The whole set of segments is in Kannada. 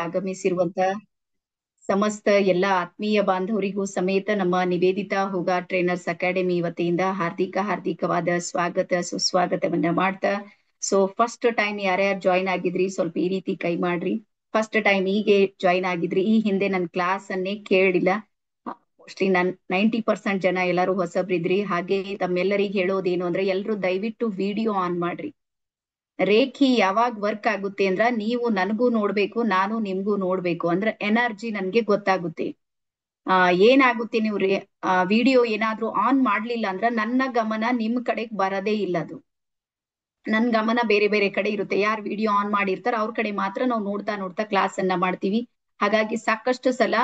ಆಗಮಿಸಿರುವಂತ ಸಮಸ್ತ ಎಲ್ಲ ಆತ್ಮೀಯ ಬಾಂಧವರಿಗೂ ಸಮೇತ ನಮ್ಮ ನಿವೇದಿತಾ ಹೋಗಾ ಟ್ರೈನರ್ಸ್ ಅಕಾಡೆಮಿ ವತಿಯಿಂದ ಹಾರ್ದಿಕವಾದ ಸ್ವಾಗತ ಸುಸ್ವಾಗತವನ್ನ ಮಾಡ್ತಾ ಫಸ್ಟ್ ಟೈಮ್ ಯಾರ್ಯಾರು ಜಾಯಿನ್ ಆಗಿದ್ರಿ ಸ್ವಲ್ಪ ಈ ರೀತಿ ಕೈ ಮಾಡ್ರಿ. ಫಸ್ಟ್ ಟೈಮ್ ಹೀಗೆ ಜಾಯಿನ್ ಆಗಿದ್ರಿ, ಈ ಹಿಂದೆ ನನ್ನ ಕ್ಲಾಸ್ ಅನ್ನೇ ಕೇಳಿಲ್ಲ. ಮೋಸ್ಟ್ಲಿ 90% ಜನ ಎಲ್ಲರೂ ಹೊಸಬ್ರಿದ್ರಿ. ಹಾಗೆ ತಮ್ಮೆಲ್ಲರಿಗೆ ಹೇಳೋದೇನು ಅಂದ್ರೆ ಎಲ್ರು ದಯವಿಟ್ಟು ವಿಡಿಯೋ ಆನ್ ಮಾಡ್ರಿ. ರೇಖಿ ಯಾವಾಗ ವರ್ಕ್ ಆಗುತ್ತೆ ಅಂದ್ರ ನೀವು ನನ್ಗೂ ನೋಡ್ಬೇಕು, ನಾನು ನಿಮ್ಗೂ ನೋಡ್ಬೇಕು ಅಂದ್ರೆ ಎನರ್ಜಿ ನನ್ಗೆ ಗೊತ್ತಾಗುತ್ತೆ. ಏನಾಗುತ್ತೆ ನೀವು ವಿಡಿಯೋ ಏನಾದ್ರೂ ಆನ್ ಮಾಡ್ಲಿಲ್ಲ ಅಂದ್ರ ನನ್ನ ಗಮನ ನಿಮ್ ಕಡೆಗ್ ಬರದೇ ಇಲ್ಲ. ಅದು ನನ್ ಗಮನ ಬೇರೆ ಬೇರೆ ಕಡೆ ಇರುತ್ತೆ. ಯಾರು ವಿಡಿಯೋ ಆನ್ ಮಾಡಿರ್ತಾರ ಅವ್ರ ಕಡೆ ಮಾತ್ರ ನಾವು ನೋಡ್ತಾ ನೋಡ್ತಾ ಕ್ಲಾಸ್ ಅನ್ನ ಮಾಡ್ತೀವಿ. ಹಾಗಾಗಿ ಸಾಕಷ್ಟು ಸಲ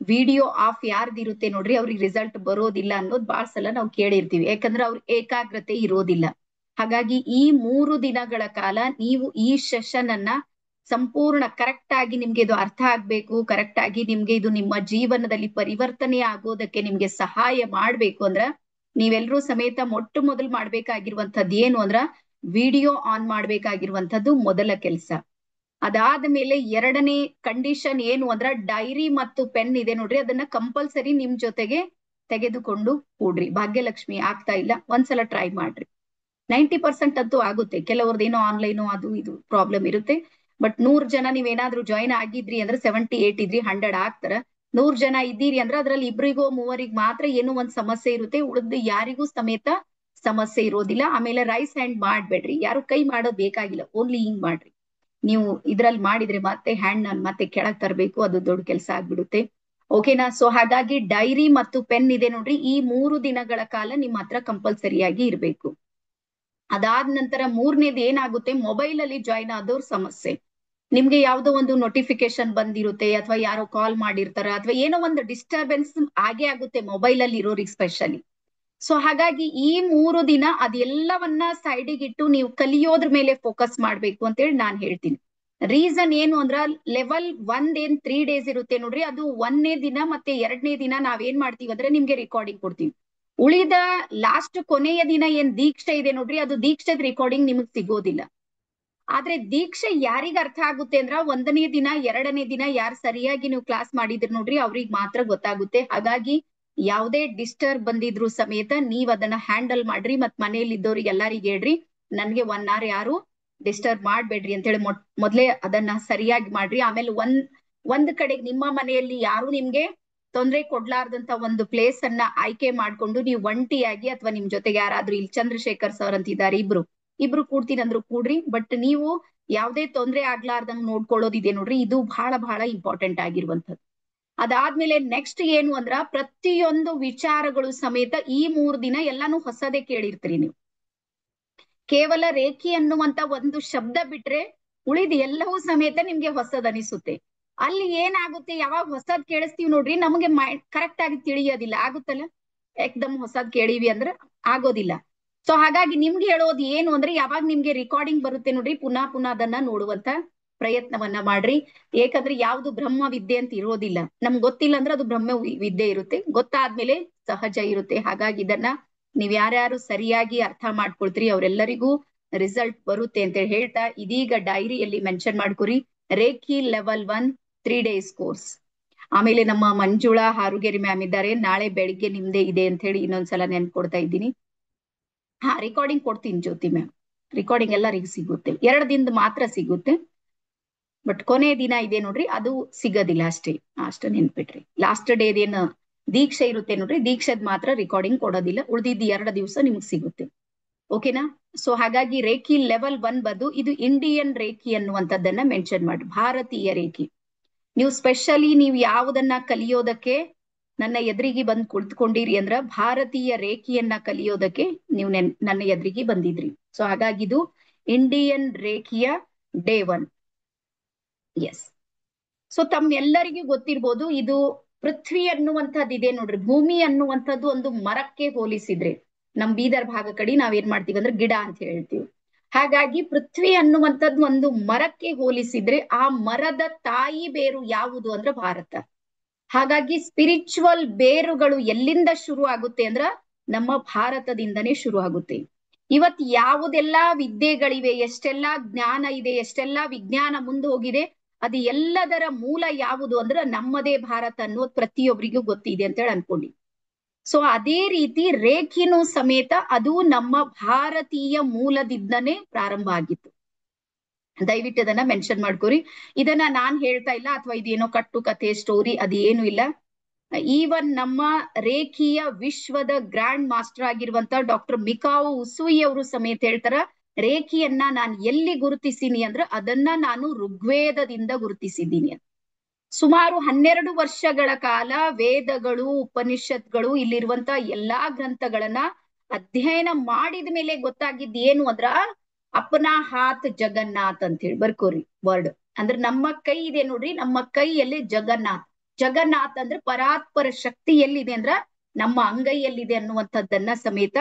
ವಿಡಿಯೋ ಆಫ್ ಯಾರ್ದಿರುತ್ತೆ ನೋಡ್ರಿ ಅವ್ರಿಗೆ ರಿಸಲ್ಟ್ ಬರೋದಿಲ್ಲ ಅನ್ನೋದು ಬಾಳ್ ಸಲ ನಾವು ಕೇಳಿರ್ತೀವಿ. ಯಾಕಂದ್ರೆ ಅವ್ರ ಏಕಾಗ್ರತೆ ಇರೋದಿಲ್ಲ. ಹಾಗಾಗಿ ಈ 3 ದಿನಗಳ ಕಾಲ ನೀವು ಈ ಸೆಷನ್ ಅನ್ನ ಸಂಪೂರ್ಣ ಕರೆಕ್ಟ್ ಆಗಿ ನಿಮ್ಗೆ ಇದು ಅರ್ಥ ಆಗ್ಬೇಕು, ಕರೆಕ್ಟ್ ಆಗಿ ನಿಮ್ಗೆ ಇದು ನಿಮ್ಮ ಜೀವನದಲ್ಲಿ ಪರಿವರ್ತನೆ ಆಗೋದಕ್ಕೆ ನಿಮ್ಗೆ ಸಹಾಯ ಮಾಡ್ಬೇಕು ಅಂದ್ರ ನೀವೆಲ್ರೂ ಸಮೇತ ಮೊಟ್ಟ ಮೊದಲು ಮಾಡ್ಬೇಕಾಗಿರುವಂತದ್ದು ಏನು ಅಂದ್ರ ವಿಡಿಯೋ ಆನ್ ಮಾಡ್ಬೇಕಾಗಿರುವಂತದ್ದು ಮೊದಲ ಕೆಲಸ. ಅದಾದ್ಮೇಲೆ ಎರಡನೇ ಕಂಡೀಷನ್ ಏನು ಅಂದ್ರ ಡೈರಿ ಮತ್ತು ಪೆನ್ ಇದೆ ನೋಡ್ರಿ, ಅದನ್ನ ಕಂಪಲ್ಸರಿ ನಿಮ್ ಜೊತೆಗೆ ತೆಗೆದುಕೊಂಡು ಕೂಡ್ರಿ. ಭಾಗ್ಯಲಕ್ಷ್ಮಿ ಆಗ್ತಾ ಇಲ್ಲ, ಒಂದ್ಸಲ ಟ್ರೈ ಮಾಡ್ರಿ. 90% ಅಂತೂ ಆಗುತ್ತೆ. ಕೆಲವ್ರದ್ದೇನೋ ಆನ್ಲೈನು ಅದು ಇದು ಪ್ರಾಬ್ಲಮ್ ಇರುತ್ತೆ. ಬಟ್ 100 ಜನ ನೀವೇನಾದ್ರೂ ಜಾಯಿನ್ ಆಗಿದ್ರಿ ಅಂದ್ರೆ 78 ಇದ್ರಿ 100 ಆಗ್ತಾರ. 100 ಜನ ಇದ್ದೀರಿ ಅಂದ್ರೆ ಅದ್ರಲ್ಲಿ ಇಬ್ರಿಗೋ ಮೂವರಿಗೆ ಮಾತ್ರ ಏನೋ ಒಂದ್ ಸಮಸ್ಯೆ ಇರುತ್ತೆ, ಉಳಿದ ಯಾರಿಗೂ ಸಮೇತ ಸಮಸ್ಯೆ ಇರೋದಿಲ್ಲ. ಆಮೇಲೆ ರೈಸ್ ಹ್ಯಾಂಡ್ ಮಾಡ್ಬೇಡ್ರಿ, ಯಾರು ಕೈ ಮಾಡೋದ್ ಬೇಕಾಗಿಲ್ಲ, ಓನ್ಲಿ ಹಿಂಗ್ ಮಾಡ್ರಿ. ನೀವು ಇದ್ರಲ್ಲಿ ಮಾಡಿದ್ರೆ ಮತ್ತೆ ಹ್ಯಾಂಡ್ ನಾನು ಮತ್ತೆ ಕೆಳಗ್ ತರಬೇಕು, ಅದು ದೊಡ್ಡ ಕೆಲಸ ಆಗ್ಬಿಡುತ್ತೆ. ಓಕೆನಾ? ಹಾಗಾಗಿ ಡೈರಿ ಮತ್ತು ಪೆನ್ ಇದೆ ನೋಡ್ರಿ, ಈ 3 ದಿನಗಳ ಕಾಲ ನಿಮ್ಮ ಹತ್ರ ಕಂಪಲ್ಸರಿಯಾಗಿ ಇರ್ಬೇಕು. ಅದಾದ ನಂತರ 3ನೇದು ಏನಾಗುತ್ತೆ, ಮೊಬೈಲ್ ಅಲ್ಲಿ ಜಾಯಿನ್ ಆದವ್ರ ಸಮಸ್ಯೆ. ನಿಮ್ಗೆ ಯಾವ್ದೋ ಒಂದು ನೋಟಿಫಿಕೇಶನ್ ಬಂದಿರುತ್ತೆ, ಅಥವಾ ಯಾರೋ ಕಾಲ್ ಮಾಡಿರ್ತಾರ, ಅಥವಾ ಏನೋ ಒಂದು ಡಿಸ್ಟರ್ಬೆನ್ಸ್ ಆಗೇ ಆಗುತ್ತೆ ಮೊಬೈಲ್ ಅಲ್ಲಿ ಇರೋರಿಗೆ ಸ್ಪೆಷಲಿ. ಹಾಗಾಗಿ ಈ 3 ದಿನ ಅದೆಲ್ಲವನ್ನ ಸೈಡಿಗಿಟ್ಟು ನೀವು ಕಲಿಯೋದ್ರ ಮೇಲೆ ಫೋಕಸ್ ಮಾಡ್ಬೇಕು ಅಂತೇಳಿ ನಾನ್ ಹೇಳ್ತೀನಿ. ರೀಸನ್ ಏನು ಅಂದ್ರ ಲೆವೆಲ್ 1 ಏನ್ 3 ಡೇಸ್ ಇರುತ್ತೆ ನೋಡ್ರಿ, ಅದು 1ನೇ ದಿನ ಮತ್ತೆ 2ನೇ ದಿನ ನಾವೇನ್ ಮಾಡ್ತೀವಿ ಅಂದ್ರೆ ನಿಮ್ಗೆ ರೆಕಾರ್ಡಿಂಗ್ ಕೊಡ್ತೀವಿ. ಉಳಿದ ಲಾಸ್ಟ್ ಕೊನೆಯ ದಿನ ಏನ್ ದೀಕ್ಷೆ ಇದೆ ನೋಡ್ರಿ, ಅದು ದೀಕ್ಷೆದ ರೆಕಾರ್ಡಿಂಗ್ ನಿಮಗ್ ಸಿಗೋದಿಲ್ಲ. ಆದ್ರೆ ದೀಕ್ಷೆ ಯಾರಿಗ ಅರ್ಥ ಆಗುತ್ತೆ ಅಂದ್ರ 1ನೇ ದಿನ 2ನೇ ದಿನ ಯಾರು ಸರಿಯಾಗಿ ನೀವು ಕ್ಲಾಸ್ ಮಾಡಿದ್ರಿ ನೋಡ್ರಿ ಅವ್ರಿಗೆ ಮಾತ್ರ ಗೊತ್ತಾಗುತ್ತೆ. ಹಾಗಾಗಿ ಯಾವುದೇ ಡಿಸ್ಟರ್ಬ್ ಬಂದಿದ್ರು ಸಮೇತ ನೀವ್ ಅದನ್ನ ಹ್ಯಾಂಡಲ್ ಮಾಡ್ರಿ. ಮತ್ ಮನೇಲಿ ಇದ್ದವ್ರಿಗೆ ಎಲ್ಲಾರಿಗೆ ಹೇಳ್ರಿ, ನನ್ಗೆ 1 hour ಯಾರು ಡಿಸ್ಟರ್ಬ್ ಮಾಡ್ಬೇಡ್ರಿ ಅಂತ ಹೇಳಿ ಮೊದ್ಲೇ ಅದನ್ನ ಸರಿಯಾಗಿ ಮಾಡ್ರಿ. ಆಮೇಲೆ ಒಂದ್ ಕಡೆಗೆ ನಿಮ್ಮ ಮನೆಯಲ್ಲಿ ಯಾರು ನಿಮ್ಗೆ ತೊಂದರೆ ಕೊಡ್ಲಾರ್ದಂತ ಒಂದು ಪ್ಲೇಸ್ ಅನ್ನ ಆಯ್ಕೆ ಮಾಡ್ಕೊಂಡು ನೀವು ಒಂಟಿಯಾಗಿ ಅಥವಾ ನಿಮ್ ಜೊತೆಗೆ ಯಾರಾದ್ರೂ ಇಲ್ಲಿ ಚಂದ್ರಶೇಖರ್ ಸರ್ ಅಂತ ಇದ್ದಾರೆ, ಇಬ್ರು ಕೂಡ್ತೀನಿ ಅಂದ್ರು ಕೂಡ್ರಿ. ಬಟ್ ನೀವು ಯಾವ್ದೇ ತೊಂದರೆ ಆಗ್ಲಾರ್ದಂಗ್ ನೋಡ್ಕೊಳ್ಳೋದಿದೆ ನೋಡ್ರಿ, ಇದು ಬಹಳ ಬಹಳ ಇಂಪಾರ್ಟೆಂಟ್ ಆಗಿರುವಂತದ್ದು. ಅದಾದ್ಮೇಲೆ ನೆಕ್ಸ್ಟ್ ಏನು ಅಂದ್ರ ಪ್ರತಿಯೊಂದು ವಿಚಾರಗಳು ಸಮೇತ ಈ 3 ದಿನ ಎಲ್ಲಾನು ಹೊಸದೇ ಕೇಳಿರ್ತೀರಿ ನೀವು. ಕೇವಲ ರೇಖಿ ಅನ್ನುವಂತ ಒಂದು ಶಬ್ದ ಬಿಟ್ರೆ ಉಳಿದ ಎಲ್ಲವೂ ಸಮೇತ ನಿಮ್ಗೆ ಹೊಸದ್ ಅನಿಸುತ್ತೆ. ಅಲ್ಲಿ ಏನಾಗುತ್ತೆ, ಯಾವಾಗ ಹೊಸದ್ ಕೇಳಿಸ್ತೀವಿ ನೋಡ್ರಿ ನಮಗೆ ಮೈಂಡ್ ಕರೆಕ್ಟ್ ಆಗಿ ತಿಳಿಯೋದಿಲ್ಲ. ಆಗುತ್ತಲ್ಲ, ಏಕ್ದಮ್ ಹೊಸದ್ ಕೇಳಿವಿ ಅಂದ್ರೆ ಆಗೋದಿಲ್ಲ. ಹಾಗಾಗಿ ನಿಮ್ಗೆ ಹೇಳೋದು ಏನು ಅಂದ್ರೆ ಯಾವಾಗ ನಿಮ್ಗೆ ರೆಕಾರ್ಡಿಂಗ್ ಬರುತ್ತೆ ನೋಡ್ರಿ, ಪುನಃ ಅದನ್ನ ನೋಡುವಂತ ಪ್ರಯತ್ನವನ್ನ ಮಾಡ್ರಿ. ಯಾಕಂದ್ರೆ ಯಾವ್ದು ಬ್ರಹ್ಮ ವಿದ್ಯೆ ಅಂತ ಇರೋದಿಲ್ಲ. ನಮ್ಗೆ ಗೊತ್ತಿಲ್ಲ ಅಂದ್ರೆ ಅದು ಬ್ರಹ್ಮ ವಿದ್ಯೆ ಇರುತ್ತೆ, ಗೊತ್ತಾದ್ಮೇಲೆ ಸಹಜ ಇರುತ್ತೆ. ಹಾಗಾಗಿ ಇದನ್ನ ನೀವ್ ಯಾರ್ಯಾರು ಸರಿಯಾಗಿ ಅರ್ಥ ಮಾಡ್ಕೊಳ್ತೀರಿ ಅವರೆಲ್ಲರಿಗೂ ರಿಸಲ್ಟ್ ಬರುತ್ತೆ ಅಂತ ಹೇಳ್ತಾ, ಇದೀಗ ಡೈರಿಯಲ್ಲಿ ಮೆನ್ಷನ್ ಮಾಡ್ಕೊರಿ ರೇಖಿ ಲೆವೆಲ್ 1 3 days ಕೋರ್ಸ್. ಆಮೇಲೆ ನಮ್ಮ ಮಂಜುಳಾ ಹಾರುಗೇರಿ ಮ್ಯಾಮ್ ಇದ್ದಾರೆ, ನಾಳೆ ಬೆಳಿಗ್ಗೆ ನಿಮ್ದೇ ಇದೆ ಅಂತ ಹೇಳಿ ಇನ್ನೊಂದ್ಸಲ ನೆನ್ಕೊಡ್ತಾ ಇದ್ದೀನಿ. ರೆಕಾರ್ಡಿಂಗ್ ಕೊಡ್ತೀನಿ ಜ್ಯೋತಿ ಮ್ಯಾಮ್, ರೆಕಾರ್ಡಿಂಗ್ ಎಲ್ಲರಿಗೂ ಸಿಗುತ್ತೆ. 2 ದಿನದ ಮಾತ್ರ ಸಿಗುತ್ತೆ, ಬಟ್ ಕೊನೆ ದಿನ ಇದೆ ನೋಡ್ರಿ ಅದು ಸಿಗೋದಿಲ್ಲ ಅಷ್ಟೇ ನೆನ್ಪಿಟ್ರಿ. ಲಾಸ್ಟ್ ಡೇ ಏನ್ ದೀಕ್ಷೆ ಇರುತ್ತೆ ನೋಡ್ರಿ, ದೀಕ್ಷೆದ್ ಮಾತ್ರ ರೆಕಾರ್ಡಿಂಗ್ ಕೊಡೋದಿಲ್ಲ, ಉಳಿದಿದ್ದ 2 ದಿವಸ ನಿಮ್ಗೆ ಸಿಗುತ್ತೆ. ಓಕೆನಾ? ಹಾಗಾಗಿ ರೇಖಿ ಲೆವೆಲ್ 1 ಬದು ಇದು ಇಂಡಿಯನ್ ರೇಖಿ ಅನ್ನುವಂಥದ್ದನ್ನ ಮೆನ್ಷನ್ ಮಾಡಿ, ಭಾರತೀಯ ರೇಖಿ. ನೀವು ಸ್ಪೆಷಲಿ ನೀವು ಯಾವುದನ್ನ ಕಲಿಯೋದಕ್ಕೆ ನನ್ನ ಎದುರಿಗೆ ಬಂದು ಕುಳಿತುಕೊಂಡಿರಿ ಅಂದ್ರ ಭಾರತೀಯ ರೇಖಿಯನ್ನ ಕಲಿಯೋದಕ್ಕೆ ನೀವು ನನ್ನ ಎದುರಿಗೆ ಬಂದಿದ್ರಿ. ಹಾಗಾಗಿ ಇದು ಇಂಡಿಯನ್ ರೇಖಿಯ ಡೇ 1. ಎಸ್. ತಮ್ಮೆಲ್ಲರಿಗೂ ಗೊತ್ತಿರ್ಬೋದು, ಇದು ಪೃಥ್ವಿ ಅನ್ನುವಂಥದ್ದು ಇದೆ ನೋಡ್ರಿ, ಭೂಮಿ ಅನ್ನುವಂಥದ್ದು ಒಂದು ಮರಕ್ಕೆ ಹೋಲಿಸಿದ್ರೆ, ನಮ್ ಬೀದರ್ ಭಾಗ ಕಡೆ ನಾವೇನ್ ಮಾಡ್ತೀವಿ ಅಂದ್ರೆ ಗಿಡ ಅಂತ ಹೇಳ್ತೀವಿ. ಹಾಗಾಗಿ ಪೃಥ್ವಿ ಅನ್ನುವಂಥದ್ದು ಒಂದು ಮರಕ್ಕೆ ಹೋಲಿಸಿದ್ರೆ ಆ ಮರದ ತಾಯಿ ಬೇರು ಯಾವುದು ಅಂದ್ರೆ ಭಾರತ. ಹಾಗಾಗಿ ಸ್ಪಿರಿಚುವಲ್ ಬೇರುಗಳು ಎಲ್ಲಿಂದ ಶುರು ಆಗುತ್ತೆ ಅಂದ್ರ ನಮ್ಮ ಭಾರತದಿಂದನೇ ಶುರು ಆಗುತ್ತೆ. ಇವತ್ ಯಾವುದೆಲ್ಲಾ ವಿದ್ಯೆಗಳಿವೆ, ಎಷ್ಟೆಲ್ಲಾ ಜ್ಞಾನ ಇದೆ, ಎಷ್ಟೆಲ್ಲಾ ವಿಜ್ಞಾನ ಮುಂದೆ ಹೋಗಿದೆ, ಅದು ಎಲ್ಲದರ ಮೂಲ ಯಾವುದು ಅಂದ್ರೆ ನಮ್ಮದೇ ಭಾರತ ಅನ್ನೋದು ಪ್ರತಿಯೊಬ್ಬರಿಗೂ ಗೊತ್ತಿದೆ ಅಂತ ಹೇಳಿ ಅನ್ಕೊಂಡಿ. ಸೊ ಅದೇ ರೀತಿ ರೇಖಿನೂ ಸಮೇತ ಅದು ನಮ್ಮ ಭಾರತೀಯ ಮೂಲದಿಂದನೇ ಪ್ರಾರಂಭ ಆಗಿತ್ತು. ದಯವಿಟ್ಟು ಅದನ್ನ ಮೆನ್ಷನ್ ಮಾಡ್ಕೋರಿ. ಇದನ್ನ ನಾನ್ ಹೇಳ್ತಾ ಇಲ್ಲ ಅಥವಾ ಇದೇನೋ ಕಟ್ಟು ಕಥೆ ಸ್ಟೋರಿ ಅದೇನು ಇಲ್ಲ. ಈವನ್ ನಮ್ಮ ರೇಖಿಯ ವಿಶ್ವದ ಗ್ರ್ಯಾಂಡ್ ಮಾಸ್ಟರ್ ಆಗಿರುವಂತ ಡಾಕ್ಟರ್ ಮಿಕಾವೊ ಉಸುಯಿ ಅವರು ಸಮೇತ ಹೇಳ್ತಾರ, ರೇಖಿಯನ್ನ ನಾನು ಎಲ್ಲಿ ಗುರುತಿಸಿನಿ ಅಂದ್ರೆ ಅದನ್ನ ನಾನು ಋಗ್ವೇದದಿಂದ ಗುರುತಿಸಿದ್ದೀನಿ ಅಂತ. ಸುಮಾರು 12 ವರ್ಷಗಳ ಕಾಲ ವೇದಗಳು ಉಪನಿಷತ್ಗಳು ಇಲ್ಲಿರುವಂತ ಎಲ್ಲಾ ಗ್ರಂಥಗಳನ್ನ ಅಧ್ಯಯನ ಮಾಡಿದ ಮೇಲೆ ಗೊತ್ತಾಗಿದ್ದು ಏನು ಅಂದ್ರ ಅಪನಾ ಹಾತ್ ಜಗನ್ನಾಥ್ ಅಂತ ಹೇಳಿ ಬರ್ಕೋರಿ ವರ್ಡ್. ಅಂದ್ರೆ ನಮ್ಮ ಕೈ ಇದೆ ನೋಡ್ರಿ, ನಮ್ಮ ಕೈಯಲ್ಲಿ ಜಗನ್ನಾಥ್. ಜಗನ್ನಾಥ್ ಅಂದ್ರೆ ಪರಾತ್ಪರ ಶಕ್ತಿ ಎಲ್ಲಿದೆ ಅಂದ್ರ ನಮ್ಮ ಅಂಗೈಯಲ್ಲಿದೆ ಅನ್ನುವಂಥದ್ದನ್ನ ಸಮೇತ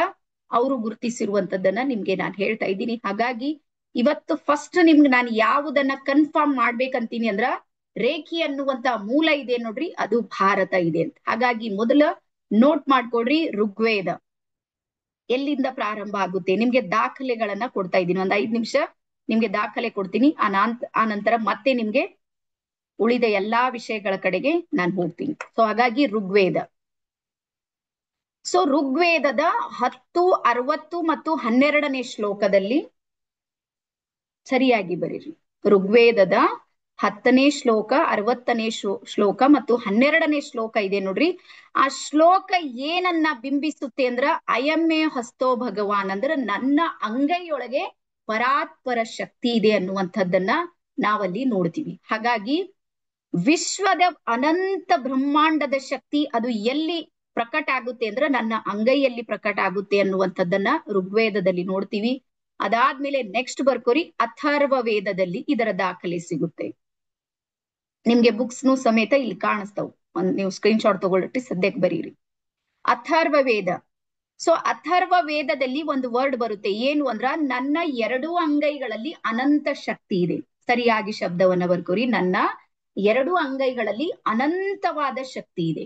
ಅವರು ಗುರುತಿಸಿರುವಂತದ್ದನ್ನ ನಿಮ್ಗೆ ನಾನು ಹೇಳ್ತಾ ಇದ್ದೀನಿ. ಹಾಗಾಗಿ ಇವತ್ತು ಫಸ್ಟ್ ನಿಮ್ಗೆ ನಾನು ಯಾವುದನ್ನ ಕನ್ಫರ್ಮ್ ಮಾಡ್ಬೇಕಂತೀನಿ ಅಂದ್ರ ರೇಖಿ ಅನ್ನುವಂತ ಮೂಲ ಇದೆ ನೋಡ್ರಿ, ಅದು ಭಾರತ ಇದೆ ಅಂತ. ಹಾಗಾಗಿ ಮೊದಲ ನೋಟ್ ಮಾಡ್ಕೊಡ್ರಿ, ಋಗ್ವೇದ ಎಲ್ಲಿಂದ ಪ್ರಾರಂಭ ಆಗುತ್ತೆ. ನಿಮ್ಗೆ ದಾಖಲೆಗಳನ್ನ ಕೊಡ್ತಾ ಇದ್ದೀನಿ, ಒಂದ್ 5 ನಿಮಿಷ ನಿಮ್ಗೆ ದಾಖಲೆ ಕೊಡ್ತೀನಿ. ಆ ನಂತರ ಮತ್ತೆ ನಿಮ್ಗೆ ಉಳಿದ ಎಲ್ಲಾ ವಿಷಯಗಳ ಕಡೆಗೆ ನಾನು ಹೋಗ್ತೀನಿ. ಸೊ ಹಾಗಾಗಿ ಋಗ್ವೇದ. ಸೊ ಋಗ್ವೇದದ 10, 60 ಮತ್ತು 12ನೇ ಶ್ಲೋಕದಲ್ಲಿ ಸರಿಯಾಗಿ ಬರೀರಿ. ಋಗ್ವೇದದ 10ನೇ ಶ್ಲೋಕ, 60ನೇ ಶ್ಲೋಕ ಮತ್ತು 12ನೇ ಶ್ಲೋಕ ಇದೆ ನೋಡ್ರಿ. ಆ ಶ್ಲೋಕ ಏನನ್ನ ಬಿಂಬಿಸುತ್ತೆ ಅಂದ್ರ ಅಯಮ್ಮೆ ಹಸ್ತೋ ಭಗವಾನ್, ಅಂದ್ರೆ ನನ್ನ ಅಂಗೈಯೊಳಗೆ ಪರಾತ್ಪರ ಶಕ್ತಿ ಇದೆ ಅನ್ನುವಂಥದ್ದನ್ನ ನಾವಲ್ಲಿ ನೋಡ್ತೀವಿ. ಹಾಗಾಗಿ ವಿಶ್ವದ ಅನಂತ ಬ್ರಹ್ಮಾಂಡದ ಶಕ್ತಿ ಅದು ಎಲ್ಲಿ ಪ್ರಕಟ ಆಗುತ್ತೆ ಅಂದ್ರೆ ನನ್ನ ಅಂಗೈಯಲ್ಲಿ ಪ್ರಕಟ ಆಗುತ್ತೆ ಅನ್ನುವಂಥದ್ದನ್ನ ಋಗ್ವೇದದಲ್ಲಿ ನೋಡ್ತೀವಿ. ಅದಾದ್ಮೇಲೆ ನೆಕ್ಸ್ಟ್ ಬರ್ಕೋರಿ, ಅಥರ್ವ ವೇದದಲ್ಲಿ ಇದರ ದಾಖಲೆ ಸಿಗುತ್ತೆ. ನಿಮ್ಗೆ ಬುಕ್ಸ್ನು ಸಮೇತ ಇಲ್ಲಿ ಕಾಣಿಸ್ತಾವ್, ನೀವು ಸ್ಕ್ರೀನ್ ಶಾಟ್ ತಗೊಳ್ಳಿ ಸದ್ಯಕ್ಕೆ ಬರೀರಿ. ಅಥರ್ವ ವೇದ. ಸೊ ಅಥರ್ವ ವೇದದಲ್ಲಿ ಒಂದು ವರ್ಡ್ ಬರುತ್ತೆ, ಏನು ಅಂದ್ರ ನನ್ನ 2 ಅಂಗೈಗಳಲ್ಲಿ ಅನಂತ ಶಕ್ತಿ ಇದೆ. ಸರಿಯಾಗಿ ಶಬ್ದವನ್ನ ಬರ್ಕೋರಿ, ನನ್ನ 2 ಅಂಗೈಗಳಲ್ಲಿ ಅನಂತವಾದ ಶಕ್ತಿ ಇದೆ.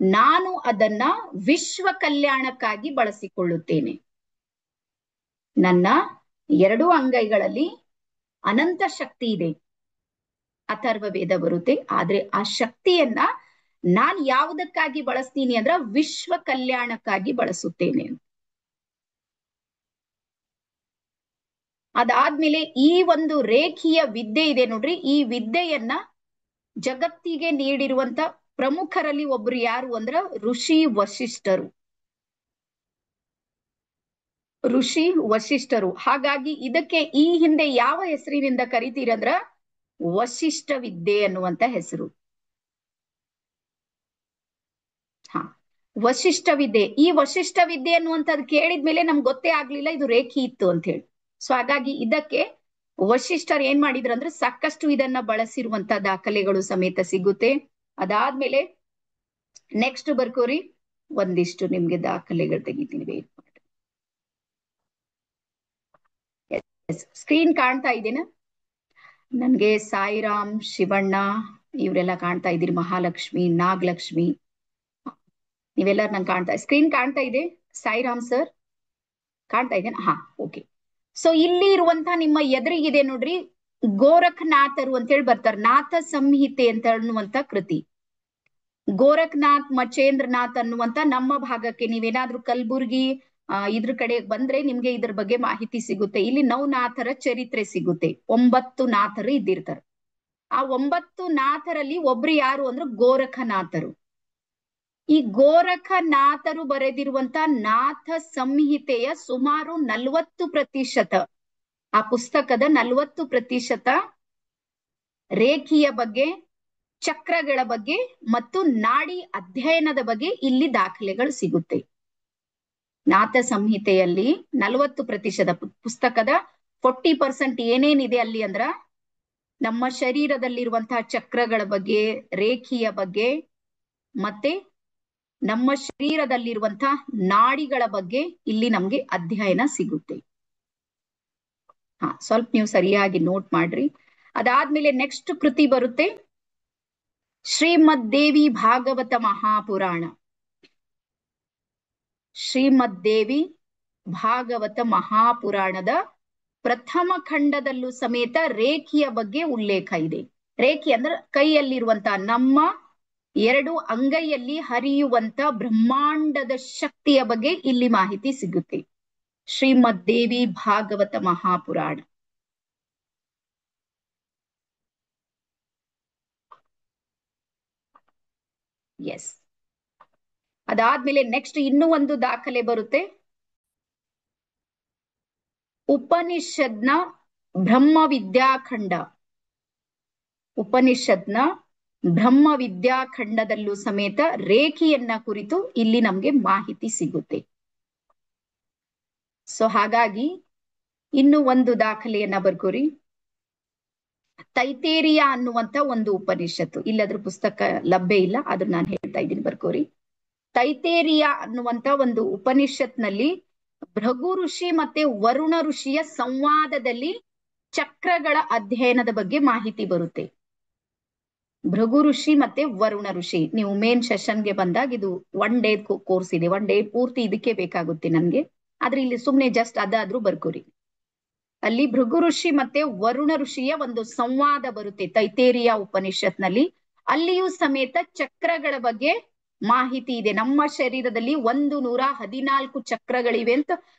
ನಾನು ಅದನ್ನ ವಿಶ್ವ ಕಲ್ಯಾಣಕ್ಕಾಗಿ ಬಳಸಿಕೊಳ್ಳುತ್ತೇನೆ. ನನ್ನ 2 ಅಂಗೈಗಳಲ್ಲಿ ಅನಂತ ಶಕ್ತಿ ಇದೆ. ಅಥರ್ವ ವೇದ ಬರುತ್ತೆ. ಆದ್ರೆ ಆ ಶಕ್ತಿಯನ್ನ ನಾನ್ ಯಾವುದಕ್ಕಾಗಿ ಬಳಸ್ತೀನಿ ಅಂದ್ರ ವಿಶ್ವ ಕಲ್ಯಾಣಕ್ಕಾಗಿ ಬಳಸುತ್ತೇನೆ. ಅದಾದ್ಮೇಲೆ ಈ ಒಂದು ರೇಖಿಯ ವಿದ್ಯೆ ಇದೆ ನೋಡ್ರಿ, ಈ ವಿದ್ಯೆಯನ್ನ ಜಗತ್ತಿಗೆ ನೀಡಿರುವಂತ ಪ್ರಮುಖರಲ್ಲಿ ಒಬ್ರು ಯಾರು ಅಂದ್ರ ಋಷಿ ವಶಿಷ್ಠರು. ಋಷಿ ವಶಿಷ್ಠರು. ಹಾಗಾಗಿ ಇದಕ್ಕೆ ಈ ಹಿಂದೆ ಯಾವ ಹೆಸರಿನಿಂದ ಕರಿತೀರಂದ್ರ ವಶಿಷ್ಠ ವಿದ್ಯೆ ಅನ್ನುವಂತ ಹೆಸರು. ವಶಿಷ್ಠ ವಿದ್ಯೆ. ಈ ವಶಿಷ್ಠ ವಿದ್ಯೆ ಅನ್ನುವಂಥದ್ದು ಕೇಳಿದ್ಮೇಲೆ ನಮ್ಗೆ ಗೊತ್ತೇ ಆಗ್ಲಿಲ್ಲ ಇದು ರೇಖಿ ಇತ್ತು ಅಂತ ಹೇಳಿ. ಸೊ ಹಾಗಾಗಿ ಇದಕ್ಕೆ ವಶಿಷ್ಠರು ಏನ್ ಮಾಡಿದ್ರಂದ್ರೆ ಸಾಕಷ್ಟು ಇದನ್ನ ಬಳಸಿರುವಂತ ದಾಖಲೆಗಳು ಸಮೇತ ಸಿಗುತ್ತೆ. ಅದಾದ್ಮೇಲೆ ನೆಕ್ಸ್ಟ್ ಬರ್ಕೋರಿ, ಒಂದಿಷ್ಟು ನಿಮ್ಗೆ ದಾಖಲೆಗಳು ತೆಗಿತೀನಿ, ವೇಟ್ ಮಾಡಿ. ಸ್ಕ್ರೀನ್ ಕಾಣ್ತಾ ಇದೇನಾ? ನನ್ಗೆ ಸಾಯಿರಾಮ್, ಶಿವಣ್ಣ ಇವರೆಲ್ಲ ಕಾಣ್ತಾ ಇದ್ದೀರಿ, ಮಹಾಲಕ್ಷ್ಮಿ, ನಾಗಲಕ್ಷ್ಮಿ, ನೀವೆಲ್ಲರೂ ನಂಗೆ ಸ್ಕ್ರೀನ್ ಕಾಣ್ತಾ ಇದೆ. ಸಾಯಿರಾಮ್ ಸರ್ ಕಾಣ್ತಾ ಇದ್ದೇನೆ? ಹಾ, ಓಕೆ. ಸೊ ಇಲ್ಲಿ ಇರುವಂತ ನಿಮ್ಮ ಎದುರಿಗಿದೆ ನೋಡ್ರಿ, ಗೋರಖನಾಥರು ಅಂತ ಹೇಳಿ ಬರ್ತಾರೆ. ನಾಥ ಸಂಹಿತೆ ಅಂತ ಅನ್ನುವಂತ ಕೃತಿ. ಗೋರಖನಾಥ್, ಮಚೇಂದ್ರನಾಥ್ ಅನ್ನುವಂತ ನಮ್ಮ ಭಾಗಕ್ಕೆ ನೀವೇನಾದ್ರೂ ಕಲ್ಬುರ್ಗಿ ಇದ್ರ ಕಡೆ ಬಂದ್ರೆ ನಿಮ್ಗೆ ಇದ್ರ ಬಗ್ಗೆ ಮಾಹಿತಿ ಸಿಗುತ್ತೆ. ಇಲ್ಲಿ ನವನಾಥರ ಚರಿತ್ರೆ ಸಿಗುತ್ತೆ. 9 ನಾಥರು ಇದ್ದಿರ್ತಾರೆ. ಆ 9 ನಾಥರಲ್ಲಿ ಒಬ್ರು ಯಾರು ಅಂದ್ರೆ ಗೋರಖನಾಥರು. ಈ ಗೋರಖನಾಥರು ಬರೆದಿರುವಂತ ನಾಥ ಸಂಹಿತೆಯ ಸುಮಾರು 40%, ಆ ಪುಸ್ತಕದ 40% ರೇಖಿಯ ಬಗ್ಗೆ, ಚಕ್ರಗಳ ಬಗ್ಗೆ ಮತ್ತು ನಾಡಿ ಅಧ್ಯಯನದ ಬಗ್ಗೆ ಇಲ್ಲಿ ದಾಖಲೆಗಳು ಸಿಗುತ್ತೆ. ನಾಥ ಸಂಹಿತೆಯಲ್ಲಿ 40% ಪುಸ್ತಕದ 40% ಏನೇನಿದೆ ಅಲ್ಲಿ ಅಂದ್ರ ನಮ್ಮ ಶರೀರದಲ್ಲಿರುವಂತಹ ಚಕ್ರಗಳ ಬಗ್ಗೆ, ರೇಖಿಯ ಬಗ್ಗೆ, ಮತ್ತೆ ನಮ್ಮ ಶರೀರದಲ್ಲಿರುವಂತಹ ನಾಡಿಗಳ ಬಗ್ಗೆ ಇಲ್ಲಿ ನಮ್ಗೆ ಅಧ್ಯಯನ ಸಿಗುತ್ತೆ. ಸ್ವಲ್ಪ ನೀವು ಸರಿಯಾಗಿ ನೋಟ್ ಮಾಡ್ರಿ. ಅದಾದ್ಮೇಲೆ ನೆಕ್ಸ್ಟ್ ಕೃತಿ ಬರುತ್ತೆ ಶ್ರೀಮದ್ ದೇವಿ ಭಾಗವತ ಮಹಾಪುರಾಣ. ಶ್ರೀಮದ್ ದೇವಿ ಭಾಗವತ ಮಹಾಪುರಾಣದ ಪ್ರಥಮ ಖಂಡದಲ್ಲೂ ಸಮೇತ ರೇಖಿಯ ಬಗ್ಗೆ ಉಲ್ಲೇಖ ಇದೆ. ರೇಖಿ ಅಂದ್ರೆ ಕೈಯಲ್ಲಿರುವಂತ ನಮ್ಮ 2 ಅಂಗೈಯಲ್ಲಿ ಹರಿಯುವಂತ ಬ್ರಹ್ಮಾಂಡದ ಶಕ್ತಿಯ ಬಗ್ಗೆ ಇಲ್ಲಿ ಮಾಹಿತಿ ಸಿಗುತ್ತೆ. ಶ್ರೀಮದ್ ದೇವಿ ಭಾಗವತ ಮಹಾಪುರಾಣ. ಎಸ್, ಅದಾದ್ಮೇಲೆ ನೆಕ್ಸ್ಟ್ ಇನ್ನೂ ಒಂದು ದಾಖಲೆ ಬರುತ್ತೆ. ಉಪನಿಷದ್ನ ಬ್ರಹ್ಮ ವಿದ್ಯಾಖಂಡ. ಉಪನಿಷದ್ನ ಬ್ರಹ್ಮ ವಿದ್ಯಾಖಂಡದಲ್ಲೂ ಸಮೇತ ರೇಖಿಯನ್ನ ಕುರಿತು ಇಲ್ಲಿ ನಮ್ಗೆ ಮಾಹಿತಿ ಸಿಗುತ್ತೆ. ಸೊ ಹಾಗಾಗಿ ಇನ್ನು ಒಂದು ದಾಖಲೆಯನ್ನ ಬರ್ಕೋರಿ. ತೈತೇರಿಯ ಅನ್ನುವಂತ ಒಂದು ಉಪನಿಷತ್ತು, ಇಲ್ಲದ್ರ ಪುಸ್ತಕ ಲಭ್ಯ ಇಲ್ಲ, ಆದ್ರೂ ನಾನು ಹೇಳ್ತಾ ಇದ್ದೀನಿ, ಬರ್ಕೋರಿ. ತೈತೇರಿಯ ಅನ್ನುವಂತ ಒಂದು ಉಪನಿಷತ್ನಲ್ಲಿ ಭೃಗು ಋಷಿ ಮತ್ತೆ ವರುಣ ಋಷಿಯ ಸಂವಾದದಲ್ಲಿ ಚಕ್ರಗಳ ಅಧ್ಯಯನದ ಬಗ್ಗೆ ಮಾಹಿತಿ ಬರುತ್ತೆ. ಭೃಗು ಋಷಿ ಮತ್ತೆ ವರುಣ ಋಷಿ, ನೀವು ಮೇನ್ ಸೆಷನ್ಗೆ ಬಂದಾಗ ಇದು 1 ಡೇ ಕೋರ್ಸ್ ಇದೆ, 1 ಡೇ ಪೂರ್ತಿ ಇದಕ್ಕೆ ಬೇಕಾಗುತ್ತೆ ನನ್ಗೆ, ಆದ್ರೆ ಇಲ್ಲಿ ಸುಮ್ನೆ ಜಸ್ಟ್ ಅದಾದ್ರೂ ಬರ್ಕೋರಿ. ಅಲ್ಲಿ ಭೃಗು ಋಷಿ ಮತ್ತೆ ವರುಣ ಋಷಿಯ ಒಂದು ಸಂವಾದ ಬರುತ್ತೆ ತೈತೇರಿಯ ಉಪನಿಷತ್ನಲ್ಲಿ. ಅಲ್ಲಿಯೂ ಸಮೇತ ಚಕ್ರಗಳ ಬಗ್ಗೆ ಮಾಹಿತಿ ಇದೆ. ನಮ್ಮ ಶರೀರದಲ್ಲಿ 114 ಚಕ್ರಗಳಿವೆ ಅಂತ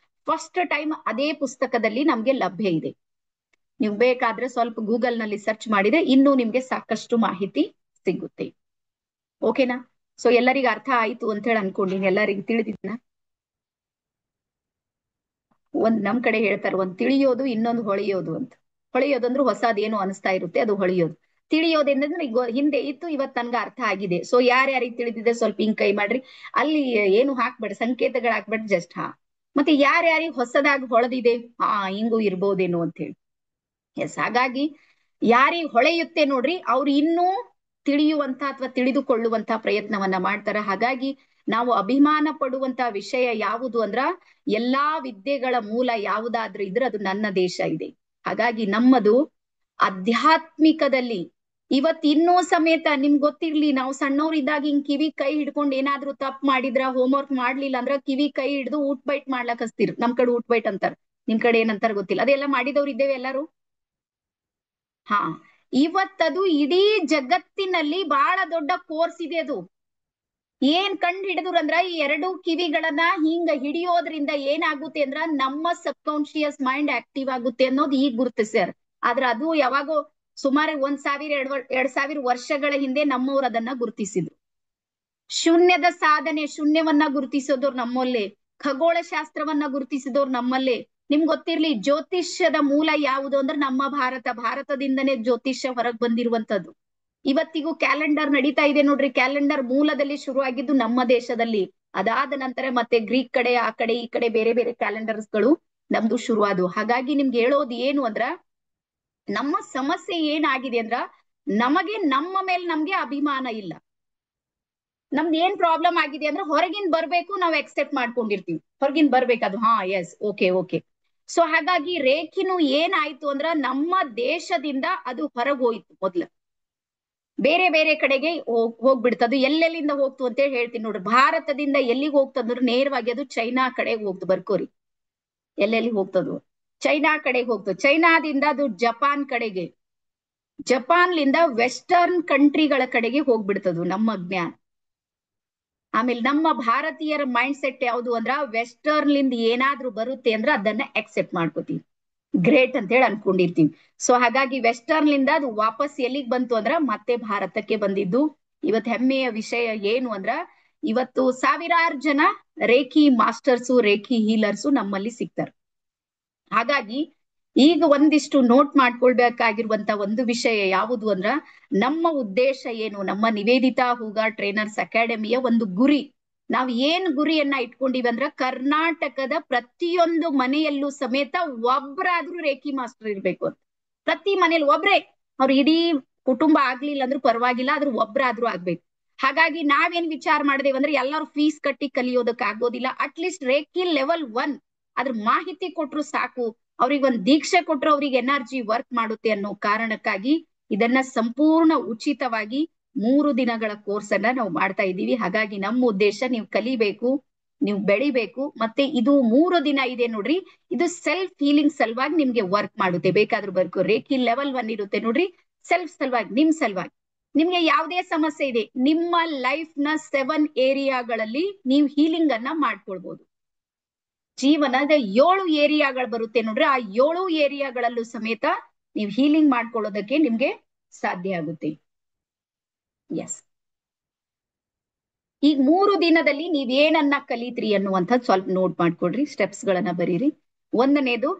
ಫಸ್ಟ್ ಟೈಮ್ ಅದೇ ಪುಸ್ತಕದಲ್ಲಿ ನಮ್ಗೆ ಲಭ್ಯ ಇದೆ. ನೀವು ಬೇಕಾದ್ರೆ ಸ್ವಲ್ಪ ಗೂಗಲ್ ನಲ್ಲಿ ಸರ್ಚ್ ಮಾಡಿದ್ರೆ ಇನ್ನೂ ನಿಮ್ಗೆ ಸಾಕಷ್ಟು ಮಾಹಿತಿ ಸಿಗುತ್ತೆ. ಓಕೆನಾ? ಸೊ ಎಲ್ಲರಿಗೂ ಅರ್ಥ ಆಯ್ತು ಅಂತ ಹೇಳಿ ಅನ್ಕೊಂಡಿನಿ. ಎಲ್ಲರಿಗೂ ತಿಳಿದಿದ್ನ? ನಮ್ ಕಡೆ ಹೇಳ್ತಾರೆ, ಒಂದ್ ತಿಳಿಯೋದು, ಇನ್ನೊಂದು ಹೊಳೆಯೋದು ಅಂತ. ಹೊಳೆಯೋದು ಅಂದ್ರೆ ಹೊಸದೇನು ಅನಿಸ್ತಾ ಇರುತ್ತೆ, ಅದು ಹೊಳೆಯೋದು. ತಿಳಿಯೋದೇನಂದ್ರೆ ಹಿಂದೆ ಇತ್ತು, ಇವತ್ ನನ್ಗೆ ಅರ್ಥ ಆಗಿದೆ. ಸೊ ಯಾರ್ಯಾರಿಗೆ ತಿಳಿದಿದೆ ಸ್ವಲ್ಪ ಹಿಂಗ್ ಕೈ ಮಾಡ್ರಿ. ಅಲ್ಲಿ ಏನು ಹಾಕ್ಬೇಡಿ, ಸಂಕೇತಗಳು ಹಾಕ್ಬೇಡಿ, ಜಸ್ಟ್ ಹಾ. ಮತ್ತೆ ಯಾರ್ಯಾರಿಗೆ ಹೊಸದಾಗಿ ಹೊಳೆದಿದೆ, ಹಿಂಗೂ ಇರ್ಬೋದೇನೋ ಅಂತ ಹೇಳಿ. ಎಸ್, ಹಾಗಾಗಿ ಯಾರಿಗೆ ಹೊಳೆಯುತ್ತೆ ನೋಡ್ರಿ, ಅವ್ರು ಇನ್ನೂ ತಿಳಿಯುವಂತ ಅಥವಾ ತಿಳಿದುಕೊಳ್ಳುವಂತ ಪ್ರಯತ್ನವನ್ನ ಮಾಡ್ತಾರ. ಹಾಗಾಗಿ ನಾವು ಅಭಿಮಾನ ಪಡುವಂತ ವಿಷಯ ಯಾವುದು ಅಂದ್ರ, ಎಲ್ಲಾ ವಿದ್ಯೆಗಳ ಮೂಲ ಯಾವುದಾದ್ರೂ ಇದ್ರೆ ಅದು ನನ್ನ ದೇಶ ಇದೆ. ಹಾಗಾಗಿ ನಮ್ಮದು ಆಧ್ಯಾತ್ಮಿಕದಲ್ಲಿ ಇವತ್ತಿನ್ನೂ ಸಮೇತ ನಿಮ್ಗೆ ಗೊತ್ತಿರ್ಲಿ, ನಾವು ಸಣ್ಣವ್ರಿದ್ದಾಗ ಹಿಂಗ್ ಕಿವಿ ಕೈ ಹಿಡ್ಕೊಂಡು ಏನಾದ್ರೂ ತಪ್ಪು ಮಾಡಿದ್ರ, ಹೋಮ್ವರ್ಕ್ ಮಾಡ್ಲಿಲ್ಲ ಅಂದ್ರ ಕಿವಿ ಕೈ ಹಿಡ್ದು ಊಟ್ ಬೈಟ್ ಮಾಡ್ಲಕ್ ಹಸ್ತಿರ್. ನಮ್ ಕಡೆ ಊಟ್ ಬೈಟ್ ಅಂತಾರ, ನಿಮ್ ಕಡೆ ಏನಂತಾರ ಗೊತ್ತಿಲ್ಲ. ಅದೆಲ್ಲ ಮಾಡಿದವ್ರು ಇದ್ದೇವೆ ಎಲ್ಲಾರು. ಹಾ, ಇವತ್ತದು ಇಡೀ ಜಗತ್ತಿನಲ್ಲಿ ಬಹಳ ದೊಡ್ಡ ಕೋರ್ಸ್ ಇದೆ. ಅದು ಏನ್ ಕಂಡು ಹಿಡಿದ್ರು ಅಂದ್ರ, ಈ 2 ಕಿವಿಗಳನ್ನ ಹಿಂಗ ಹಿಡಿಯೋದ್ರಿಂದ ಏನಾಗುತ್ತೆ ಅಂದ್ರ ನಮ್ಮ ಸಬ್ ಕಾನ್ಶಿಯಸ್ ಮೈಂಡ್ ಆಕ್ಟಿವ್ ಆಗುತ್ತೆ ಅನ್ನೋದು ಈಗ ಗುರುತಿಸ್ಯಾರ. ಆದ್ರೆ ಅದು ಯಾವಾಗೋ ಸುಮಾರು 1000-2000 ವರ್ಷಗಳ ಹಿಂದೆ ನಮ್ಮವ್ರು ಅದನ್ನ ಗುರುತಿಸಿದ್ರು. ಶೂನ್ಯದ ಸಾಧನೆ, ಶೂನ್ಯವನ್ನ ಗುರುತಿಸೋದವ್ರು ನಮ್ಮಲ್ಲೇ, ಖಗೋಳ ಶಾಸ್ತ್ರವನ್ನ ಗುರುತಿಸಿದವ್ರು ನಮ್ಮಲ್ಲೇ. ನಿಮ್ಗೆ ಗೊತ್ತಿರ್ಲಿ, ಜ್ಯೋತಿಷ್ಯದ ಮೂಲ ಯಾವುದು ಅಂದ್ರೆ ನಮ್ಮ ಭಾರತದಿಂದನೇ ಜ್ಯೋತಿಷ್ಯ ಹೊರಗ್ ಬಂದಿರುವಂತದ್ದು. ಇವತ್ತಿಗೂ ಕ್ಯಾಲೆಂಡರ್ ನಡೀತಾ ಇದೆ ನೋಡ್ರಿ. ಕ್ಯಾಲೆಂಡರ್ ಮೂಲದಲ್ಲಿ ಶುರುವಾಗಿದ್ದು ನಮ್ಮ ದೇಶದಲ್ಲಿ. ಅದಾದ ನಂತರ ಮತ್ತೆ ಗ್ರೀಕ್ ಕಡೆ, ಆ ಕಡೆ ಈ ಕಡೆ ಬೇರೆ ಬೇರೆ ಕ್ಯಾಲೆಂಡರ್ಸ್ ಗಳು ನಮ್ದು ಶುರುವಾದವು. ಹಾಗಾಗಿ ನಿಮ್ಗೆ ಹೇಳೋದು ಏನು ಅಂದ್ರ, ನಮ್ಮ ಸಮಸ್ಯೆ ಏನಾಗಿದೆ ಅಂದ್ರ, ನಮಗೆ ನಮ್ಮ ಮೇಲೆ ನಮ್ಗೆ ಅಭಿಮಾನ ಇಲ್ಲ. ನಮ್ದು ಏನ್ ಪ್ರಾಬ್ಲಮ್ ಆಗಿದೆ ಅಂದ್ರೆ, ಹೊರಗಿನ್ ಬರ್ಬೇಕು, ನಾವು ಎಕ್ಸೆಪ್ಟ್ ಮಾಡ್ಕೊಂಡಿರ್ತೀವಿ, ಹೊರಗಿನ್ ಬರ್ಬೇಕು, ಅದು ಹಾ ಎಸ್ ಓಕೆ ಓಕೆ. ಸೊ ಹಾಗಾಗಿ ರೇಖಿನು ಏನಾಯ್ತು ಅಂದ್ರ, ನಮ್ಮ ದೇಶದಿಂದ ಅದು ಹೊರಗೆ ಹೋಯ್ತು. ಮೊದ್ಲು ಬೇರೆ ಬೇರೆ ಕಡೆಗೆ ಹೋಗ್ಬಿಡ್ತದು. ಎಲ್ಲೆಲ್ಲಿಂದ ಹೋಗ್ತು ಅಂತ ಹೇಳಿ ಹೇಳ್ತೀನಿ ನೋಡ್ರಿ. ಭಾರತದಿಂದ ಎಲ್ಲಿಗೆ ಹೋಗ್ತಂದ್ರೆ ನೇರವಾಗಿ ಅದು ಚೈನಾ ಕಡೆಗೆ ಹೋಗ್ತು. ಬರ್ಕೋರಿ, ಎಲ್ಲೆಲ್ಲಿ ಹೋಗ್ತದು, ಚೈನಾ ಕಡೆಗೆ ಹೋಗ್ತು. ಚೈನಾದಿಂದ ಅದು ಜಪಾನ್ ಕಡೆಗೆ, ಜಪಾನ್ಲಿಂದ ವೆಸ್ಟರ್ನ್ ಕಂಟ್ರಿಗಳ ಕಡೆಗೆ ಹೋಗ್ಬಿಡ್ತದು ನಮ್ಮ ಜ್ಞಾನ. ಆಮೇಲೆ ನಮ್ಮ ಭಾರತೀಯರ ಮೈಂಡ್ ಸೆಟ್ ಯಾವುದು ಅಂದ್ರ, ವೆಸ್ಟರ್ನ್ ಲಿಂದ ಏನಾದ್ರೂ ಬರುತ್ತೆ ಅಂದ್ರೆ ಅದನ್ನ ಅಕ್ಸೆಪ್ಟ್ ಮಾಡ್ಕೋತೀವಿ, ಗ್ರೇಟ್ ಅಂತ ಹೇಳಿ ಅನ್ಕೊಂಡಿರ್ತೀವಿ. ಸೊ ಹಾಗಾಗಿ ವೆಸ್ಟರ್ನ್ ಲಿಂದ ಅದು ವಾಪಸ್ ಎಲ್ಲಿಗೆ ಬಂತು ಅಂದ್ರ, ಮತ್ತೆ ಭಾರತಕ್ಕೆ ಬಂದಿದ್ದು. ಇವತ್ ಹೆಮ್ಮೆಯ ವಿಷಯ ಏನು ಅಂದ್ರ, ಇವತ್ತು ಸಾವಿರಾರು ಜನ ರೇಖಿ ಮಾಸ್ಟರ್ಸು, ರೇಖಿ ಹೀಲರ್ಸು ನಮ್ಮಲ್ಲಿ ಸಿಗ್ತಾರೆ. ಹಾಗಾಗಿ ಈಗ ಒಂದಿಷ್ಟು ನೋಟ್ ಮಾಡ್ಕೊಳ್ಬೇಕಾಗಿರುವಂತ ಒಂದು ವಿಷಯ ಯಾವುದು ಅಂದ್ರ, ನಮ್ಮ ಉದ್ದೇಶ ಏನು, ನಮ್ಮ ನಿವೇದಿತಾ ಹೂಗಾರ್ ಟ್ರೈನರ್ಸ್ ಅಕಾಡೆಮಿಯ ಒಂದು ಗುರಿ. ನಾವ್ ಏನ್ ಗುರಿಯನ್ನ ಇಟ್ಕೊಂಡಿವಿ ಅಂದ್ರ, ಕರ್ನಾಟಕದ ಪ್ರತಿಯೊಂದು ಮನೆಯಲ್ಲೂ ಸಮೇತ ಒಬ್ರಾದ್ರೂ ರೇಖಿ ಮಾಸ್ಟರ್ ಇರ್ಬೇಕು ಅಂತ. ಪ್ರತಿ ಮನೇಲಿ ಒಬ್ರೇ, ಅವ್ರ ಇಡೀ ಕುಟುಂಬ ಆಗ್ಲಿಲ್ಲ ಅಂದ್ರೂ ಪರವಾಗಿಲ್ಲ, ಆದ್ರೂ ಒಬ್ರಾದ್ರೂ ಆಗ್ಬೇಕು. ಹಾಗಾಗಿ ನಾವೇನ್ ವಿಚಾರ ಮಾಡಿದೇವ್ ಅಂದ್ರೆ, ಎಲ್ಲರೂ ಫೀಸ್ ಕಟ್ಟಿ ಕಲಿಯೋದಕ್ ಆಗೋದಿಲ್ಲ. ಅಟ್ಲೀಸ್ಟ್ ರೇಖಿ ಲೆವೆಲ್ 1 ಅದ್ರ ಮಾಹಿತಿ ಕೊಟ್ರು ಸಾಕು, ಅವ್ರಿಗೆ ಒಂದ್ ದೀಕ್ಷೆ ಕೊಟ್ರು ಅವ್ರಿಗೆ ಎನರ್ಜಿ ವರ್ಕ್ ಮಾಡುತ್ತೆ ಅನ್ನೋ ಕಾರಣಕ್ಕಾಗಿ ಇದನ್ನ ಸಂಪೂರ್ಣ ಉಚಿತವಾಗಿ 3 ದಿನಗಳ ಕೋರ್ಸ್ ಅನ್ನ ನಾವು ಮಾಡ್ತಾ ಇದ್ದೀವಿ. ಹಾಗಾಗಿ ನಮ್ಮ ಉದ್ದೇಶ ನೀವು ಕಲಿಬೇಕು, ನೀವು ಬೆಳಿಬೇಕು. ಮತ್ತೆ ಇದು 3 ದಿನ ಇದೆ ನೋಡ್ರಿ, ಇದು ಸೆಲ್ಫ್ ಹೀಲಿಂಗ್ ಸಲುವಾಗಿ ನಿಮ್ಗೆ ವರ್ಕ್ ಮಾಡುತ್ತೆ. ಬೇಕಾದ್ರೂ ಬರ್ಕೋ. ರೇಖಿ ಲೆವೆಲ್ 1 ಇರುತ್ತೆ ನೋಡ್ರಿ, ಸೆಲ್ಫ್ ಸಲುವಾಗಿ, ನಿಮ್ ಸಲುವಾಗಿ. ನಿಮ್ಗೆ ಯಾವುದೇ ಸಮಸ್ಯೆ ಇದೆ, ನಿಮ್ಮ ಲೈಫ್ ನ 7 ಏರಿಯಾಗಳಲ್ಲಿ ನೀವು ಹೀಲಿಂಗ್ ಅನ್ನ ಮಾಡ್ಕೊಳ್ಬಹುದು. ಜೀವನದ 7 ಏರಿಯಾಗಳು ಬರುತ್ತೆ ನೋಡ್ರಿ, ಆ 7 ಏರಿಯಾಗಳಲ್ಲೂ ಸಮೇತ ನೀವು ಹೀಲಿಂಗ್ ಮಾಡ್ಕೊಳ್ಳೋದಕ್ಕೆ ನಿಮ್ಗೆ ಸಾಧ್ಯ ಆಗುತ್ತೆ. ಎಸ್. ಈಗ 3 ದಿನದಲ್ಲಿ ನೀವ್ ಏನನ್ನ ಕಲಿತ್ರಿ ಅನ್ನುವಂಥದ್ದು ಸ್ವಲ್ಪ ನೋಟ್ ಮಾಡ್ಕೊಡ್ರಿ, ಸ್ಟೆಪ್ಸ್ ಗಳನ್ನ ಬರೀರಿ. 1ನೇದು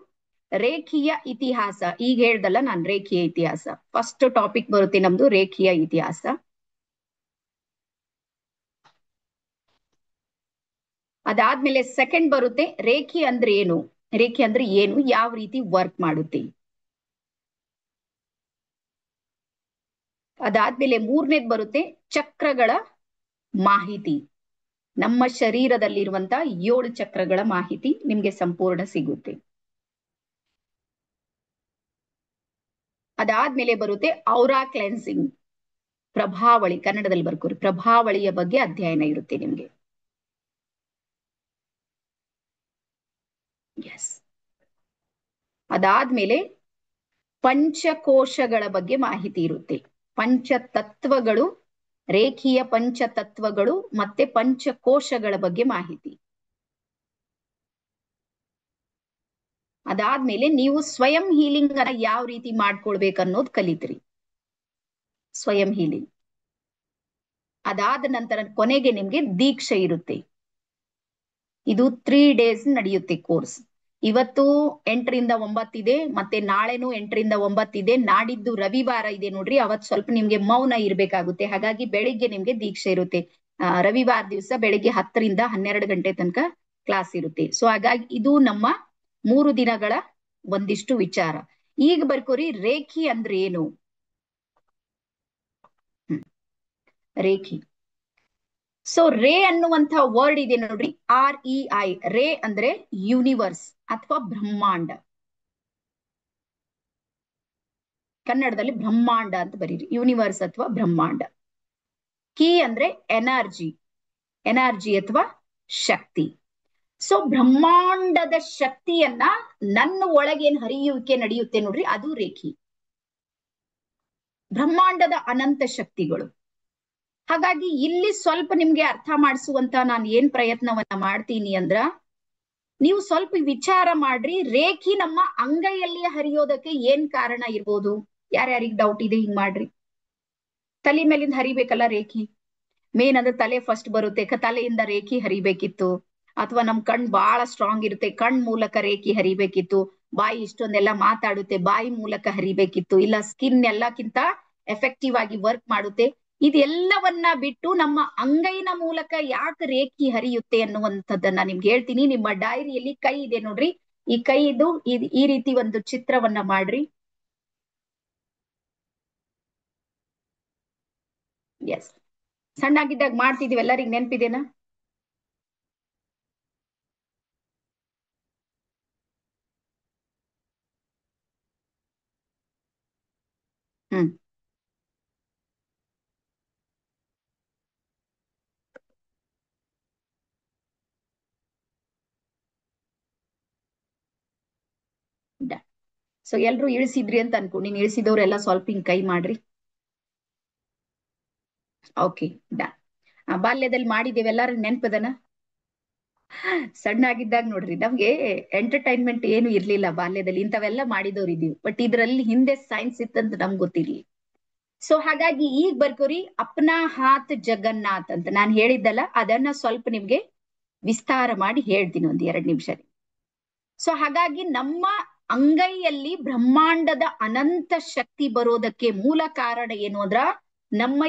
ರೇಖೀಯ ಇತಿಹಾಸ. ಈಗ ಹೇಳ್ದಲ್ಲ ನಾನ್ ರೇಖೀಯ ಇತಿಹಾಸ, ಫಸ್ಟ್ ಟಾಪಿಕ್ ಬರುತ್ತೆ ನಮ್ದು ರೇಖೀಯ ಇತಿಹಾಸ. ಅದಾದ್ಮೇಲೆ ಸೆಕೆಂಡ್ ಬರುತ್ತೆ ರೇಖಿ ಅಂದ್ರೆ ಏನು, ರೇಖಿ ಅಂದ್ರೆ ಏನು, ಯಾವ ರೀತಿ ವರ್ಕ್ ಮಾಡುತ್ತೆ. ಅದಾದ್ಮೇಲೆ 3ನೇದ್ ಬರುತ್ತೆ ಚಕ್ರಗಳ ಮಾಹಿತಿ. ನಮ್ಮ ಶರೀರದಲ್ಲಿರುವಂತ 7 ಚಕ್ರಗಳ ಮಾಹಿತಿ ನಿಮ್ಗೆ ಸಂಪೂರ್ಣ ಸಿಗುತ್ತೆ. ಅದಾದ್ಮೇಲೆ ಬರುತ್ತೆ ಔರಾ ಕ್ಲೆನ್ಸಿಂಗ್, ಪ್ರಭಾವಳಿ, ಕನ್ನಡದಲ್ಲಿ ಬರ್ಕೋರಿ, ಪ್ರಭಾವಳಿಯ ಬಗ್ಗೆ ಅಧ್ಯಯನ ಇರುತ್ತೆ ನಿಮ್ಗೆ. ಎಸ್. ಅದಾದ್ಮೇಲೆ ಪಂಚಕೋಶಗಳ ಬಗ್ಗೆ ಮಾಹಿತಿ ಇರುತ್ತೆ. ಪಂಚತತ್ವಗಳು, ರೇಖೀಯ ಪಂಚತತ್ವಗಳು ಮತ್ತೆ ಪಂಚಕೋಶಗಳ ಬಗ್ಗೆ ಮಾಹಿತಿ. ಅದಾದ್ಮೇಲೆ ನೀವು ಸ್ವಯಂ ಹೀಲಿಂಗ್ ಅನ್ನ ಯಾವ ರೀತಿ ಮಾಡ್ಕೊಳ್ಬೇಕು ಅನ್ನೋದು ಕಲಿತ್ರಿ, ಸ್ವಯಂ ಹೀಲಿಂಗ್. ಅದಾದ ನಂತರ ಕೊನೆಗೆ ನಿಮ್ಗೆ ದೀಕ್ಷೆ ಇರುತ್ತೆ. ಇದು 3 days ನಡೆಯುತ್ತೆ ಕೋರ್ಸ್. ಇವತ್ತು 8 ರಿಂದ 9 ಇದೆ, ಮತ್ತೆ ನಾಳೆನೂ 8 ರಿಂದ 9 ಇದೆ. ನಾಡಿದ್ದು ರವಿವಾರ ಇದೆ ನೋಡ್ರಿ, ಅವತ್ ಸ್ವಲ್ಪ ನಿಮ್ಗೆ ಮೌನ ಇರ್ಬೇಕಾಗುತ್ತೆ. ಹಾಗಾಗಿ ಬೆಳಿಗ್ಗೆ ನಿಮ್ಗೆ ದೀಕ್ಷೆ ಇರುತ್ತೆ. ರವಿವಾರ ದಿವಸ ಬೆಳಿಗ್ಗೆ 10 ರಿಂದ 12 ಗಂಟೆ ತನಕ ಕ್ಲಾಸ್ ಇರುತ್ತೆ. ಸೊ ಹಾಗಾಗಿ ಇದು ನಮ್ಮ 3 ದಿನಗಳ ಒಂದಿಷ್ಟು ವಿಚಾರ. ಈಗ ಬರ್ಕೋರಿ ರೇಖಿ ಅಂದ್ರೆ ಏನು. ರೇಖಿ. ಸೊ ರೇ ಅನ್ನುವಂತ ವರ್ಡ್ ಇದೆ ನೋಡ್ರಿ, REI. ರೇ ಅಂದ್ರೆ ಯೂನಿವರ್ಸ್ ಅಥವಾ ಬ್ರಹ್ಮಾಂಡ. ಕನ್ನಡದಲ್ಲಿ ಬ್ರಹ್ಮಾಂಡ ಅಂತ ಬರೀರಿ, ಯೂನಿವರ್ಸ್ ಅಥವಾ ಬ್ರಹ್ಮಾಂಡ. ಕೀ ಅಂದ್ರೆ ಎನರ್ಜಿ, ಎನರ್ಜಿ ಅಥವಾ ಶಕ್ತಿ. ಸೊ ಬ್ರಹ್ಮಾಂಡದ ಶಕ್ತಿಯನ್ನ ನನ್ನ ಒಳಗೇನ್ ಹರಿಯುವಿಕೆ ನಡೆಯುತ್ತೆ ನೋಡ್ರಿ, ಅದು ರೇಖಿ. ಬ್ರಹ್ಮಾಂಡದ ಅನಂತ ಶಕ್ತಿಗಳು. ಹಾಗಾಗಿ ಇಲ್ಲಿ ಸ್ವಲ್ಪ ನಿಮ್ಗೆ ಅರ್ಥ ಮಾಡಿಸುವಂತ ನಾನು ಏನ್ ಪ್ರಯತ್ನವನ್ನ ಮಾಡ್ತೀನಿ ಅಂದ್ರ, ನೀವು ಸ್ವಲ್ಪ ವಿಚಾರ ಮಾಡ್ರಿ, ರೇಖಿ ನಮ್ಮ ಅಂಗೈಯಲ್ಲಿ ಹರಿಯೋದಕ್ಕೆ ಏನ್ ಕಾರಣ ಇರ್ಬೋದು. ಯಾರ್ಯಾರಿಗೆ ಡೌಟ್ ಇದೆ ಹಿಂಗ್ ಮಾಡ್ರಿ. ತಲೆ ಮೇಲಿಂದ ಹರಿಬೇಕಲ್ಲ ರೇಖಿ, ಮೇನ್ ಅಂದ್ರೆ ತಲೆ ಫಸ್ಟ್ ಬರುತ್ತೆ, ತಲೆಯಿಂದ ರೇಖಿ ಹರಿಬೇಕಿತ್ತು. ಅಥವಾ ನಮ್ ಕಣ್ ಬಹಳ ಸ್ಟ್ರಾಂಗ್ ಇರುತ್ತೆ, ಕಣ್ ಮೂಲಕ ರೇಖಿ ಹರಿಬೇಕಿತ್ತು. ಬಾಯಿ ಇಷ್ಟೊಂದೆಲ್ಲ ಮಾತಾಡುತ್ತೆ, ಬಾಯಿ ಮೂಲಕ ಹರಿಬೇಕಿತ್ತು. ಇಲ್ಲ ಸ್ಕಿನ್ ಎಲ್ಲಕ್ಕಿಂತ ಎಫೆಕ್ಟಿವ್ ಆಗಿ ವರ್ಕ್ ಮಾಡುತ್ತೆ. ಇದೆಲ್ಲವನ್ನ ಬಿಟ್ಟು ನಮ್ಮ ಅಂಗೈನ ಮೂಲಕ ಯಾಕೆ ರೇಖಿ ಹರಿಯುತ್ತೆ ಅನ್ನುವಂಥದ್ದನ್ನ ನಿಮ್ಗೆ ಹೇಳ್ತೀನಿ. ನಿಮ್ಮ ಡೈರಿಯಲ್ಲಿ ಕೈ ಇದೆ ನೋಡ್ರಿ, ಈ ಕೈದು ಈ ರೀತಿ ಒಂದು ಚಿತ್ರವನ್ನ ಮಾಡ್ರಿ. ಎಸ್. ಸಣ್ಣಾಗಿದ್ದಾಗ ಮಾಡ್ತಿದೀವಿ, ಎಲ್ಲರಿಗೂ ನೆನ್ಪಿದೇನಾ? ಹ್ಮ್. ಸೊ ಎಲ್ರು ಇಳಿಸಿದ್ರಿ ಅಂತ ಅನ್ಕೊಂಡು, ಇಳಿಸಿದವ್ರೆಲ್ಲ ಸ್ವಲ್ಪ ಹಿಂಗ್ ಕೈ ಮಾಡ್ರಿ. Okay, done. ಬಾಲ್ಯದಲ್ಲಿ ಮಾಡಿದ್ದೇವೆ, ಎಲ್ಲಾರು ನೆನ್ಪದನ? ಸಣ್ಣಾಗಿದ್ದಾಗ ನೋಡ್ರಿ, ನಮ್ಗೆ ಎಂಟರ್ಟೈನ್ಮೆಂಟ್ ಏನು ಇರ್ಲಿಲ್ಲ ಬಾಲ್ಯದಲ್ಲಿ, ಇಂಥವೆಲ್ಲ ಮಾಡಿದವ್ರು ಇದೀವಿ. ಬಟ್ ಇದ್ರಲ್ಲಿ ಹಿಂದೆ ಸೈನ್ಸ್ ಇತ್ತಂತ ನಮ್ಗೆ ಗೊತ್ತಿರ್ಲಿ. ಸೊ ಹಾಗಾಗಿ ಈಗ ಬರ್ಕೋರಿ ಅಪ್ನಾ ಹಾತ್ ಜಗನ್ನಾಥ್ ಅಂತ ನಾನು ಹೇಳಿದ್ದಲ್ಲ, ಅದನ್ನ ಸ್ವಲ್ಪ ನಿಮ್ಗೆ ವಿಸ್ತಾರ ಮಾಡಿ ಹೇಳ್ತೀನಿ ಒಂದ್ 2 ನಿಮಿಷ. ಸೊ ಹಾಗಾಗಿ ನಮ್ಮ ಅಂಗೈಯಲ್ಲಿ ಬ್ರಹ್ಮಾಂಡದ ಅನಂತ ಶಕ್ತಿ ಬರೋದಕ್ಕೆ ಮೂಲ ಕಾರಣ ಏನು ಅಂದ್ರ, ನಮ್ಮ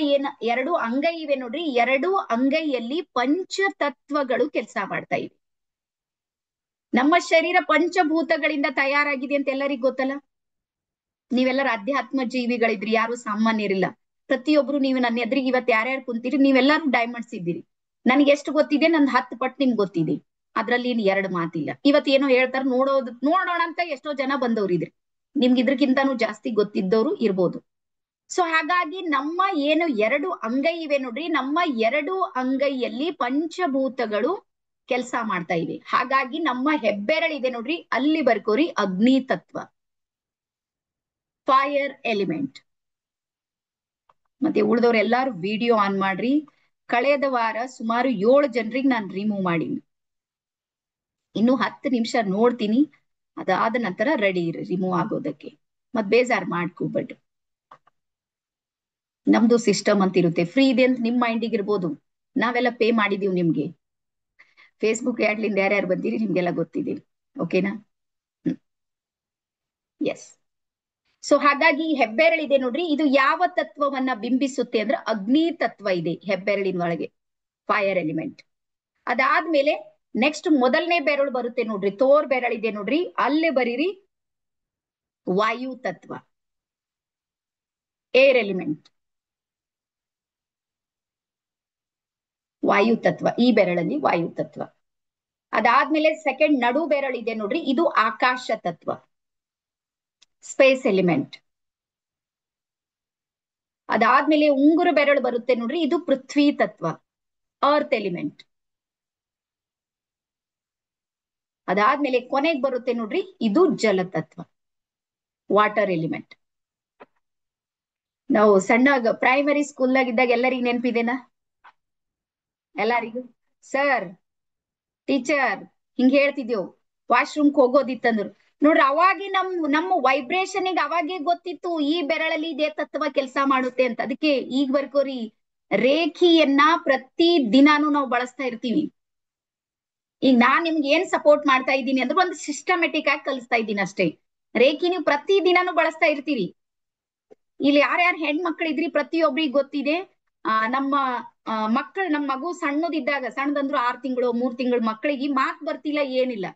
ಎರಡು ಅಂಗೈ ಇವೆ ನೋಡ್ರಿ, 2 ಅಂಗೈಯಲ್ಲಿ ಪಂಚತತ್ವಗಳು ಕೆಲಸ ಮಾಡ್ತಾ ಇವೆ. ನಮ್ಮ ಶರೀರ ಪಂಚಭೂತಗಳಿಂದ ತಯಾರಾಗಿದೆ ಅಂತ ಎಲ್ಲರಿಗೂ ಗೊತ್ತಲ್ಲ. ನೀವೆಲ್ಲರೂ ಅಧ್ಯಾತ್ಮ ಜೀವಿಗಳಿದ್ರಿ, ಯಾರು ಸಾಮಾನ್ಯರಿಲ್ಲ. ಪ್ರತಿಯೊಬ್ರು ನೀವು ನನ್ನ ಎದುರಿಗೆ ಇವತ್ತು ಯಾರ್ಯಾರು ಕುಂತೀರಿ, ನೀವೆಲ್ಲರೂ ಡೈಮಂಡ್ಸ್ ಇದ್ದೀರಿ. ನನ್ಗೆ ಎಷ್ಟು ಗೊತ್ತಿದೆ, ನಂದು 10 ಪಟ್ಟು ನಿಮ್ಗೆ ಗೊತ್ತಿದೆ. ಅದ್ರಲ್ಲಿ 2 ಮಾತಿಲ್ಲ. ಇವತ್ತು ಏನೋ ಹೇಳ್ತಾರ, ನೋಡೋಣ ಅಂತ ಎಷ್ಟೋ ಜನ ಬಂದವ್ರು ಇದ್ರಿ, ನಿಮ್ಗೆ ಇದ್ರಕ್ಕಿಂತಾನು ಜಾಸ್ತಿ ಗೊತ್ತಿದ್ದವರು ಇರ್ಬೋದು. ಸೊ ಹಾಗಾಗಿ ನಮ್ಮ ಏನು 2 ಅಂಗೈ ಇವೆ ನೋಡ್ರಿ, ನಮ್ಮ 2 ಅಂಗೈಯಲ್ಲಿ ಪಂಚಭೂತಗಳು ಕೆಲಸ ಮಾಡ್ತಾ ಇವೆ. ಹಾಗಾಗಿ ನಮ್ಮ ಹೆಬ್ಬೆರಳಿದೆ ನೋಡ್ರಿ, ಅಲ್ಲಿ ಬರ್ಕೋರಿ ಅಗ್ನಿ ತತ್ವ, ಫೈರ್ ಎಲಿಮೆಂಟ್. ಮತ್ತೆ ಉಳಿದವ್ರೆಲ್ಲಾರು ವಿಡಿಯೋ ಆನ್ ಮಾಡ್ರಿ. ಕಳೆದ ವಾರ ಸುಮಾರು 7 ಜನರಿಗೆ ನಾನು ರಿಮೂವ್ ಮಾಡೀನಿ. ಇನ್ನು 10 ನಿಮಿಷ ನೋಡ್ತೀನಿ, ಅದಾದ ನಂತರ ರೆಡಿ ಇರಿ ರಿಮೂವ್ ಆಗೋದಕ್ಕೆ. ಮತ್ ಬೇಜಾರ್ ಮಾಡ್ಕೋಬೇಡ್ರಿ. ನಮ್ದು ಸಿಸ್ಟಮ್ ಅಂತ ಇರುತ್ತೆ. ಫ್ರೀ ಇದೆ ಅಂತ ನಿಮ್ ಮೈಂಡಿಗೆ ಇರ್ಬೋದು, ನಾವೆಲ್ಲ ಪೇ ಮಾಡಿದೀವಿ ನಿಮ್ಗೆ. ಫೇಸ್ಬುಕ್ ಆಡ್ಲಿಂದ ಯಾರ್ಯಾರು ಬಂದಿರಿ ನಿಮ್ಗೆಲ್ಲ ಗೊತ್ತಿದೆ. ಓಕೆನಾ? ಎಸ್. ಸೊ ಹಾಗಾಗಿ ಹೆಬ್ಬೆರಳಿದೆ ನೋಡ್ರಿ, ಇದು ಯಾವ ತತ್ವವನ್ನ ಬಿಂಬಿಸುತ್ತೆ ಅಂದ್ರೆ ಅಗ್ನಿ ತತ್ವ ಇದೆ ಹೆಬ್ಬೆರಳಿನ ಒಳಗೆ, ಫೈರ್ ಎಲಿಮೆಂಟ್. ಅದಾದ್ಮೇಲೆ ನೆಕ್ಸ್ಟ್ ಮೊದಲನೇ ಬೆರಳು ಬರುತ್ತೆ ನೋಡ್ರಿ, ತೋರ್ ಬೆರಳಿದೆ ನೋಡ್ರಿ, ಅಲ್ಲೇ ಬರೀರಿ ವಾಯು ತತ್ವ, ಏರ್ ಎಲಿಮೆಂಟ್, ವಾಯು ತತ್ವ. ಈ ಬೆರಳಲ್ಲಿ ವಾಯು ತತ್ವ. ಅದಾದ್ಮೇಲೆ ಸೆಕೆಂಡ್ ನಡು ಬೆರಳಿದೆ ನೋಡ್ರಿ, ಇದು ಆಕಾಶ ತತ್ವ, ಸ್ಪೇಸ್ ಎಲಿಮೆಂಟ್. ಅದಾದ್ಮೇಲೆ ಉಂಗುರು ಬೆರಳು ಬರುತ್ತೆ ನೋಡ್ರಿ, ಇದು ಪೃಥ್ವಿ ತತ್ವ, ಅರ್ತ್ ಎಲಿಮೆಂಟ್. ಅದಾದ್ಮೇಲೆ ಕೊನೆಗೆ ಬರುತ್ತೆ ನೋಡ್ರಿ, ಇದು ಜಲ ತತ್ವ, ವಾಟರ್ ಎಲಿಮೆಂಟ್. ನಾವು ಸಣ್ಣ ಪ್ರೈಮರಿ ಸ್ಕೂಲ್ನಾಗ ಇದ್ದಾಗ ಎಲ್ಲರಿಗೂ ನೆನಪಿದೆನಾ? ಎಲ್ಲರಿಗೂ ಸರ್, ಟೀಚರ್ ಹಿಂಗ್ ಹೇಳ್ತಿದ್ದೇವು, ವಾಶ್ರೂಮ್ಗೆ ಹೋಗೋದಿತ್ತಂದ್ರು ನೋಡ್ರಿ, ಅವಾಗೆ ನಮ್ಮ ವೈಬ್ರೇಷನ್ಗೆ ಅವಾಗೆ ಗೊತ್ತಿತ್ತು ಈ ಬೆರಳಲ್ಲಿ ಇದೇ ತತ್ವ ಕೆಲಸ ಮಾಡುತ್ತೆ ಅಂತ. ಅದಕ್ಕೆ ಈಗ ಬರ್ಕೋರಿ, ರೇಖಿಯನ್ನ ಪ್ರತಿ ದಿನಾನು ನಾವು ಬಳಸ್ತಾ ಇರ್ತೀವಿ. ಈಗ ನಾನ್ ನಿಮ್ಗೆ ಏನ್ ಸಪೋರ್ಟ್ ಮಾಡ್ತಾ ಇದ್ದೀನಿ ಅಂದ್ರೆ ಒಂದು ಸಿಸ್ಟಮೆಟಿಕ್ ಆಗಿ ಕಲಿಸ್ತಾ ಇದ್ದೀನಿ ಅಷ್ಟೇ. ರೇಖಿ ನೀವು ಪ್ರತಿ ದಿನಾನು ಬಳಸ್ತಾ ಇರ್ತೀರಿ. ಇಲ್ಲಿ ಯಾರ್ಯಾರು ಹೆಣ್ಮಕ್ಳು ಇದ್ರಿ ಪ್ರತಿಯೊಬ್ರಿಗೆ ಗೊತ್ತಿದೆ. ನಮ್ಮ ಮಕ್ಕಳು, ನಮ್ಮ ಮಗು ಸಣ್ಣದಿದ್ದಾಗ, ಸಣ್ಣದಂದ್ರು 6 ತಿಂಗಳು 3 ತಿಂಗಳು ಮಕ್ಕಳಿಗೆ ಮಾತ್ ಬರ್ತಿಲ್ಲ, ಏನಿಲ್ಲ.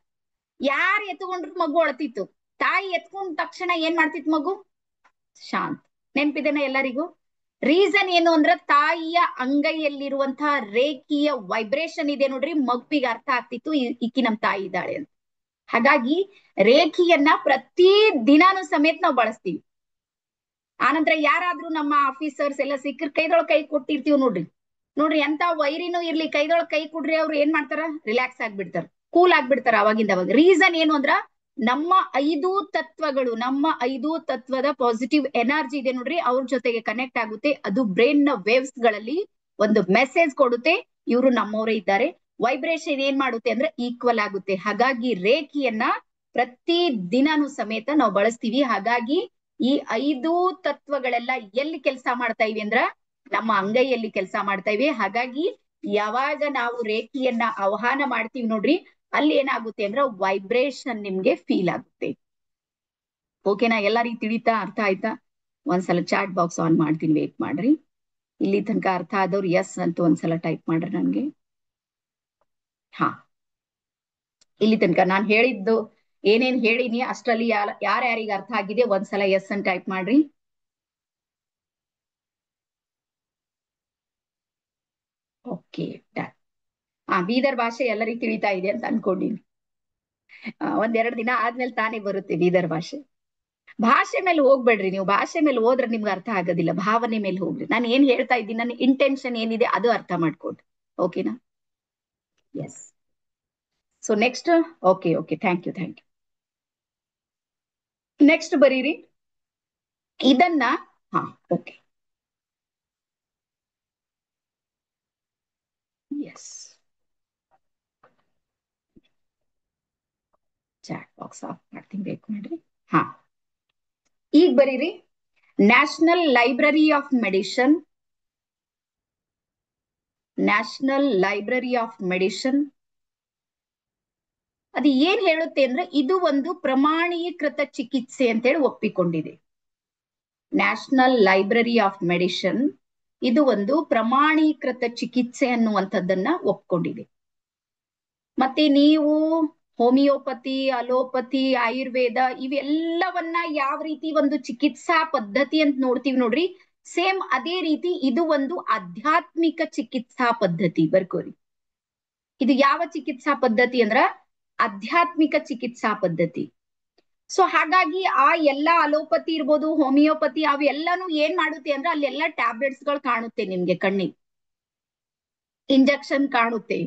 ಯಾರು ಎತ್ಕೊಂಡ್ರು ಮಗು ಅಳ್ತಿತ್ತು. ತಾಯಿ ಎತ್ಕೊಂಡ ತಕ್ಷಣ ಏನ್ ಮಾಡ್ತಿತ್ತು ಮಗು? ಶಾಂತ್. ನೆನ್ಪಿದೆನ ಎಲ್ಲರಿಗೂ? ರೀಸನ್ ಏನು ಅಂದ್ರೆ ತಾಯಿಯ ಅಂಗೈಯಲ್ಲಿರುವಂತಹ ರೇಖಿಯ ವೈಬ್ರೇಷನ್ ಇದೆ ನೋಡ್ರಿ, ಮಗುವಿಗೆ ಅರ್ಥ ಆಗ್ತಿತ್ತು ಇಕ್ಕಿ ನಮ್ ತಾಯಿ ಇದ್ದಾಳೆ ಅಂತ. ಹಾಗಾಗಿ ರೇಖಿಯನ್ನ ಪ್ರತಿ ದಿನಾನು ಸಮೇತ ನಾವು ಬಳಸ್ತೀವಿ. ಆನಂತರ ಯಾರಾದ್ರೂ ನಮ್ಮ ಆಫೀಸರ್ಸ್ ಎಲ್ಲ ಸಿಕ್ಕರ್ ಕೈದೊಳಗ್ ಕೈ ಕೊಟ್ಟಿರ್ತೀವಿ ನೋಡ್ರಿ. ನೋಡ್ರಿ ಎಂತ ವೈರಿನೂ ಇರ್ಲಿ, ಕೈದೊಳಗ್ ಕೈ ಕೊಡ್ರಿ, ಅವ್ರು ಏನ್ ಮಾಡ್ತಾರ? ರಿಲ್ಯಾಕ್ಸ್ ಆಗ್ಬಿಡ್ತಾರ, ಕೂಲ್ ಆಗ್ಬಿಡ್ತಾರ ಅವಾಗಿಂದ ಅವಾಗ. ರೀಸನ್ ಏನು ಅಂದ್ರ ನಮ್ಮ 5 ತತ್ವಗಳು, ನಮ್ಮ 5 ತತ್ವದ ಪಾಸಿಟಿವ್ ಎನರ್ಜಿ ಇದೆ ನೋಡ್ರಿ, ಅವ್ರ ಜೊತೆಗೆ ಕನೆಕ್ಟ್ ಆಗುತ್ತೆ. ಅದು ಬ್ರೈನ್ ನ ವೇವ್ಸ್ ಗಳಲ್ಲಿ ಒಂದು ಮೆಸೇಜ್ ಕೊಡುತ್ತೆ, ಇವರು ನಮ್ಮವರೇ ಇದ್ದಾರೆ. ವೈಬ್ರೇಷನ್ ಏನ್ ಮಾಡುತ್ತೆ ಅಂದ್ರೆ ಈಕ್ವಲ್ ಆಗುತ್ತೆ. ಹಾಗಾಗಿ ರೇಖಿಯನ್ನ ಪ್ರತಿ ದಿನಾನು ಸಮೇತ ನಾವು ಬಳಸ್ತೀವಿ. ಹಾಗಾಗಿ ಈ 5 ತತ್ವಗಳೆಲ್ಲ ಎಲ್ಲಿ ಕೆಲಸ ಮಾಡ್ತಾ ಇವೆ ಅಂದ್ರ ನಮ್ಮ ಅಂಗೈಯಲ್ಲಿ ಕೆಲಸ ಮಾಡ್ತಾ ಇವೆ. ಹಾಗಾಗಿ ಯಾವಾಗ ನಾವು ರೇಖಿಯನ್ನ ಆಹ್ವಾನ ಮಾಡ್ತೀವಿ ನೋಡ್ರಿ, ಅಲ್ಲಿ ಏನಾಗುತ್ತೆ ಅಂದ್ರೆ ವೈಬ್ರೇಷನ್ ನಿಮ್ಗೆ ಫೀಲ್ ಆಗುತ್ತೆ. ಓಕೆನಾ? ಎಲ್ಲರಿಗೂ ತಿಳಿತಾ, ಅರ್ಥ ಆಯ್ತಾ? ಒಂದ್ಸಲ ಚಾಟ್ ಬಾಕ್ಸ್ ಆನ್ ಮಾಡ್ತೀನಿ, ವೇಟ್ ಮಾಡ್ರಿ. ಇಲ್ಲಿ ತನಕ ಅರ್ಥ ಆದವ್ರು ಎಸ್ ಅಂತ ಒಂದ್ಸಲ ಟೈಪ್ ಮಾಡ್ರಿ ನನ್ಗೆ. ಹಾ, ಇಲ್ಲಿ ತನಕ ನಾನು ಹೇಳಿದ್ದು ಏನೇನ್ ಹೇಳಿನಿ ಅಷ್ಟರಲ್ಲಿ ಯಾರ್ಯಾರಿಗೆ ಅರ್ಥ ಆಗಿದೆ ಒಂದ್ಸಲ ಎಸ್ ಅಂತ ಟೈಪ್ ಮಾಡ್ರಿ. Okay, done. ಬೀದರ್ ಭಾಷೆ ಎಲ್ಲರಿಗೂ ತಿಳಿತಾ ಇದೆ ಅಂತ ಅನ್ಕೊಂಡಿನಿ. 1-2 ದಿನ ಆದ್ಮೇಲೆ ತಾನೇ ಬರುತ್ತೆ ಬೀದರ್ ಭಾಷೆ. ಭಾಷೆ ಮೇಲೆ ಹೋಗ್ಬೇಡ್ರಿ ನೀವು, ಭಾಷೆ ಮೇಲೆ ಹೋದ್ರೆ ನಿಮ್ಗೆ ಅರ್ಥ ಆಗೋದಿಲ್ಲ. ಭಾವನೆ ಮೇಲೆ ಹೋಗ್ರಿ. ನಾನು ಏನ್ ಹೇಳ್ತಾ ಇದ್ದೀನಿ, ನನ್ನ ಇಂಟೆನ್ಷನ್ ಏನಿದೆ ಅದು ಅರ್ಥ ಮಾಡ್ಕೊಡ್ರಿ. ಓಕೆನಾ? Yes. So next, okay, thank you. Next ಬರೀರಿ ಇದನ್ನ. ಹಾ, okay, yes. Chat box off ಮಾಡ್ತೀನಿ, ಬೇಕು ಮಾಡ್ರಿ. ಹಾ, ಈಗ ಬರೀರಿ national library of medicine, national library of medicine. ಅದು ಏನ್ ಹೇಳುತ್ತೆ ಅಂದ್ರೆ ಇದು ಒಂದು ಪ್ರಮಾಣೀಕೃತ ಚಿಕಿತ್ಸೆ ಅಂತೇಳಿ ಒಪ್ಪಿಕೊಂಡಿದೆ. ನ್ಯಾಷನಲ್ ಲೈಬ್ರರಿ ಆಫ್ ಮೆಡಿಸಿನ್ ಇದು ಒಂದು ಪ್ರಮಾಣೀಕೃತ ಚಿಕಿತ್ಸೆ ಅನ್ನುವಂಥದ್ದನ್ನ ಒಪ್ಕೊಂಡಿದೆ. ಮತ್ತೆ ನೀವು ಹೋಮಿಯೋಪತಿ, ಅಲೋಪತಿ, ಆಯುರ್ವೇದ ಇವೆಲ್ಲವನ್ನ ಯಾವ ರೀತಿ ಒಂದು ಚಿಕಿತ್ಸಾ ಪದ್ಧತಿ ಅಂತ ನೋಡ್ತೀವಿ ನೋಡ್ರಿ, ಸೇಮ್ ಅದೇ ರೀತಿ ಇದು ಒಂದು ಆಧ್ಯಾತ್ಮಿಕ ಚಿಕಿತ್ಸಾ ಪದ್ಧತಿ. ಬರ್ಕೋರಿ, ಇದು ಯಾವ ಚಿಕಿತ್ಸಾ ಪದ್ಧತಿ ಅಂದ್ರ ಆಧ್ಯಾತ್ಮಿಕ ಚಿಕಿತ್ಸಾ ಪದ್ಧತಿ. ಸೊ ಹಾಗಾಗಿ ಆ ಎಲ್ಲಾ ಅಲೋಪತಿ ಇರ್ಬೋದು, ಹೋಮಿಯೋಪತಿ, ಅವೆಲ್ಲಾನು ಏನ್ ಮಾಡುತ್ತೆ ಅಂದ್ರೆ ಅಲ್ಲೆಲ್ಲಾ ಟ್ಯಾಬ್ಲೆಟ್ಸ್ ಗಳು ಕಾಣುತ್ತೆ ನಿಮ್ಗೆ, ಕಣ್ಣಿಗೆ ಇಂಜೆಕ್ಷನ್ ಕಾಣುತ್ತೆ.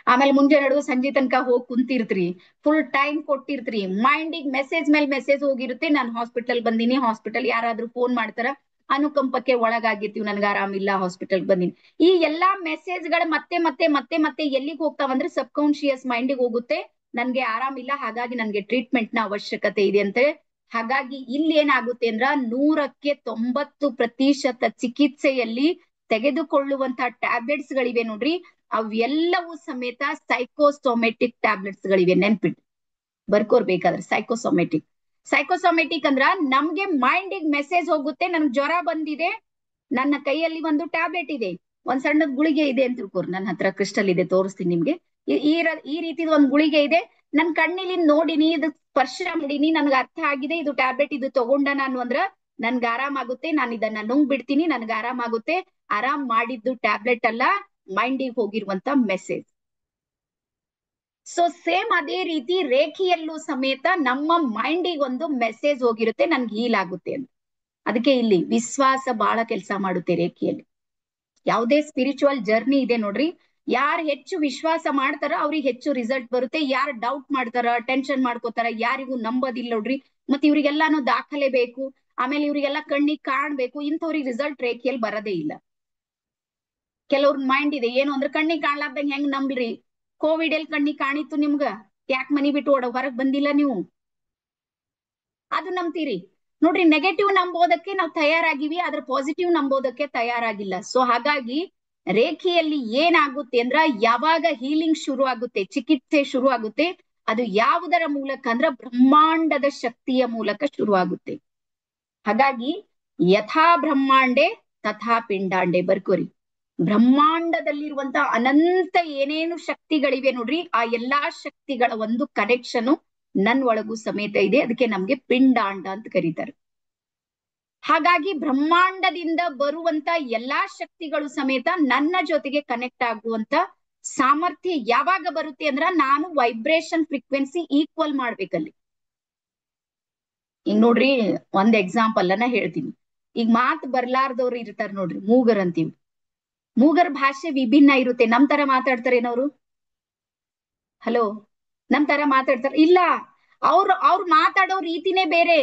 ಆಮೇಲೆ ಮುಂಜಾನೆ ನಡುವ ಸಂಜೆ ತನಕ ಹೋಗಿ ಕುಂತಿರ್ತ್ರಿ, ಫುಲ್ ಟೈಮ್ ಕೊಟ್ಟಿರ್ತ್ರಿ, ಮೈಂಡಿಗೆ ಮೆಸೇಜ್ ಮೇಲೆ ಮೆಸೇಜ್ ಹೋಗಿರುತ್ತೆ, ನಾನು ಹಾಸ್ಪಿಟಲ್ ಬಂದಿನಿ, ಹಾಸ್ಪಿಟಲ್ ಯಾರಾದ್ರೂ ಫೋನ್ ಮಾಡ್ತಾರ, ಅನುಕಂಪಕ್ಕೆ ಒಳಗಾಗಿರ್ತೀವಿ, ನನ್ಗೆ ಆರಾಮಿಲ್ಲ ಹಾಸ್ಪಿಟಲ್ ಬಂದಿನಿ. ಈ ಎಲ್ಲಾ ಮೆಸೇಜ್ ಗಳು ಮತ್ತೆ ಮತ್ತೆ ಮತ್ತೆ ಮತ್ತೆ ಎಲ್ಲಿಗೆ ಹೋಗ್ತಾವಂದ್ರೆ ಸಬ್ ಕಾನ್ಶಿಯಸ್ ಮೈಂಡಿಗೆ ಹೋಗುತ್ತೆ, ನನ್ಗೆ ಆರಾಮಿಲ್ಲ ಹಾಗಾಗಿ ನನ್ಗೆ ಟ್ರೀಟ್ಮೆಂಟ್ ನ ಅವಶ್ಯಕತೆ ಇದೆ ಅಂತ. ಹಾಗಾಗಿ ಇಲ್ಲಿ ಏನಾಗುತ್ತೆ ಅಂದ್ರ 100% ಚಿಕಿತ್ಸೆಯಲ್ಲಿ ತೆಗೆದುಕೊಳ್ಳುವಂತ ಟ್ಯಾಬ್ಲೆಟ್ಸ್ ಗಳಿವೆ ನೋಡ್ರಿ, ಅವೆಲ್ಲವೂ ಸಮೇತ ಸೈಕೋಸೊಮೆಟಿಕ್ ಟ್ಯಾಬ್ಲೆಟ್ಸ್ ಗಳಿವೆ, ನೆನ್ಪಿಟ್ಟು ಬರ್ಕೋರ್ಬೇಕಾದ್ರೆ. ಸೈಕೋಸೊಮೆಟಿಕ್ ಅಂದ್ರ ನಮ್ಗೆ ಮೈಂಡಿಗೆ ಮೆಸೇಜ್ ಹೋಗುತ್ತೆ, ನನ್ಗೆ ಜ್ವರ ಬಂದಿದೆ, ನನ್ನ ಕೈಯಲ್ಲಿ ಒಂದು ಟ್ಯಾಬ್ಲೆಟ್ ಇದೆ, ಒಂದ್ ಸಣ್ಣದ್ ಗುಳಿಗೆ ಇದೆ ಅಂತ ತಿಳ್ಕೊರ್, ನನ್ನ ಹತ್ರ ಕ್ರಿಸ್ಟಲ್ ಇದೆ ತೋರಿಸ್ತೀನಿ ನಿಮ್ಗೆ. ಈ ರೀತಿದ ಒಂದ್ ಗುಳಿಗೆ ಇದೆ, ನನ್ ಕಣ್ಣಿಲಿ ನೋಡಿನಿ, ಇದು ಸ್ಪರ್ಶ ಮಾಡಿನಿ, ನನ್ಗೆ ಅರ್ಥ ಆಗಿದೆ, ಇದು ಟ್ಯಾಬ್ಲೆಟ್, ಇದು ತಗೊಂಡ ನಾನು ಅಂದ್ರ ನನ್ಗೆ ಆರಾಮಾಗುತ್ತೆ, ನಾನು ಇದನ್ನ ನುಂಗ್ ಬಿಡ್ತೀನಿ, ನನ್ಗೆ ಆರಾಮಾಗುತ್ತೆ. ಆರಾಮ್ ಮಾಡಿದ್ದು ಟ್ಯಾಬ್ಲೆಟ್ ಅಲ್ಲ, ಮೈಂಡಿಗೆ ಹೋಗಿರುವಂತ ಮೆಸೇಜ್. ಸೊ ಸೇಮ್ ಅದೇ ರೀತಿ ರೇಖೆಯಲ್ಲೂ ಸಮೇತ ನಮ್ಮ ಮೈಂಡಿಗೆ ಒಂದು ಮೆಸೇಜ್ ಹೋಗಿರುತ್ತೆ, ನನ್ಗೆ ಹೀಲ್ ಆಗುತ್ತೆ ಅಂತ. ಅದಕ್ಕೆ ಇಲ್ಲಿ ವಿಶ್ವಾಸ ಬಹಳ ಕೆಲಸ ಮಾಡುತ್ತೆ ರೇಖೆಯಲ್ಲಿ. ಯಾವುದೇ ಸ್ಪಿರಿಚುವಲ್ ಜರ್ನಿ ಇದೆ ನೋಡ್ರಿ, ಯಾರು ಹೆಚ್ಚು ವಿಶ್ವಾಸ ಮಾಡ್ತಾರ ಅವ್ರಿಗೆ ಹೆಚ್ಚು ರಿಸಲ್ಟ್ ಬರುತ್ತೆ, ಯಾರು ಡೌಟ್ ಮಾಡ್ತಾರ, ಟೆನ್ಷನ್ ಮಾಡ್ಕೋತಾರ, ಯಾರಿಗೂ ನಂಬೋದಿಲ್ಲ ನೋಡ್ರಿ, ಮತ್ತೆ ಇವ್ರಿಗೆಲ್ಲಾನು ದಾಖಲೆ ಬೇಕು, ಆಮೇಲೆ ಇವ್ರಿಗೆಲ್ಲ ಕಣ್ಣಿಗೆ ಕಾಣ್ಬೇಕು, ಇಂಥವ್ರಿಗೆ ರಿಸಲ್ಟ್ ರೇಖೆಯಲ್ಲಿ ಬರದೇ ಇಲ್ಲ. ಕೆಲವ್ರ ಮೈಂಡ್ ಇದೆ ಏನು ಅಂದ್ರೆ ಕಣ್ಣಿಗೆ ಕಾಣ್ಲಾರ್ದಂಗ ಹೆಂಗ್ ನಂಬ್ರಿ, ಕೋವಿಡ್ ಎಲ್ಲಿ ಕಣ್ಣಿಗೆ ಕಾಣಿತ್ತು ನಿಮ್ಗ, ಯಾಕೆ ಮನಿ ಬಿಟ್ಟು ಹೊರಗ್ ಬಂದಿಲ್ಲ ನೀವು, ಅದು ನಂಬ್ತೀರಿ ನೋಡ್ರಿ. ನೆಗೆಟಿವ್ ನಂಬೋದಕ್ಕೆ ನಾವು ತಯಾರಾಗಿವಿ, ಆದ್ರೆ ಪಾಸಿಟಿವ್ ನಂಬೋದಕ್ಕೆ ತಯಾರಾಗಿಲ್ಲ. ಸೊ ಹಾಗಾಗಿ ರೇಖೆಯಲ್ಲಿ ಏನಾಗುತ್ತೆ ಅಂದ್ರ ಯಾವಾಗ ಹೀಲಿಂಗ್ ಶುರು ಆಗುತ್ತೆ, ಚಿಕಿತ್ಸೆ ಶುರು ಆಗುತ್ತೆ, ಅದು ಯಾವುದರ ಮೂಲಕ ಅಂದ್ರ ಬ್ರಹ್ಮಾಂಡದ ಶಕ್ತಿಯ ಮೂಲಕ ಶುರು ಆಗುತ್ತೆ. ಹಾಗಾಗಿ ಯಥಾ ಬ್ರಹ್ಮಾಂಡೆ ತಥಾ ಪಿಂಡಾಂಡೆ ಬರ್ಕೋರಿ. ಬ್ರಹ್ಮಾಂಡದಲ್ಲಿರುವಂತ ಅನಂತ ಏನೇನು ಶಕ್ತಿಗಳಿವೆ ನೋಡ್ರಿ, ಆ ಎಲ್ಲಾ ಶಕ್ತಿಗಳ ಒಂದು ಕನೆಕ್ಷನ್ ನನ್ ಒಳಗೂ ಸಮೇತ ಇದೆ, ಅದಕ್ಕೆ ನಮ್ಗೆ ಪಿಂಡಾಂಡ ಅಂತ ಕರೀತಾರೆ. ಹಾಗಾಗಿ ಬ್ರಹ್ಮಾಂಡದಿಂದ ಬರುವಂತ ಎಲ್ಲಾ ಶಕ್ತಿಗಳು ಸಮೇತ ನನ್ನ ಜೊತೆಗೆ ಕನೆಕ್ಟ್ ಆಗುವಂತ ಸಾಮರ್ಥ್ಯ ಯಾವಾಗ ಬರುತ್ತೆ ಅಂದ್ರ ನಾನು ವೈಬ್ರೇಷನ್ ಫ್ರೀಕ್ವೆನ್ಸಿ ಈಕ್ವಲ್ ಮಾಡ್ಬೇಕಲ್ಲಿ. ಈಗ ನೋಡ್ರಿ ಒಂದ್ ಎಕ್ಸಾಂಪಲ್ ಅನ್ನ ಹೇಳ್ತೀನಿ. ಈಗ ಮಾತ್ ಬರ್ಲಾರ್ದವ್ರು ಇರ್ತಾರ ನೋಡ್ರಿ, ಮೂಗರ್ ಅಂತೀವಿ. ಮೂಗರ್ ಭಾಷೆ ವಿಭಿನ್ನ ಇರುತ್ತೆ, ನಮ್ ತರ ಮಾತಾಡ್ತಾರೇನವ್ರು? ಹಲೋ, ನಮ್ ತರ ಮಾತಾಡ್ತಾರ? ಇಲ್ಲ, ಅವ್ರು ಮಾತಾಡೋ ರೀತಿನೇ ಬೇರೆ,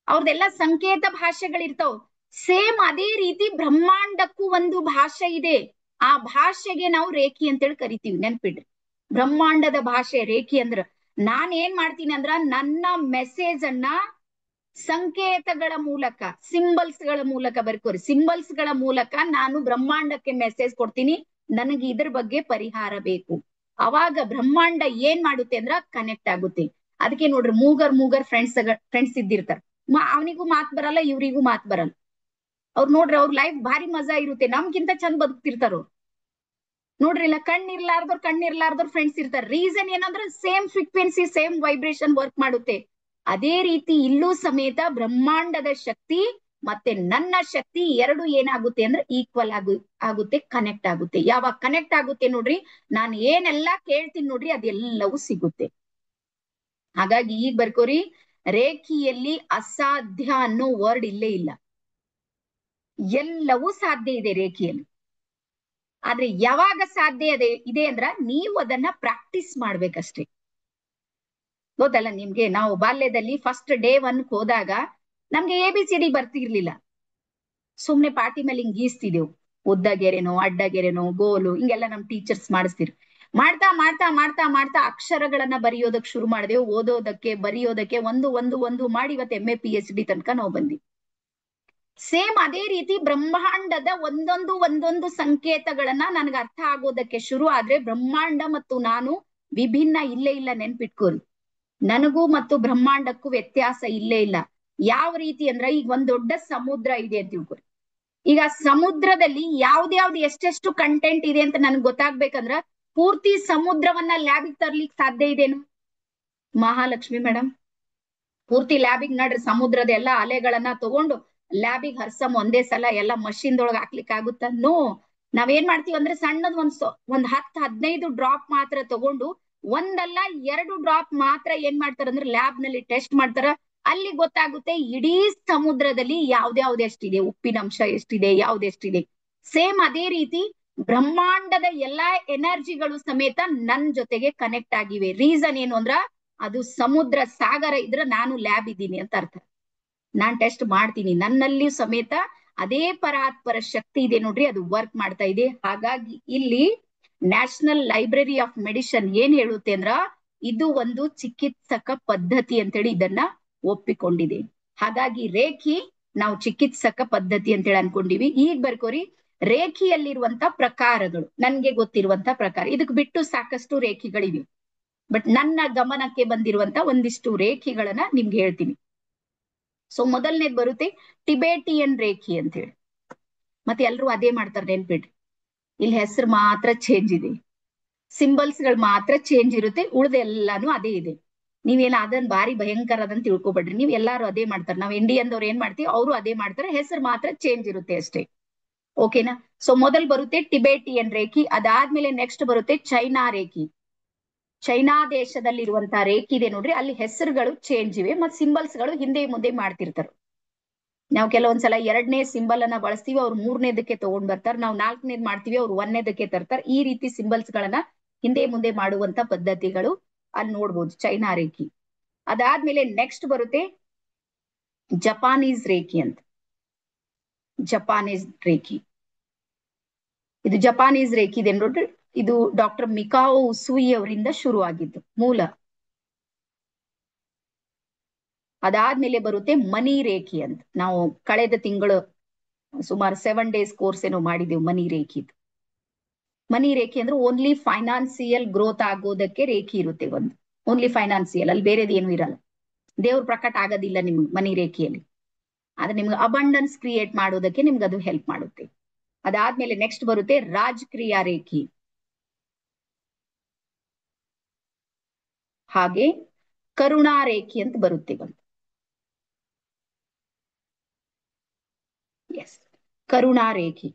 ಅವ್ರದೆಲ್ಲ ಸಂಕೇತ ಭಾಷೆಗಳಿರ್ತಾವ. ಸೇಮ್ ಅದೇ ರೀತಿ ಬ್ರಹ್ಮಾಂಡಕ್ಕೂ ಒಂದು ಭಾಷೆ ಇದೆ, ಆ ಭಾಷೆಗೆ ನಾವು ರೇಖಿ ಅಂತೇಳಿ ಕರಿತೀವಿ, ನೆನ್ಪಿಡ್ರಿ. ಬ್ರಹ್ಮಾಂಡದ ಭಾಷೆ ರೇಖಿ ಅಂದ್ರ ನಾನ್ ಏನ್ ಮಾಡ್ತೀನಿ ಅಂದ್ರ ನನ್ನ ಮೆಸೇಜ್ ಅನ್ನ ಸಂಕೇತಗಳ ಮೂಲಕ, ಸಿಂಬಲ್ಸ್ ಗಳ ಮೂಲಕ ಬರ್ಕೋರಿ, ಸಿಂಬಲ್ಸ್ ಗಳ ಮೂಲಕ ನಾನು ಬ್ರಹ್ಮಾಂಡಕ್ಕೆ ಮೆಸೇಜ್ ಕೊಡ್ತೀನಿ, ನನಗೆ ಇದ್ರ ಬಗ್ಗೆ ಪರಿಹಾರ ಬೇಕು. ಅವಾಗ ಬ್ರಹ್ಮಾಂಡ ಏನ್ ಮಾಡುತ್ತೆ ಅಂದ್ರ ಕನೆಕ್ಟ್ ಆಗುತ್ತೆ. ಅದಕ್ಕೆ ನೋಡ್ರಿ ಮೂಗರ್ ಫ್ರೆಂಡ್ಸ್ ಇದ್ದಿರ್ತಾರ, ಅವನಿಗೂ ಮಾತ್ ಬರಲ್ಲ, ಇವ್ರಿಗೂ ಮಾತ್ ಬರಲ್ಲ. ಅವ್ರು ನೋಡ್ರಿ ಅವ್ರ ಲೈಫ್ ಭಾರಿ ಮಜಾ ಇರುತ್ತೆ, ನಮ್ಗಿಂತ ಚಂದ ಬದುಕ್ತಿರ್ತಾರ ನೋಡ್ರಿ. ಇಲ್ಲ ಕಣ್ಣಿರ್ಲಾರ್ದವ್ರ ಫ್ರೆಂಡ್ಸ್ ಇರ್ತಾರೆ. ರೀಸನ್ ಏನಂದ್ರೆ same frequency, same vibration work ಮಾಡುತ್ತೆ. ಅದೇ ರೀತಿ ಇಲ್ಲೂ ಸಮೇತ ಬ್ರಹ್ಮಾಂಡದ ಶಕ್ತಿ ಮತ್ತೆ ನನ್ನ ಶಕ್ತಿ ಎರಡು ಏನಾಗುತ್ತೆ ಅಂದ್ರೆ ಈಕ್ವಲ್ ಆಗುತ್ತೆ, ಕನೆಕ್ಟ್ ಆಗುತ್ತೆ. ಯಾವಾಗ ಕನೆಕ್ಟ್ ಆಗುತ್ತೆ ನೋಡ್ರಿ, ನಾನು ಏನೆಲ್ಲಾ ಕೇಳ್ತೀನಿ ನೋಡ್ರಿ ಅದೆಲ್ಲವೂ ಸಿಗುತ್ತೆ. ಹಾಗಾಗಿ ಈಗ ಬರ್ಕೋರಿ, ರೇಖಿಯಲ್ಲಿ ಅಸಾಧ್ಯ ಅನ್ನೋ ವರ್ಡ್ ಇಲ್ಲೇ ಇಲ್ಲ, ಎಲ್ಲವೂ ಸಾಧ್ಯ ಇದೆ ರೇಖಿಯಲ್ಲಿ. ಆದ್ರೆ ಯಾವಾಗ ಸಾಧ್ಯ ಇದೆ ಅಂದ್ರ ನೀವು ಅದನ್ನ ಪ್ರಾಕ್ಟೀಸ್ ಮಾಡ್ಬೇಕಷ್ಟೇ. ಗೊತ್ತಲ್ಲ ನಿಮ್ಗೆ, ನಾವು ಬಾಲ್ಯದಲ್ಲಿ ಫಸ್ಟ್ ಡೇ 1 ಹೋದಾಗ ನಮ್ಗೆ ABCD ಬರ್ತಿರ್ಲಿಲ್ಲ, ಸುಮ್ನೆ ಪಾಟಿ ಮೇಲೆ ಹಿಂಗ್ ಗೀಸ್ತಿದೆವು, ಉದ್ದಗೆರೆನೋ ಅಡ್ಡಗೆರೆನೋ ಗೋಲು ಹಿಂಗೆಲ್ಲ ನಮ್ ಟೀಚರ್ಸ್ ಮಾಡಿಸ್ತಿರು. ಮಾಡ್ತಾ ಮಾಡ್ತಾ ಮಾಡ್ತಾ ಮಾಡ್ತಾ ಅಕ್ಷರಗಳನ್ನ ಬರೆಯೋದಕ್ ಶುರು ಮಾಡಿದೆವು, ಓದೋದಕ್ಕೆ ಬರೆಯೋದಕ್ಕೆ ಒಂದು ಒಂದು ಒಂದು ಮಾಡಿ ಇವತ್ತು MA PhD ತನಕ ನಾವು ಬಂದ್ವಿ. ಸೇಮ್ ಅದೇ ರೀತಿ ಬ್ರಹ್ಮಾಂಡದ ಒಂದೊಂದು ಸಂಕೇತಗಳನ್ನ ನನಗೆ ಅರ್ಥ ಆಗೋದಕ್ಕೆ ಶುರು ಆದ್ರೆ ಬ್ರಹ್ಮಾಂಡ ಮತ್ತು ನಾನು ವಿಭಿನ್ನ ಇಲ್ಲೇ ಇಲ್ಲ, ನೆನ್ಪಿಟ್ಕೋರಿ. ನನಗೂ ಮತ್ತು ಬ್ರಹ್ಮಾಂಡಕ್ಕೂ ವ್ಯತ್ಯಾಸ ಇಲ್ಲೇ ಇಲ್ಲ. ಯಾವ ರೀತಿ ಅಂದ್ರ ಈಗ ಒಂದ್ ದೊಡ್ಡ ಸಮುದ್ರ ಇದೆ ಅಂತ ತಿಳ್ಕೊರಿ. ಈಗ ಸಮುದ್ರದಲ್ಲಿ ಯಾವ್ದ್ಯಾವ್ದು ಎಷ್ಟೆಷ್ಟು ಕಂಟೆಂಟ್ ಇದೆ ಅಂತ ನನ್ಗೆ ಗೊತ್ತಾಗ್ಬೇಕಂದ್ರ ಪೂರ್ತಿ ಸಮುದ್ರವನ್ನ ಲ್ಯಾಬಿಗೆ ತರ್ಲಿಕ್ಕೆ ಸಾಧ್ಯ ಇದೇನು? ಮಹಾಲಕ್ಷ್ಮಿ ಮೇಡಮ್, ಪೂರ್ತಿ ಲ್ಯಾಬಿಗೆ ನಡ್ರಿ, ಸಮುದ್ರದ ಎಲ್ಲಾ ಅಲೆಗಳನ್ನ ತಗೊಂಡು ಲ್ಯಾಬಿಗೆ ಹರ್ಸಮ್ ಒಂದೇ ಸಲ ಎಲ್ಲ ಮಷಿನ್ದೊಳಗೆ ಹಾಕ್ಲಿಕ್ಕೆ ಆಗುತ್ತ? ನೋ. ನಾವೇನ್ ಮಾಡ್ತೀವಿ ಅಂದ್ರೆ ಸಣ್ಣದ್ ಒಂದ್ 10-15 ಡ್ರಾಪ್ ಮಾತ್ರ ತಗೊಂಡು ಒಂದಲ್ಲ 2 ಡ್ರಾಪ್ ಮಾತ್ರ ಏನ್ ಮಾಡ್ತಾರ ಅಂದ್ರೆ ಲ್ಯಾಬ್ ನಲ್ಲಿ ಟೆಸ್ಟ್ ಮಾಡ್ತಾರ. ಅಲ್ಲಿ ಗೊತ್ತಾಗುತ್ತೆ ಇಡೀ ಸಮುದ್ರದಲ್ಲಿ ಯಾವ್ದ್ಯಾವ್ದು ಎಷ್ಟಿದೆ, ಉಪ್ಪಿನಂಶ ಎಷ್ಟಿದೆ, ಯಾವ್ದೆಷ್ಟಿದೆ. ಸೇಮ್ ಅದೇ ರೀತಿ ಬ್ರಹ್ಮಾಂಡದ ಎಲ್ಲಾ ಎನರ್ಜಿಗಳು ಸಮೇತ ನನ್ ಜೊತೆಗೆ ಕನೆಕ್ಟ್ ಆಗಿವೆ. ರೀಸನ್ ಏನು ಅಂದ್ರ ಅದು ಸಮುದ್ರ ಸಾಗರ ಇದ್ರ ನಾನು ಲ್ಯಾಬ್ ಇದ್ದೀನಿ ಅಂತ ಅರ್ಥ. ನಾನ್ ಟೆಸ್ಟ್ ಮಾಡ್ತೀನಿ, ನನ್ನಲ್ಲಿ ಸಮೇತ ಅದೇ ಪರಾತ್ಪರ ಶಕ್ತಿ ಇದೆ ನೋಡ್ರಿ, ಅದು ವರ್ಕ್ ಮಾಡ್ತಾ ಇದೆ. ಹಾಗಾಗಿ ಇಲ್ಲಿ ನ್ಯಾಷನಲ್ ಲೈಬ್ರರಿ ಆಫ್ ಮೆಡಿಸಿನ್ ಏನ್ ಹೇಳುತ್ತೆ ಅಂದ್ರ ಇದು ಒಂದು ಚಿಕಿತ್ಸಕ ಪದ್ಧತಿ ಅಂತೇಳಿ ಇದನ್ನ ಒಪ್ಪಿಕೊಂಡಿದೆ. ಹಾಗಾಗಿ ರೇಖಿ ನಾವು ಚಿಕಿತ್ಸಕ ಪದ್ಧತಿ ಅಂತೇಳಿ ಅನ್ಕೊಂಡಿವಿ. ಈಗ ಬರ್ಕೋರಿ ರೇಖಿಯಲ್ಲಿರುವಂತ ಪ್ರಕಾರಗಳು, ನನ್ಗೆ ಗೊತ್ತಿರುವಂತ ಪ್ರಕಾರ. ಇದಕ್ ಬಿಟ್ಟು ಸಾಕಷ್ಟು ರೇಖಿಗಳಿವೆ, ಬಟ್ ನನ್ನ ಗಮನಕ್ಕೆ ಬಂದಿರುವಂತ ಒಂದಿಷ್ಟು ರೇಖಿಗಳನ್ನ ನಿಮ್ಗೆ ಹೇಳ್ತೀನಿ. ಸೊ ಮೊದಲನೇದ್ ಬರುತ್ತೆ ಟಿಬೇಟಿಯನ್ ರೇಖಿ ಅಂತ ಹೇಳಿ. ಮತ್ತೆ ಎಲ್ರು ಅದೇ ಮಾಡ್ತಾರೆ, ನೆನ್ಪಿಡ್ರಿ. ಇಲ್ಲಿ ಹೆಸರು ಮಾತ್ರ ಚೇಂಜ್ ಇದೆ, ಸಿಂಬಲ್ಸ್ ಗಳು ಮಾತ್ರ ಚೇಂಜ್ ಇರುತ್ತೆ, ಉಳ್ದ ಎಲ್ಲಾನು ಅದೇ ಇದೆ. ನೀವೇನ ಅದನ್ನ ಭಾರಿ ಭಯಂಕರ ಅದಂತ ತಿಳ್ಕೊಬೇಡ್ರಿ, ನೀವ್ ಎಲ್ಲಾರು ಅದೇ ಮಾಡ್ತಾರೆ. ನಾವ್ ಇಂಡಿಯನ್ದವ್ರು ಏನ್ ಮಾಡ್ತೀವಿ, ಅವರು ಅದೇ ಮಾಡ್ತಾರೆ, ಹೆಸರು ಮಾತ್ರ ಚೇಂಜ್ ಇರುತ್ತೆ ಅಷ್ಟೇ. ಓಕೆನಾ? ಸೊ ಮೊದಲ್ ಬರುತ್ತೆ ಟಿಬೇಟಿಯನ್ ರೇಖಿ, ಅದಾದ್ಮೇಲೆ ನೆಕ್ಸ್ಟ್ ಬರುತ್ತೆ ಚೈನಾ ರೇಖಿ. ಚೈನಾ ದೇಶದಲ್ಲಿರುವಂತಹ ರೇಖಿ ಇದೆ ನೋಡ್ರಿ, ಅಲ್ಲಿ ಹೆಸರುಗಳು ಚೇಂಜ್ ಇವೆ, ಮತ್ ಸಿಂಬಲ್ಸ್ ಗಳು ಹಿಂದೆ ಮುಂದೆ ಮಾಡ್ತಿರ್ತಾರೆ. ನಾವು ಕೆಲವೊಂದ್ಸಲ ಎರಡನೇ ಸಿಂಬಲ್ ಅನ್ನ ಬಳಸ್ತೀವಿ, ಅವ್ರು ಮೂರನೇದಕ್ಕೆ ತಗೊಂಡ್ ಬರ್ತಾರೆ. ನಾವು ನಾಲ್ಕನೇದ್ ಮಾಡ್ತೀವಿ, ಅವ್ರು ಒಂದನೇದಕ್ಕೆ ತರ್ತಾರೆ. ಈ ರೀತಿ ಸಿಂಬಲ್ಸ್ ಗಳನ್ನ ಹಿಂದೆ ಮುಂದೆ ಮಾಡುವಂತ ಪದ್ಧತಿಗಳು ಅಲ್ಲಿ ನೋಡ್ಬೋದು, ಚೈನಾ ರೇಖಿ. ಅದಾದ್ಮೇಲೆ ನೆಕ್ಸ್ಟ್ ಬರುತ್ತೆ ಜಪಾನೀಸ್ ರೇಖಿ ಅಂತ. ಜಪಾನೀಸ್ ರೇಖಿ, ಇದು ಜಪಾನೀಸ್ ರೇಖಿ ಇದೆ ನೋಡ್ರಿ, ಇದು ಡಾಕ್ಟರ್ ಮಿಕಾओ ಉಸುಯಿ ಅವರಿಂದ ಶುರು ಆಗಿದ್ದು ಮೂಲ. ಅದಾದ್ಮೇಲೆ ಬರುತ್ತೆ ಮನಿ ರೇಖಿ ಅಂತ. ನಾವು ಕಳೆದ ತಿಂಗಳು ಸುಮಾರು 7 days ಕೋರ್ಸ್ ಏನೋ ಮಾಡಿದೆವು ಮನಿ ರೇಖಿದು. ಮನಿ ರೇಖೆ ಅಂದ್ರೆ ಓನ್ಲಿ ಫೈನಾನ್ಸಿಯಲ್ ಗ್ರೋತ್ ಆಗೋದಕ್ಕೆ ರೇಖಿ ಇರುತ್ತೆ ಒಂದು, ಓನ್ಲಿ ಫೈನಾನ್ಸಿಯಲ್, ಅಲ್ಲಿ ಬೇರೆದೇನು ಇರಲ್ಲ. ದೇವ್ರ ಪ್ರಕಟ ಆಗೋದಿಲ್ಲ ನಿಮ್ಗೆ ಮನಿ ರೇಖೆಯಲ್ಲಿ, ಆದ್ರೆ ನಿಮ್ಗೆ ಅಬಂಡನ್ಸ್ ಕ್ರಿಯೇಟ್ ಮಾಡೋದಕ್ಕೆ ನಿಮ್ಗೆ ಅದು ಹೆಲ್ಪ್ ಮಾಡುತ್ತೆ. ಅದಾದ್ಮೇಲೆ ನೆಕ್ಸ್ಟ್ ಬರುತ್ತೆ ರಾಜಕ್ರಿಯಾ ರೇಖಿ, ಹಾಗೆ ಕರುಣಾ ರೇಖಿ ಅಂತ ಬರುತ್ತೆ ಒಂದು. ಎಸ್, ಕರುಣಾ ರೇಖಿ.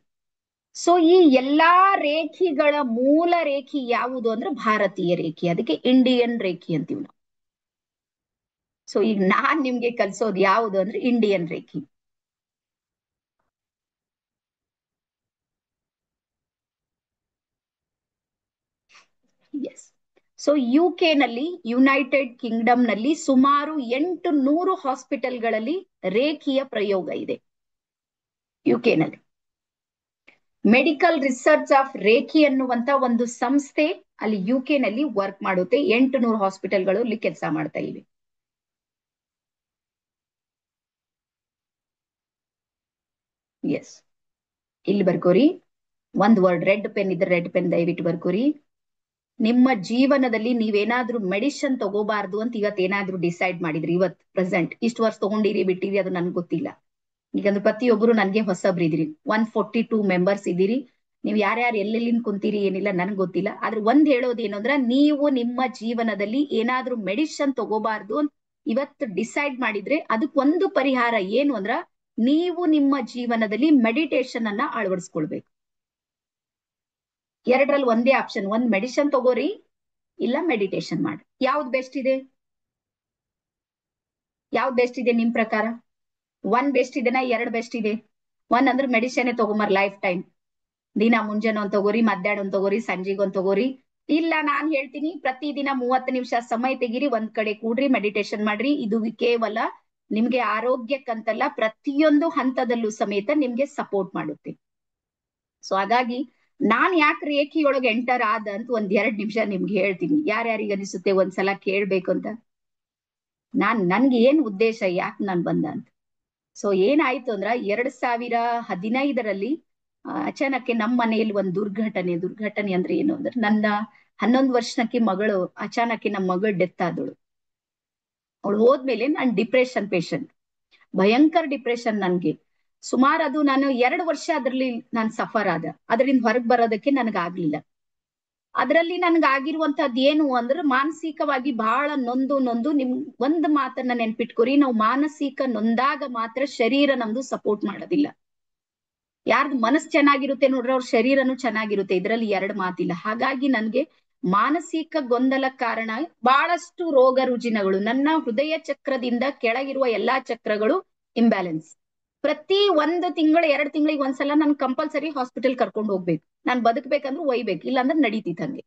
ಸೊ ಈ ಎಲ್ಲಾ ರೇಖಿಗಳ ಮೂಲ ರೇಖಿ ಯಾವುದು ಅಂದ್ರೆ ಭಾರತೀಯ ರೇಖಿ, ಅದಕ್ಕೆ ಇಂಡಿಯನ್ ರೇಖಿ ಅಂತೀವಿ ನಾವು. ಸೊ ಈಗ ನಾನ್ ನಿಮ್ಗೆ ಕಲ್ಸೋದು ಯಾವುದು ಅಂದ್ರೆ Indian reiki. Yes. So UK ನಲ್ಲಿ, ಯುನೈಟೆಡ್ ಕಿಂಗ್ಡಮ್ ನಲ್ಲಿ ಸುಮಾರು 800 ಹಾಸ್ಪಿಟಲ್ಗಳಲ್ಲಿ ರೇಖಿಯ ಪ್ರಯೋಗ ಇದೆ. ಯುಕೆ ನಲ್ಲಿ ಮೆಡಿಕಲ್ ರಿಸರ್ಚ್ ಆಫ್ ರೇಖಿ ಅನ್ನುವಂತ ಒಂದು ಸಂಸ್ಥೆ ಅಲ್ಲಿ ಯುಕೆ ನಲ್ಲಿ ವರ್ಕ್ ಮಾಡುತ್ತೆ. 800 ಹಾಸ್ಪಿಟಲ್ಗಳು ಅಲ್ಲಿ ಕೆಲಸ ಮಾಡ್ತಾ ಇವೆ. ಎಸ್, ಇಲ್ಲಿ ಬರ್ಕೋರಿ ಒಂದ್ ವರ್ಡ್, ರೆಡ್ ಪೆನ್ ಇದ್ರೆ ರೆಡ್ ಪೆನ್ ದಯವಿಟ್ಟು ಬರ್ಕೋರಿ. ನಿಮ್ಮ ಜೀವನದಲ್ಲಿ ನೀವೇನಾದ್ರೂ ಮೆಡಿಸಿನ್ ತಗೋಬಾರ್ದು ಅಂತ ಇವತ್ತೇನಾದ್ರೂ ಡಿಸೈಡ್ ಮಾಡಿದ್ರಿ, ಇವತ್ ಪ್ರೆಸೆಂಟ್ ಇಷ್ಟು ವರ್ಷ ತಗೊಂಡಿರಿ ಬಿಟ್ಟಿರಿ ಅದು ನನ್ಗೆ ಗೊತ್ತಿಲ್ಲ. ಈಗಂದ್ರೆ ಪ್ರತಿಯೊಬ್ಬರು ನನ್ಗೆ ಹೊಸಬ್ರಿದಿರಿ, 142 ಮೆಂಬರ್ಸ್ ಇದ್ದೀರಿ. ನೀವು ಯಾರ್ಯಾರು ಎಲ್ಲೆಲ್ಲಿಂದ ಕುಂತೀರಿ ಏನಿಲ್ಲ ನನ್ಗೆ ಗೊತ್ತಿಲ್ಲ. ಆದ್ರೆ ಒಂದ್ ಹೇಳೋದೇನು ಅಂದ್ರ, ನೀವು ನಿಮ್ಮ ಜೀವನದಲ್ಲಿ ಏನಾದ್ರೂ ಮೆಡಿಸಿನ್ ತಗೋಬಾರ್ದು ಅಂತ ಇವತ್ತು ಡಿಸೈಡ್ ಮಾಡಿದ್ರೆ ಅದಕ್ಕೊಂದು ಪರಿಹಾರ ಏನು ಅಂದ್ರ, ನೀವು ನಿಮ್ಮ ಜೀವನದಲ್ಲಿ ಮೆಡಿಟೇಷನ್ ಅನ್ನ ಅಳವಡಿಸ್ಕೊಳ್ಬೇಕು. ಎರಡರಲ್ಲಿ ಒಂದೇ ಆಪ್ಷನ್, ಒಂದ್ ಮೆಡಿಸಿನ್ ತಗೋರಿ, ಇಲ್ಲ ಮೆಡಿಟೇಷನ್ ಮಾಡಿ. ಯಾವ್ದು ಬೆಸ್ಟ್ ಇದೆ? ಯಾವ್ದು ಬೆಸ್ಟ್ ಇದೆ ನಿಮ್ ಪ್ರಕಾರ? ಒನ್ ಬೆಸ್ಟ್ ಇದೆನಾ, ಎರಡ್ ಬೆಸ್ಟ್ ಇದೆ? ಒನ್ ಅಂದ್ರೆ ಮೆಡಿಸಿನ್ ತಗೊಂಬರ್ ಲೈಫ್ ಟೈಮ್, ದಿನ ಮುಂಜಾನೆ ಒಂದ್ ತಗೋರಿ, ಮಧ್ಯಾಹ್ನ ಒಂದ್ ತಗೋರಿ, ಸಂಜೆಗೆ ಒಂದ್ ತಗೋರಿ. ಇಲ್ಲ ನಾನ್ ಹೇಳ್ತೀನಿ ಪ್ರತಿದಿನ 30 ನಿಮಿಷ ಸಮಯ ತೆಗಿರಿ, ಒಂದ್ ಕಡೆ ಕೂಡ್ರಿ, ಮೆಡಿಟೇಷನ್ ಮಾಡ್ರಿ. ಇದು ಕೇವಲ ನಿಮ್ಗೆ ಆರೋಗ್ಯಕ್ಕಂತಲ್ಲ, ಪ್ರತಿಯೊಂದು ಹಂತದಲ್ಲೂ ಸಮೇತ ನಿಮ್ಗೆ ಸಪೋರ್ಟ್ ಮಾಡುತ್ತೆ. ಸೊ ಹಾಗಾಗಿ ನಾನ್ ಯಾಕೆ ರೇಖಿಯೊಳಗೆ ಎಂಟರ್ ಆದ ಅಂತ ಒಂದ್ 2 ನಿಮಿಷ ನಿಮ್ಗೆ ಹೇಳ್ತೀನಿ. ಯಾರ್ಯಾರಿಗೆ ಅನಿಸುತ್ತೆ ಒಂದ್ಸಲ ಕೇಳ್ಬೇಕು ಅಂತ. ನನ್ಗೆ ಏನ್ ಉದ್ದೇಶ, ಯಾಕೆ ನಾನ್ ಬಂದ ಅಂತ. ಸೊ ಏನಾಯ್ತು ಅಂದ್ರ 2015ರಲ್ಲಿ ಅಚಾನಕ್ಕೆ ನಮ್ಮ ಮನೆಯಲ್ಲಿ ಒಂದು ದುರ್ಘಟನೆ ಅಂದ್ರೆ ಏನು ಅಂದ್ರೆ, ನನ್ನ 11 ವರ್ಷಕ್ಕೆ ಮಗಳು ಅಚಾನಕ್ಕೆ ನಮ್ಮ ಮಗಳು ಡೆತ್ ಆದಳು. ಅವಳು ಹೋದ್ಮೇಲೆ ನಾನು ಡಿಪ್ರೆಷನ್ ಪೇಷಂಟ್, ಭಯಂಕರ ಡಿಪ್ರೆಷನ್ ನನ್ಗೆ. ಸುಮಾರು ಅದು ನಾನು 2 ವರ್ಷ ಅದ್ರಲ್ಲಿ ನಾನು ಸಫರ್ ಆದ, ಅದರಿಂದ ಹೊರಗೆ ಬರೋದಕ್ಕೆ ನನಗಾಗ್ಲಿಲ್ಲ. ಅದರಲ್ಲಿ ನನ್ಗಾಗಿರುವಂತಹದ್ದು ಏನು ಅಂದ್ರೆ, ಮಾನಸಿಕವಾಗಿ ಬಹಳ ನೊಂದು ನಿಮ್ ಒಂದ್ ಮಾತನ್ನ ನೆನ್ಪಿಟ್ಕೊರಿ, ನಾವು ಮಾನಸಿಕ ನೊಂದಾಗ ಮಾತ್ರ ಶರೀರ ನಮ್ದು ಸಪೋರ್ಟ್ ಮಾಡೋದಿಲ್ಲ. ಯಾರ್ದು ಮನಸ್ಸು ಚೆನ್ನಾಗಿರುತ್ತೆ ನೋಡ್ರಿ, ಅವ್ರ ಶರೀರನು ಚೆನ್ನಾಗಿರುತ್ತೆ, ಇದರಲ್ಲಿ 2 ಮಾತಿಲ್ಲ. ಹಾಗಾಗಿ ನನ್ಗೆ ಮಾನಸಿಕ ಗೊಂದಲ ಕಾರಣ ಬಹಳಷ್ಟು ರೋಗ ರುಜಿನಗಳು, ನನ್ನ ಹೃದಯ ಚಕ್ರದಿಂದ ಕೆಳಗಿರುವ ಎಲ್ಲಾ ಚಕ್ರಗಳು ಇಂಬ್ಯಾಲೆನ್ಸ್. ಪ್ರತಿ 1 ತಿಂಗಳು 2 ತಿಂಗಳಿಗೆ ಒಂದ್ಸಲ ನನ್ ಕಂಪಲ್ಸರಿ ಹಾಸ್ಪಿಟಲ್ ಕರ್ಕೊಂಡು ಹೋಗ್ಬೇಕು. ನಾನ್ ಬದುಕ್ಬೇಕಂದ್ರೆ ಒಯ್ಬೇಕು, ಇಲ್ಲಾಂದ್ರೆ ನಡೀತಿತ್ ಹಂಗೆ.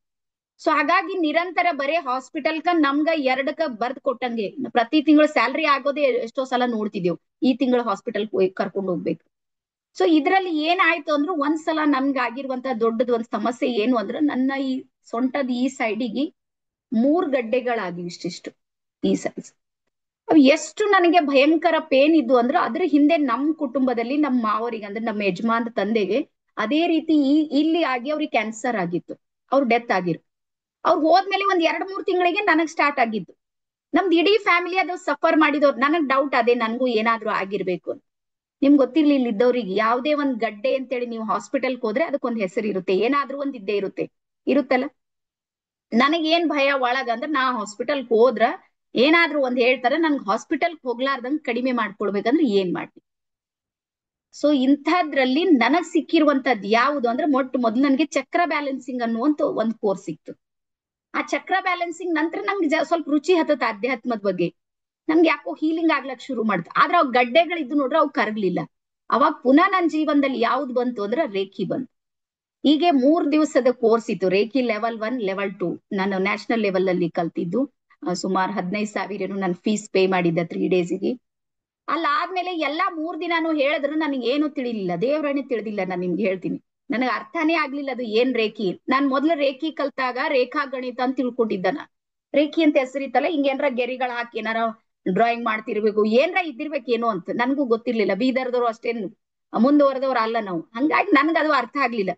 ಸೊ ಹಾಗಾಗಿ ನಿರಂತರ ಬರೇ ಹಾಸ್ಪಿಟಲ್ಕ ನಮ್ಗ 2ಕ ಬರ್ದ್ ಕೊಟ್ಟಂಗೆ ಪ್ರತಿ ತಿಂಗಳು ಸ್ಯಾಲ್ರಿ ಆಗೋದೇ ಎಷ್ಟೋ ಸಲ ನೋಡ್ತಿದ್ದೇವ್, ಈ ತಿಂಗಳು ಹಾಸ್ಪಿಟಲ್ ಕರ್ಕೊಂಡು ಹೋಗ್ಬೇಕು. ಸೊ ಇದ್ರಲ್ಲಿ ಏನಾಯ್ತು ಅಂದ್ರೆ ಒಂದ್ಸಲ ನನ್ಗ ಆಗಿರುವಂತ ದೊಡ್ಡದ ಒಂದ್ ಸಮಸ್ಯೆ ಏನು ಅಂದ್ರೆ ನನ್ನ ಈ ಸೊಂಟದ ಈ ಸೈಡಿಗೆ 3 ಗಡ್ಡೆಗಳಾಗಿ ಇಷ್ಟಿಷ್ಟು ಈ ಸೈಜ್. ಅವ್ ಎಷ್ಟು ನನಗೆ ಭಯಂಕರ ಪೇನ್ ಇದ್ದು ಅಂದ್ರೆ ಅದ್ರ ಹಿಂದೆ ನಮ್ ಕುಟುಂಬದಲ್ಲಿ ನಮ್ಮ ಮಾವರಿಗೆ ಅಂದ್ರೆ ನಮ್ಮ ಯಜಮಾನ್ ತಂದೆಗೆ ಅದೇ ರೀತಿ ಇಲ್ಲಿ ಆಗಿ ಅವ್ರಿಗೆ ಕ್ಯಾನ್ಸರ್ ಆಗಿತ್ತು. ಅವ್ರು ಡೆತ್ ಆಗಿರು. ಅವ್ರು ಹೋದ್ಮೇಲೆ ಒಂದ್ 2-3 ತಿಂಗಳಿಗೆ ನನಗ್ ಸ್ಟಾರ್ಟ್ ಆಗಿದ್ದು. ನಮ್ದು ಇಡೀ ಫ್ಯಾಮಿಲಿ ಅದು ಸಫರ್ ಮಾಡಿದವ್ರು. ನನಗ್ ಡೌಟ್ ಅದೇ ನನ್ಗೂ ಏನಾದ್ರೂ ಆಗಿರ್ಬೇಕು ಅಂತ. ನಿಮ್ಗೆ ಗೊತ್ತಿರ್ಲಿಲ್ಲ ಇದ್ದವ್ರಿಗೆ ಯಾವ್ದೇ ಒಂದ್ ಗಡ್ಡೆ ಅಂತೇಳಿ ನೀವು ಹಾಸ್ಪಿಟಲ್ಗೆ ಹೋದ್ರೆ ಅದಕ್ಕೊಂದ್ ಹೆಸರು ಇರುತ್ತೆ, ಏನಾದ್ರೂ ಒಂದ್ ಇದ್ದೇ ಇರುತ್ತೆ, ಇರುತ್ತಲ್ಲ. ನನಗೇನ್ ಭಯ ಒಳಗ ಅಂದ್ರೆ ನಾ ಹಾಸ್ಪಿಟಲ್ಗೆ ಹೋದ್ರ ಏನಾದ್ರೂ ಒಂದ್ ಹೇಳ್ತಾರ, ನನ್ಗೆ ಹಾಸ್ಪಿಟಲ್ಗೆ ಹೋಗ್ಲಾರ್ದಂಗ್ ಕಡಿಮೆ ಮಾಡ್ಕೊಳ್ಬೇಕಂದ್ರೆ ಏನ್ ಮಾಡ್ಲಿ. ಸೊ ಇಂಥದ್ರಲ್ಲಿ ನನಗ್ ಸಿಕ್ಕಿರುವಂತದ್ ಯಾವುದು ಅಂದ್ರೆ ಮೊದ್ಲು ನನಗೆ ಚಕ್ರ ಬ್ಯಾಲೆನ್ಸಿಂಗ್ ಅನ್ನುವಂತ ಒಂದ್ ಕೋರ್ಸ್ ಸಿಕ್ತು. ಆ ಚಕ್ರ ಬ್ಯಾಲೆನ್ಸಿಂಗ್ ನಂತರ ನಂಗೆ ಸ್ವಲ್ಪ ರುಚಿ ಹತ್ತದ ಅಧ್ಯಾತ್ಮದ ಬಗ್ಗೆ. ನಮ್ಗೆ ಯಾಕೋ ಹೀಲಿಂಗ್ ಆಗ್ಲಕ್ ಶುರು ಮಾಡ್ತು. ಆದ್ರೆ ಅವ್ ಗಡ್ಡೆಗಳಿದ್ದು ನೋಡ್ರೆ ಅವ್ ಕರಗ್ಲಿಲ್ಲ. ಅವಾಗ ಪುನಃ ನನ್ನ ಜೀವನದಲ್ಲಿ ಯಾವ್ದು ಬಂತು ಅಂದ್ರೆ ರೇಖಿ ಬಂತು. ಹೀಗೆ 3 ದಿವಸದ ಕೋರ್ಸ್ ಇತ್ತು, ರೇಖಿ ಲೆವೆಲ್ 1 ಲೆವೆಲ್ 2. ನಾನು ನ್ಯಾಷನಲ್ ಲೆವೆಲ್ ಅಲ್ಲಿ ಕಲ್ತಿದ್ದು. ಸುಮಾರು 15,000 ನಾನು ಫೀಸ್ ಪೇ ಮಾಡಿದ್ದ 3 ಡೇಸ್ಗೆ. ಅಲ್ಲಾದ್ಮೇಲೆ ಎಲ್ಲಾ 3 ದಿನಾನು ಹೇಳಿದ್ರು ನನಗೆ ಏನು ತಿಳಿಲಿಲ್ಲ, ದೇವ್ರನ್ನೇ ತಿಳಿದಿಲ್ಲ. ನಾನು ನಿಮ್ಗೆ ಹೇಳ್ತೀನಿ, ನನಗೆ ಅರ್ಥನೇ ಆಗ್ಲಿಲ್ಲ ಅದು ಏನ್ ರೇಖಿ. ನಾನ್ ಮೊದ್ಲು ರೇಖಿ ಕಲ್ತಾಗ ರೇಖಾ ಗಣಿತ ಅಂತ ತಿಳ್ಕೊಂಡಿದ್ದನ. ರೇಖಿ ಅಂತ ಹೆಸರಿತ್ತಲ್ಲ, ಹಿಂಗ ಏನಾರ ಗೆರಿಗಳ ಹಾಕಿ ಏನಾರ ಡ್ರಾಯಿಂಗ್ ಮಾಡ್ತಿರ್ಬೇಕು, ಏನ್ರ ಇದ್ದಿರ್ಬೇಕೇನೋ ಅಂತ. ನನ್ಗೂ ಗೊತ್ತಿರ್ಲಿಲ್ಲ. ಬೀದರ್ದವ್ರು ಅಷ್ಟೇನು ಮುಂದುವರೆದವ್ರು ಅಲ್ಲ ನಾವು, ಹಂಗಾಗಿ ನನ್ಗ ಅದು ಅರ್ಥ ಆಗ್ಲಿಲ್ಲ.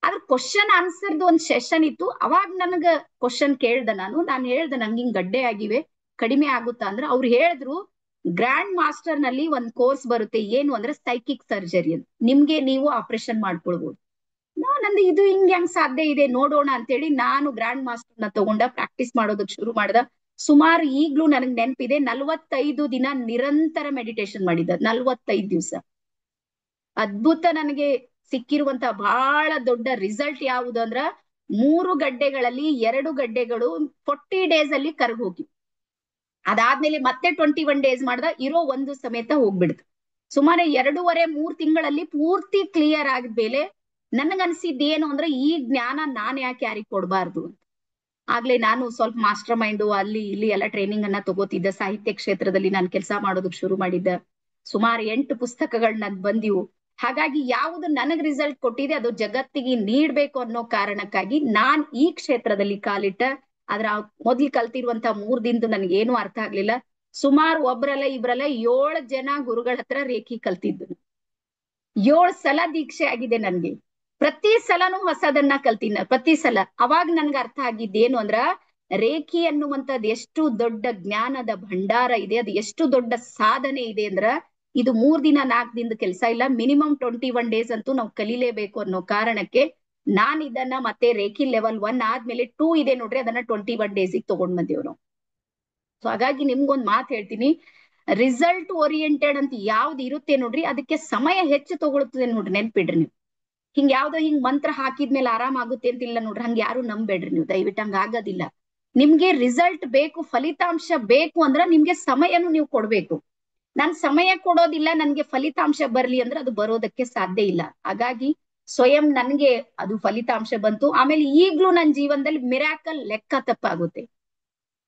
ಆದ್ರೆ ಕ್ವಶನ್ ಆನ್ಸರ್ದು ಒಂದ್ ಸೆಷನ್ ಇತ್ತು. ಅವಾಗ ನನ್ಗ ಕ್ವಶನ್ ಕೇಳ್ದ ನಾನ್ ಹೇಳ್ದೆ ನಂಗೆ ಹಿಂಗ್ ಗಡ್ಡೆ ಆಗಿವೆ, ಕಡಿಮೆ ಆಗುತ್ತಾ ಅಂದ್ರೆ ಅವ್ರು ಹೇಳಿದ್ರು, ಗ್ರ್ಯಾಂಡ್ ಮಾಸ್ಟರ್ ನಲ್ಲಿ ಒಂದ್ ಕೋರ್ಸ್ ಬರುತ್ತೆ, ಏನು ಅಂದ್ರೆ ಸೈಕಿಕ್ ಸರ್ಜರಿ ಅಂತ. ನಿಮ್ಗೆ ನೀವು ಆಪರೇಷನ್ ಮಾಡ್ಕೊಳ್ಬಹುದು. ನಂದು ಇದು ಹಿಂಗ್ ಹೆಂಗ್ ಸಾಧ್ಯ ಇದೆ ನೋಡೋಣ ಅಂತೇಳಿ ನಾನು ಗ್ರ್ಯಾಂಡ್ ಮಾಸ್ಟರ್ ನ ತಗೊಂಡ ಪ್ರಾಕ್ಟೀಸ್ ಮಾಡೋದಕ್ ಶುರು ಮಾಡ್ದ. ಸುಮಾರು ಈಗ್ಲೂ ನನಗ್ ನೆನಪಿದೆ, 45 ದಿನ ನಿರಂತರ ಮೆಡಿಟೇಷನ್ ಮಾಡಿದ್ದ. 45 ದಿವಸ ಅದ್ಭುತ. ನನಗೆ ಸಿಕ್ಕಿರುವಂತ ಬಹಳ ದೊಡ್ಡ ರಿಸಲ್ಟ್ ಯಾವುದು ಅಂದ್ರ 3 ಗಡ್ಡೆಗಳಲ್ಲಿ 2 ಗಡ್ಡೆಗಳು 40 ಡೇಸ್ ಅಲ್ಲಿ ಕರ್ಗ್ ಹೋಗಿ, ಅದಾದ್ಮೇಲೆ ಮತ್ತೆ 21 ಡೇಸ್ ಮಾಡ್ದ, ಇರೋ ಒಂದು ಸಮೇತ ಹೋಗ್ಬಿಡ್ತು. ಸುಮಾರು 2.5-3 ತಿಂಗಳಲ್ಲಿ ಪೂರ್ತಿ ಕ್ಲಿಯರ್ ಆಗಿದ್ಮೇಲೆ ನನಗನ್ಸಿದ್ ಏನು ಅಂದ್ರೆ ಈ ಜ್ಞಾನ ನಾನ್ ಯಾಕೆ ಯಾರಿಗ್ ಕೊಡ್ಬಾರ್ದು ಅಂತ. ಆಗ್ಲೇ ನಾನು ಸ್ವಲ್ಪ ಮಾಸ್ಟರ್ ಮೈಂಡ್ ಅಲ್ಲಿ ಇಲ್ಲಿ ಎಲ್ಲ ಟ್ರೈನಿಂಗ್ ಅನ್ನ ತಗೋತಿದ್ದ. ಸಾಹಿತ್ಯ ಕ್ಷೇತ್ರದಲ್ಲಿ ನಾನು ಕೆಲಸ ಮಾಡೋದಕ್ ಶುರು ಮಾಡಿದ್ದ. ಸುಮಾರು 8 ಪುಸ್ತಕಗಳು ನನ್ ಬಂದಿವು. ಹಾಗಾಗಿ ಯಾವುದು ನನಗ್ ರಿಸಲ್ಟ್ ಕೊಟ್ಟಿದೆ ಅದು ಜಗತ್ತಿಗೆ ನೀಡ್ಬೇಕು ಅನ್ನೋ ಕಾರಣಕ್ಕಾಗಿ ನಾನ್ ಈ ಕ್ಷೇತ್ರದಲ್ಲಿ ಕಾಲಿಟ್ಟ. ಆದ್ರ ಮೊದ್ಲು ಕಲ್ತಿರುವಂತ 3 ದಿನದ್ದು ನನಗೇನು ಅರ್ಥ ಆಗ್ಲಿಲ್ಲ. ಸುಮಾರು ಒಬ್ರಲ್ಲ ಇಬ್ರಲ್ಲ 7 ಜನ ಗುರುಗಳ ಹತ್ರ ರೇಖಿ ಕಲ್ತಿದ್ದು. 7 ಸಲ ದೀಕ್ಷೆ ಆಗಿದೆ ನನ್ಗೆ. ಪ್ರತಿ ಸಲನೂ ಹೊಸದನ್ನ ಕಲ್ತೀನಿ ಪ್ರತಿ ಸಲ. ಅವಾಗ ನನ್ಗೆ ಅರ್ಥ ಆಗಿದ್ದೇನು ಅಂದ್ರ ರೇಖಿ ಅನ್ನುವಂಥದ್ ಎಷ್ಟು ದೊಡ್ಡ ಜ್ಞಾನದ ಭಂಡಾರ ಇದೆ, ಅದು ಎಷ್ಟು ದೊಡ್ಡ ಸಾಧನೆ ಇದೆ ಅಂದ್ರ ಇದು 3 ದಿನ 4 ದಿನದ ಕೆಲಸ ಇಲ್ಲ. ಮಿನಿಮಮ್ 21 ಡೇಸ್ ಅಂತೂ ನಾವು ಕಲಿಲೇಬೇಕು ಅನ್ನೋ ಕಾರಣಕ್ಕೆ ನಾನ್ ಇದನ್ನ ಮತ್ತೆ ರೇಖಿ ಲೆವೆಲ್ 1 ಆದ್ಮೇಲೆ 2 ಇದೆ ನೋಡ್ರಿ, ಅದನ್ನ 21 ಡೇಸಿಗೆ ತಗೊಂಡ್ ಬಂದೇವ್ ನಾವು. ಸೊ ಹಾಗಾಗಿ ನಿಮ್ಗೊಂದ್ ಮಾತು ಹೇಳ್ತೀನಿ, ರಿಸಲ್ಟ್ ಓರಿಯೆಂಟೆಡ್ ಅಂತ ಯಾವ್ದು ಇರುತ್ತೆ ನೋಡ್ರಿ, ಅದಕ್ಕೆ ಸಮಯ ಹೆಚ್ಚು ತಗೊಳ್ತದೆ ನೋಡ್ರಿ, ನೆನ್ಪಿಡ್ರಿ ನೀವು. ಹಿಂಗ್ ಯಾವ್ದೋ ಹಿಂಗ್ ಮಂತ್ರ ಹಾಕಿದ್ಮೇಲೆ ಆರಾಮ್ ಆಗುತ್ತೆ ಅಂತಿಲ್ಲ ನೋಡ್ರಿ, ಹಂಗ ಯಾರು ನಂಬೇಡ್ರಿ ನೀವು, ದಯವಿಟ್ಟು ಹಂಗ ಆಗೋದಿಲ್ಲ. ನಿಮ್ಗೆ ರಿಸಲ್ಟ್ ಬೇಕು, ಫಲಿತಾಂಶ ಬೇಕು ಅಂದ್ರ ನಿಮ್ಗೆ ಸಮಯನು ನೀವು ಕೊಡ್ಬೇಕು. ನಾನ್ ಸಮಯ ಕೊಡೋದಿಲ್ಲ, ನನ್ಗೆ ಫಲಿತಾಂಶ ಬರ್ಲಿ ಅಂದ್ರೆ ಅದು ಬರೋದಕ್ಕೆ ಸಾಧ್ಯ ಇಲ್ಲ. ಹಾಗಾಗಿ ಸ್ವಯಂ ನನ್ಗೆ ಅದು ಫಲಿತಾಂಶ ಬಂತು. ಆಮೇಲೆ ಈಗ್ಲೂ ನನ್ನ ಜೀವನದಲ್ಲಿ ಮಿರಾಕಲ್ ಲೆಕ್ಕ ತಪ್ಪಾಗುತ್ತೆ.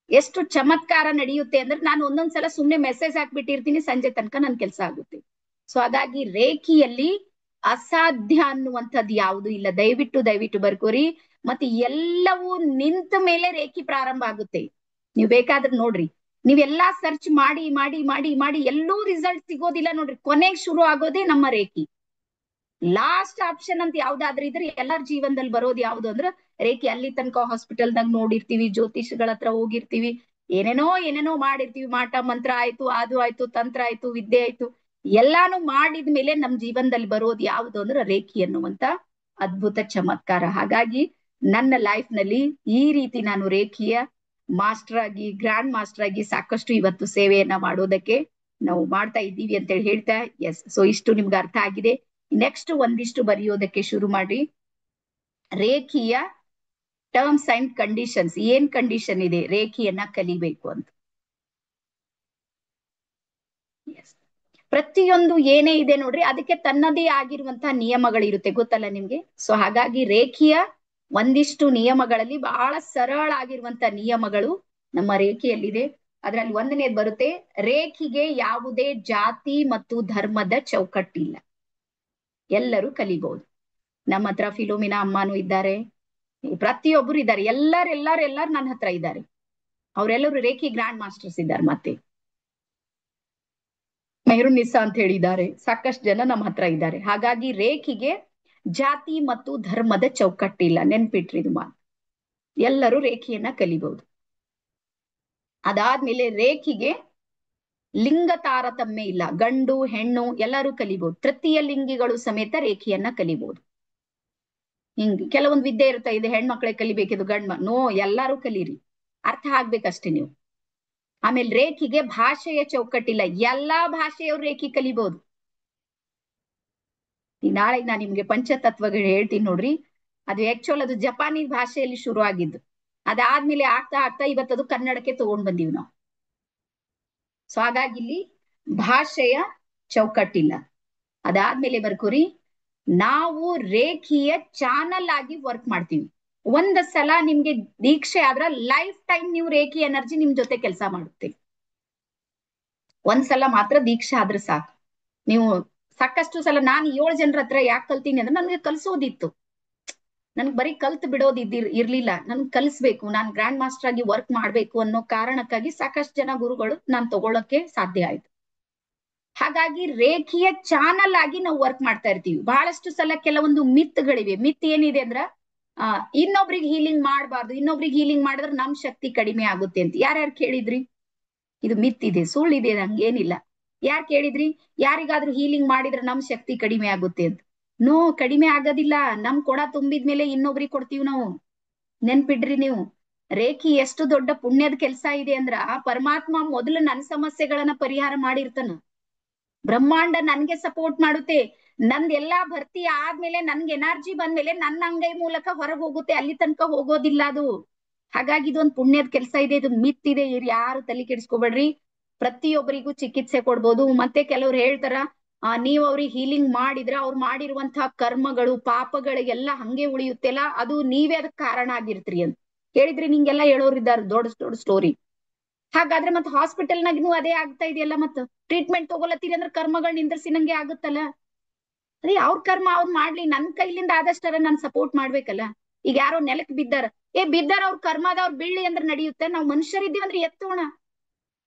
ಎಷ್ಟು ಚಮತ್ಕಾರ ನಡೆಯುತ್ತೆ ಅಂದ್ರೆ ನಾನು ಒಂದೊಂದ್ಸಲ ಸುಮ್ನೆ ಮೆಸೇಜ್ ಹಾಕ್ಬಿಟ್ಟಿರ್ತೀನಿ, ಸಂಜೆ ತನಕ ನನ್ ಕೆಲಸ ಆಗುತ್ತೆ. ಸೊ ಹಾಗಾಗಿ ರೇಖಿಯಲ್ಲಿ ಅಸಾಧ್ಯ ಅನ್ನುವಂಥದ್ದು ಯಾವುದು ಇಲ್ಲ. ದಯವಿಟ್ಟು ಬರ್ಕೋರಿ. ಮತ್ತೆ ಎಲ್ಲವೂ ನಿಂತ ಮೇಲೆ ರೇಖಿ ಪ್ರಾರಂಭ ಆಗುತ್ತೆ. ನೀವ್ ಬೇಕಾದ್ರೆ ನೋಡ್ರಿ, ನೀವೆಲ್ಲಾ ಸರ್ಚ್ ಮಾಡಿ ಮಾಡಿ ಮಾಡಿ ಮಾಡಿ ಎಲ್ಲೂ ರಿಸಲ್ಟ್ ಸಿಗೋದಿಲ್ಲ ನೋಡ್ರಿ, ಕೊನೆಗೆ ಶುರು ಆಗೋದೇ ನಮ್ಮ ರೇಖಿ. ಲಾಸ್ಟ್ ಆಪ್ಷನ್ ಅಂತ ಯಾವ್ದಾದ್ರು ಇದ್ರೆ ಎಲ್ಲಾರ ಜೀವನದಲ್ಲಿ ಬರೋದು ಯಾವ್ದು ಅಂದ್ರ ರೇಖಿ. ಅಲ್ಲಿ ತನಕ ಹಾಸ್ಪಿಟಲ್ದಾಗ ನೋಡಿರ್ತೀವಿ, ಜ್ಯೋತಿಷಿಗಳ ಹತ್ರ ಹೋಗಿರ್ತೀವಿ, ಏನೇನೋ ಮಾಡಿರ್ತೀವಿ, ಮಾಟ ಮಂತ್ರ ಆಯ್ತು, ಅದು ಆಯ್ತು, ತಂತ್ರ ಆಯ್ತು, ವಿದ್ಯೆ ಆಯ್ತು, ಎಲ್ಲಾನು ಮಾಡಿದ್ಮೇಲೆ ನಮ್ ಜೀವನದಲ್ಲಿ ಬರೋದು ಯಾವ್ದು ಅಂದ್ರೆ ರೇಖಿ ಅನ್ನುವಂತ ಅದ್ಭುತ ಚಮತ್ಕಾರ. ಹಾಗಾಗಿ ನನ್ನ ಲೈಫ್ ನಲ್ಲಿ ಈ ರೀತಿ ನಾನು ರೇಖಿಯ ಮಾಸ್ಟರ್ ಆಗಿ, ಗ್ರ್ಯಾಂಡ್ ಮಾಸ್ಟರ್ ಆಗಿ ಸಾಕಷ್ಟು ಇವತ್ತು ಸೇವೆಯನ್ನ ಮಾಡೋದಕ್ಕೆ ನಾವು ಮಾಡ್ತಾ ಇದ್ದೀವಿ ಅಂತೇಳಿ ಹೇಳ್ತಾ, ಎಸ್. ಸೊ ಇಷ್ಟು ನಿಮ್ಗೆ ಅರ್ಥ ಆಗಿದೆ. ನೆಕ್ಸ್ಟ್ ಒಂದಿಷ್ಟು ಬರೆಯೋದಕ್ಕೆ ಶುರು ಮಾಡಿ. ರೇಖಿಯ ಟರ್ಮ್ಸ್ ಅಂಡ್ ಕಂಡೀಷನ್ಸ್, ಏನ್ ಕಂಡೀಷನ್ ಇದೆ ರೇಖಿಯನ್ನ ಕಲಿಬೇಕು ಅಂತ. ಎಸ್, ಪ್ರತಿಯೊಂದು ಏನೇ ಇದೆ ನೋಡ್ರಿ ಅದಕ್ಕೆ ತನ್ನದೇ ಆಗಿರುವಂತಹ ನಿಯಮಗಳಿರುತ್ತೆ, ಗೊತ್ತಲ್ಲ ನಿಮ್ಗೆ. ಸೊ ಹಾಗಾಗಿ ರೇಖೀಯ ಒಂದಿಷ್ಟು ನಿಯಮಗಳಲ್ಲಿ ಬಹಳ ಸರಳ ಆಗಿರುವಂತ ನಿಯಮಗಳು ನಮ್ಮ ರೇಖೆಯಲ್ಲಿದೆ. ಅದರಲ್ಲಿ ಒಂದನೇದು ಬರುತ್ತೆ, ರೇಖಿಗೆ ಯಾವುದೇ ಜಾತಿ ಮತ್ತು ಧರ್ಮದ ಚೌಕಟ್ಟಿಲ್ಲ, ಎಲ್ಲರೂ ಕಲಿಬಹುದು. ನಮ್ಮ ಹತ್ರ ಫಿಲೋಮಿನಾ ಅಮ್ಮನೂ ಇದ್ದಾರೆ, ಪ್ರತಿಯೊಬ್ಬರು ಇದ್ದಾರೆ, ಎಲ್ಲಾರು ನನ್ನ ಹತ್ರ ಇದ್ದಾರೆ. ಅವರೆಲ್ಲರೂ ರೇಖಿ ಗ್ರ್ಯಾಂಡ್ ಮಾಸ್ಟರ್ಸ್ ಇದ್ದಾರೆ. ಮತ್ತೆ ಮೆಹರುನ್ನಿಸಾ ಅಂತ ಹೇಳಿದ್ದಾರೆ, ಸಾಕಷ್ಟು ಜನ ನಮ್ಮ ಹತ್ರ ಇದ್ದಾರೆ. ಹಾಗಾಗಿ ರೇಖಿಗೆ ಜಾತಿ ಮತ್ತು ಧರ್ಮದ ಚೌಕಟ್ಟಿಲ್ಲ, ನೆನ್ಪಿಟ್ರಿ ಇದು ಮಾತು. ಎಲ್ಲರೂ ರೇಖೆಯನ್ನ ಕಲಿಬಹುದು. ಅದಾದ್ಮೇಲೆ ರೇಖಿಗೆ ಲಿಂಗ ತಾರತಮ್ಯ ಇಲ್ಲ, ಗಂಡು ಹೆಣ್ಣು ಎಲ್ಲರೂ ಕಲಿಬಹುದು. ತೃತೀಯ ಲಿಂಗಿಗಳು ಸಮೇತ ರೇಖೆಯನ್ನ ಕಲಿಬಹುದು. ಹಿಂಗ್ ಕೆಲವೊಂದು ವಿದ್ಯೆ ಇರ್ತಾ ಇದೆ, ಹೆಣ್ಮಕ್ಳೆ ಕಲಿಬೇಕಿದು ಗಂಡ್ಮ, ನೋ, ಎಲ್ಲಾರು ಕಲೀರಿ, ಅರ್ಥ ಆಗ್ಬೇಕಷ್ಟೇ ನೀವು. ಆಮೇಲೆ ರೇಖಿಗೆ ಭಾಷೆಯ ಚೌಕಟ್ಟಿಲ್ಲ, ಎಲ್ಲಾ ಭಾಷೆಯವ್ರು ರೇಖಿ ಕಲಿಬಹುದು. ಈ ನಾಳೆ ನಾನು ನಿಮ್ಗೆ ಪಂಚತತ್ವಗಳು ಹೇಳ್ತೀನಿ ನೋಡ್ರಿ. ಅದು ಆಕ್ಚುಲ್ ಅದು ಜಪಾನೀಸ್ ಭಾಷೆಯಲ್ಲಿ ಶುರು ಆಗಿದ್ದು, ಅದಾದ್ಮೇಲೆ ಆಗ್ತಾ ಆಗ್ತಾ ಇವತ್ತದು ಕನ್ನಡಕ್ಕೆ ತಗೊಂಡ್ ಬಂದೀವಿ ನಾವು. ಸೊ ಹಾಗಾಗಿ ಇಲ್ಲಿ ಭಾಷೆಯ ಚೌಕಟ್ಟಿಲ್ಲ. ಅದಾದ್ಮೇಲೆ ಬರ್ಕೋರಿ, ನಾವು ರೇಖೀಯ ಚಾನಲ್ ಆಗಿ ವರ್ಕ್ ಮಾಡ್ತೀವಿ. ಒಂದ್ ಸಲ ನಿಮ್ಗೆ ದೀಕ್ಷೆ ಆದ್ರ ಲೈಫ್ ಟೈಮ್ ನೀವು ರೇಖಿ ಎನರ್ಜಿ ನಿಮ್ ಜೊತೆ ಕೆಲಸ ಮಾಡುತ್ತೆ. ಒಂದ್ಸಲ ಮಾತ್ರ ದೀಕ್ಷೆ ಆದ್ರೆ ಸಾಕು. ನೀವು ಸಾಕಷ್ಟು ಸಲ, ನಾನು 7 ಜನರ ಹತ್ರ ಯಾಕೆ ಕಲ್ತೀನಿ ಅಂದ್ರೆ ನನ್ಗೆ ಕಲ್ಸೋದಿತ್ತು. ನನ್ಗೆ ಬರೀ ಕಲ್ತ್ ಬಿಡೋದು ಇರ್ಲಿಲ್ಲ, ನನ್ಗೆ ಕಲಿಸ್ಬೇಕು, ನಾನ್ ಗ್ರ್ಯಾಂಡ್ ಮಾಸ್ಟರ್ ಆಗಿ ವರ್ಕ್ ಮಾಡ್ಬೇಕು ಅನ್ನೋ ಕಾರಣಕ್ಕಾಗಿ ಸಾಕಷ್ಟು ಜನ ಗುರುಗಳು ನಾನ್ ತಗೊಳಕ್ಕೆ ಸಾಧ್ಯ ಆಯ್ತು. ಹಾಗಾಗಿ ರೇಖೀಯ ಚಾನಲ್ ಆಗಿ ನಾವು ವರ್ಕ್ ಮಾಡ್ತಾ ಇರ್ತೀವಿ. ಬಹಳಷ್ಟು ಸಲ ಕೆಲವೊಂದು ಮಿತ್ಗಳಿವೆ. ಮಿತ್ ಏನಿದೆ ಅಂದ್ರ ಇನ್ನೊಬ್ರಿಗೆ ಹೀಲಿಂಗ್ ಮಾಡಬಾರ್ದು, ಇನ್ನೊಬ್ರಿಗೆ ಹೀಲಿಂಗ್ ಮಾಡಿದ್ರೆ ನಮ್ ಶಕ್ತಿ ಕಡಿಮೆ ಆಗುತ್ತೆ ಅಂತ. ಯಾರ್ಯಾರು ಕೇಳಿದ್ರಿ? ಇದು ಮಿತ್ ಇದೆ, ಸುಳ್ಳಿದೆ, ನಂಗೇನಿಲ್ಲ. ಯಾರ್ ಕೇಳಿದ್ರಿ? ಯಾರಿಗಾದ್ರೂ ಹೀಲಿಂಗ್ ಮಾಡಿದ್ರೆ ನಮ್ ಶಕ್ತಿ ಕಡಿಮೆ ಆಗುತ್ತೆ ಅಂತ? ನೋ, ಕಡಿಮೆ ಆಗೋದಿಲ್ಲ. ನಮ್ ಕೊಡ ತುಂಬಿದ್ಮೇಲೆ ಇನ್ನೊಬ್ರಿಗೆ ಕೊಡ್ತೀವಿ ನಾವು. ನೆನ್ಪಿಡ್ರಿ ನೀವು. ರೇಖಿ ಎಷ್ಟು ದೊಡ್ಡ ಪುಣ್ಯದ ಕೆಲಸ ಇದೆ ಅಂದ್ರ, ಪರಮಾತ್ಮ ಮೊದಲು ನನ್ನ ಸಮಸ್ಯೆಗಳನ್ನ ಪರಿಹಾರ ಮಾಡಿರ್ತಾನ. ಬ್ರಹ್ಮಾಂಡ ನನ್ಗೆ ಸಪೋರ್ಟ್ ಮಾಡುತ್ತೆ. ನಂದ್ ಎಲ್ಲಾ ಭರ್ತಿ ಆದ್ಮೇಲೆ ನನ್ಗೆ ಎನರ್ಜಿ ಬಂದ್ಮೇಲೆ ನನ್ನ ಅಂಗೈ ಮೂಲಕ ಹೊರಗೆ ಹೋಗುತ್ತೆ, ಅಲ್ಲಿ ತನಕ ಹೋಗೋದಿಲ್ಲ ಅದು. ಹಾಗಾಗಿ ಇದೊಂದು ಪುಣ್ಯದ ಕೆಲಸ ಇದೆ, ಇದು ಮಿತ್ ಇದೆ, ಯಾರು ತಲೆ ಕೆಡಿಸ್ಕೋಬೇಡ್ರಿ. ಪ್ರತಿಯೊಬ್ಬರಿಗೂ ಚಿಕಿತ್ಸೆ ಕೊಡ್ಬೋದು. ಮತ್ತೆ ಕೆಲವ್ರು ಹೇಳ್ತಾರ, ನೀವ್ ಅವ್ರಿಗೆ ಹೀಲಿಂಗ್ ಮಾಡಿದ್ರ ಅವ್ರು ಮಾಡಿರುವಂತಹ ಕರ್ಮಗಳು ಪಾಪಗಳಿಗೆಲ್ಲ ಹಂಗೆ ಉಳಿಯುತ್ತೆಲ್ಲ, ಅದು ನೀವೇ ಅದಕ್ಕೆ ಕಾರಣ ಆಗಿರ್ತೀರಿ ಅಂತ ಹೇಳಿದ್ರಿ. ನಿಂಗೆಲ್ಲ ಹೇಳೋರಿದ್ದಾರೆ ದೊಡ್ಡ ದೊಡ್ಡ ಸ್ಟೋರಿ. ಹಾಗಾದ್ರೆ ಮತ್ತೆ ಹಾಸ್ಪಿಟಲ್ನಾಗೂ ಅದೇ ಆಗ್ತಾ ಇದೆಯಲ್ಲ. ಮತ್ತ ಟ್ರೀಟ್ಮೆಂಟ್ ತಗೊಳತ್ತೀರಿ ಅಂದ್ರೆ ಕರ್ಮಗಳು ನಿಂದ್ರಿಸಿನಂಗೆ ಆಗುತ್ತಲ್ಲ. ಅದೇ ಅವ್ರ ಕರ್ಮ ಅವ್ರು ಮಾಡ್ಲಿ, ನನ್ ಕೈಲಿಂದ ಆದಷ್ಟರ ನಾನ್ ಸಪೋರ್ಟ್ ಮಾಡ್ಬೇಕಲ್ಲ. ಈಗ ಯಾರೋ ನೆಲಕ್ ಬಿದ್ದಾರ, ಬಿದ್ದಾರ, ಅವ್ರ ಕರ್ಮದವ್ರು ಬೀಳ್ಳಿ ಅಂದ್ರೆ ನಡೆಯುತ್ತೆ. ನಾವು ಮನುಷ್ಯರಿದ್ದೀವಿ ಅಂದ್ರೆ ಎತ್ತೋಣ.